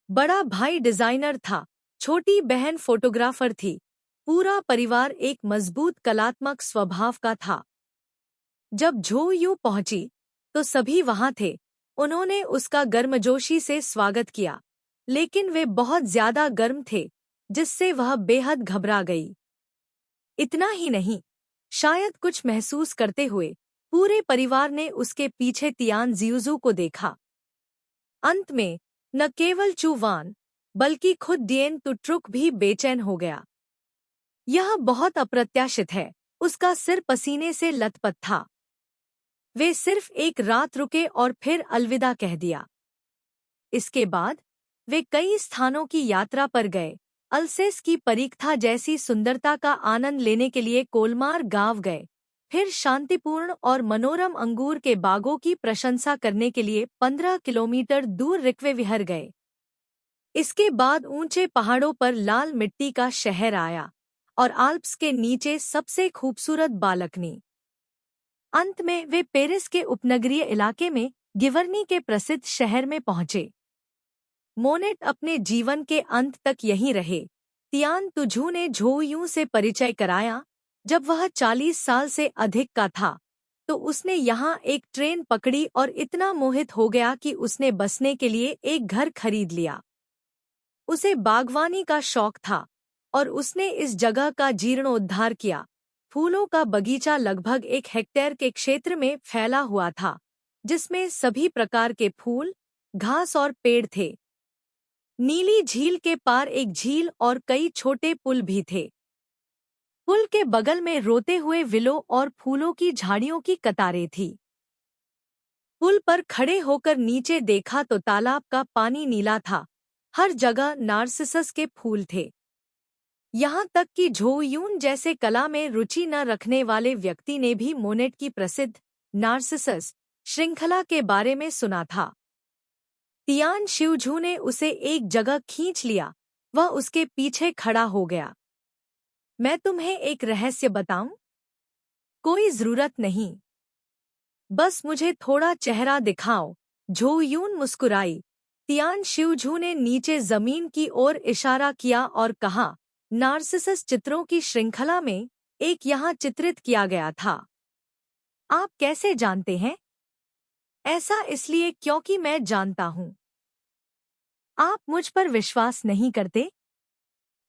बड़ा भाई डिजाइनर था, छोटी बहन फोटोग्राफर थी। पूरा परिवार एक मजबूत कलात्मक स्वभाव का था। जब झो यू पहुंची, तो सभी वहां थे। उन्होंने उसका गर्मजोशी से स्वागत किया, लेकिन वे बहुत ज्यादा गर्म थे, जिससे वह बेहद घबरा गई। इतना ही नहीं, शायद कुछ महसूस करते हुए पूरे परिवार ने उसके पीछे तियान जियुजू को देखा। अंत में न केवल चू वान, बल्कि खुद डिएन तुट्रुक भी बेचैन हो गया। यह बहुत अप्रत्याशित है। उसका सिर पसीने से लथपथ था। वे सिर्फ एक रात रुके और फिर अलविदा कह दिया। इसके बाद वे कई स्थानों की यात्रा पर गए। अल्सेस की परीक्षा जैसी सुंदरता का आनंद लेने के लिए कोलमार गांव गए। फिर शांतिपूर्ण और मनोरम अंगूर के बागों की प्रशंसा करने के लिए 15 किलोमीटर दूर रिक्वे विहर गए। इसके बाद ऊंचे पहाड़ों पर लाल मिट्टी का शहर आया और आल्प्स के नीचे सबसे खूबसूरत बालकनी। अंत में वे पेरिस के उपनगरीय इलाके में गिवर्नी के प्रसिद्ध शहर में पहुंचे। मोनेट अपने जीवन के अंत तक यहीं रहे। तियान तुझू ने झो यूं से परिचय कराया, जब वह 40 साल से अधिक का था तो उसने यहाँ एक ट्रेन पकड़ी और इतना मोहित हो गया कि उसने बसने के लिए एक घर खरीद लिया। उसे बागवानी का शौक था और उसने इस जगह का जीर्णोद्धार किया। फूलों का बगीचा लगभग 1 हेक्टेयर के क्षेत्र में फैला हुआ था, जिसमें सभी प्रकार के फूल, घास और पेड़ थे। नीली झील के पार एक झील और कई छोटे पुल भी थे। पुल के बगल में रोते हुए विलो और फूलों की झाड़ियों की कतारें थी। पुल पर खड़े होकर नीचे देखा तो तालाब का पानी नीला था। हर जगह नार्सिसस के फूल थे। यहाँ तक कि झो यून जैसे कला में रुचि न रखने वाले व्यक्ति ने भी मोनेट की प्रसिद्ध नार्सिसस श्रृंखला के बारे में सुना था। तियान शिवझू ने उसे एक जगह खींच लिया। वह उसके पीछे खड़ा हो गया। मैं तुम्हें एक रहस्य बताऊं? कोई जरूरत नहीं, बस मुझे थोड़ा चेहरा दिखाओ। झो यून मुस्कुराई। तियान शिवझू ने नीचे जमीन की ओर इशारा किया और कहा, नार्सिसस चित्रों की श्रृंखला में एक यहाँ चित्रित किया गया था। आप कैसे जानते हैं? ऐसा इसलिए क्योंकि मैं जानता हूँ। आप मुझ पर विश्वास नहीं करते?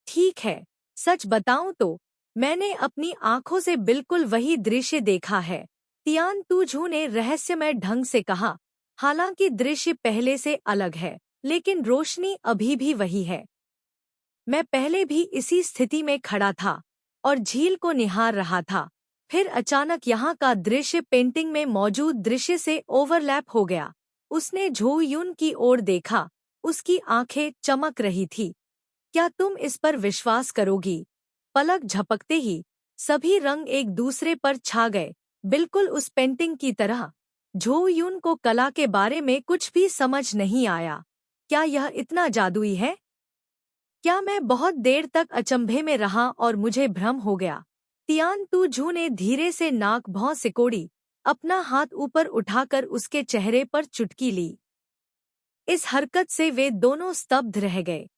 ठीक है, सच बताऊं तो मैंने अपनी आंखों से बिल्कुल वही दृश्य देखा है। तियान तुझू ने रहस्यमय ढंग से कहा, हालांकि दृश्य पहले से अलग है, लेकिन रोशनी अभी भी वही है। मैं पहले भी इसी स्थिति में खड़ा था और झील को निहार रहा था। फिर अचानक यहाँ का दृश्य पेंटिंग में मौजूद दृश्य से ओवरलैप हो गया। उसने झो यून की ओर देखा। उसकी आंखें चमक रही थी। क्या तुम इस पर विश्वास करोगी? पलक झपकते ही सभी रंग एक दूसरे पर छा गए, बिल्कुल उस पेंटिंग की तरह। झो यून को कला के बारे में कुछ भी समझ नहीं आया। क्या यह इतना जादुई है? क्या मैं बहुत देर तक अचंभे में रहा और मुझे भ्रम हो गया? तियान तुझू ने धीरे से नाक भौं सिकोड़ी, अपना हाथ ऊपर उठाकर उसके चेहरे पर चुटकी ली। इस हरकत से वे दोनों स्तब्ध रह गए।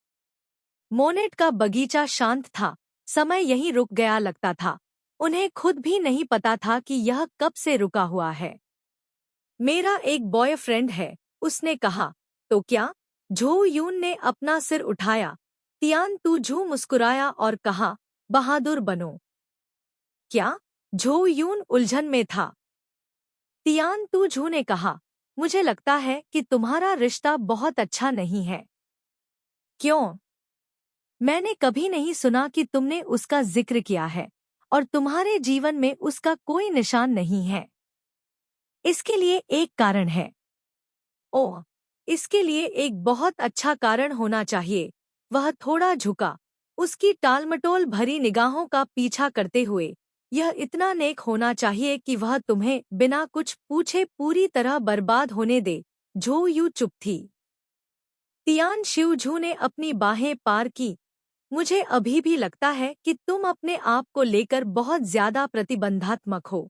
मोनेट का बगीचा शांत था। समय यहीं रुक गया लगता था। उन्हें खुद भी नहीं पता था कि यह कब से रुका हुआ है। मेरा एक बॉयफ्रेंड है, उसने कहा। तो क्या? झो यून ने अपना सिर उठाया। तियान तुझू मुस्कुराया और कहा, बहादुर बनो। क्या? झो यून उलझन में था। तियान तुझू ने कहा, मुझे लगता है कि तुम्हारा रिश्ता बहुत अच्छा नहीं है। क्यों? मैंने कभी नहीं सुना कि तुमने उसका जिक्र किया है और तुम्हारे जीवन में उसका कोई निशान नहीं है। इसके लिए एक कारण है। ओह, इसके लिए एक बहुत अच्छा कारण होना चाहिए। वह थोड़ा झुका, उसकी टालमटोल भरी निगाहों का पीछा करते हुए। यह इतना नेक होना चाहिए कि वह तुम्हें बिना कुछ पूछे पूरी तरह बर्बाद होने दे। झो यू चुप थी। तियान शिवझू ने अपनी बाहें पार की। मुझे अभी भी लगता है कि तुम अपने आप को लेकर बहुत ज्यादा प्रतिबंधात्मक हो।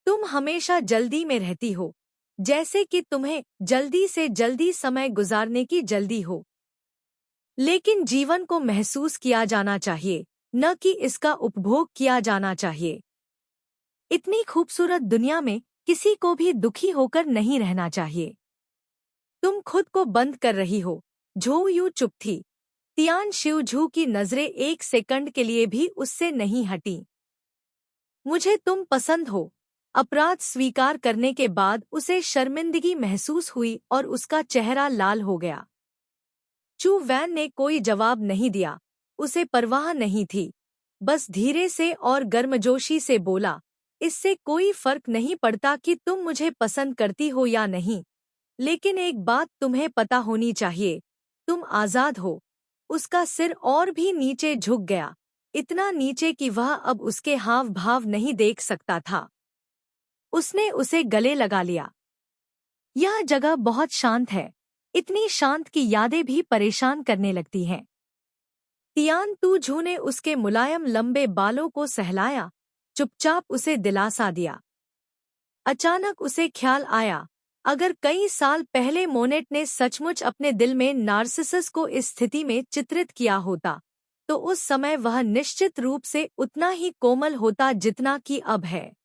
तुम हमेशा जल्दी में रहती हो, जैसे कि तुम्हें जल्दी से जल्दी समय गुजारने की जल्दी हो। लेकिन जीवन को महसूस किया जाना चाहिए, न कि इसका उपभोग किया जाना चाहिए। इतनी खूबसूरत दुनिया में किसी को भी दुखी होकर नहीं रहना चाहिए। तुम खुद को बंद कर रही हो। झो यू चुप थी। तियान शिवझू की नजरें 1 सेकंड के लिए भी उससे नहीं हटी। मुझे तुम पसंद हो। अपराध स्वीकार करने के बाद उसे शर्मिंदगी महसूस हुई और उसका चेहरा लाल हो गया। चू वैन ने कोई जवाब नहीं दिया। उसे परवाह नहीं थी। बस धीरे से और गर्मजोशी से बोला, इससे कोई फर्क नहीं पड़ता कि तुम मुझे पसंद करती हो या नहीं, लेकिन एक बात तुम्हें पता होनी चाहिए, तुम आजाद हो। उसका सिर और भी नीचे झुक गया, इतना नीचे कि वह अब उसके हाव भाव नहीं देख सकता था। उसने उसे गले लगा लिया। यह जगह बहुत शांत है, इतनी शांत कि यादें भी परेशान करने लगती हैं। तियान तुझू ने उसके मुलायम लंबे बालों को सहलाया, चुपचाप उसे दिलासा दिया। अचानक उसे ख्याल आया, अगर कई साल पहले मोनेट ने सचमुच अपने दिल में नार्सिसस को इस स्थिति में चित्रित किया होता, तो उस समय वह निश्चित रूप से उतना ही कोमल होता जितना कि अब है।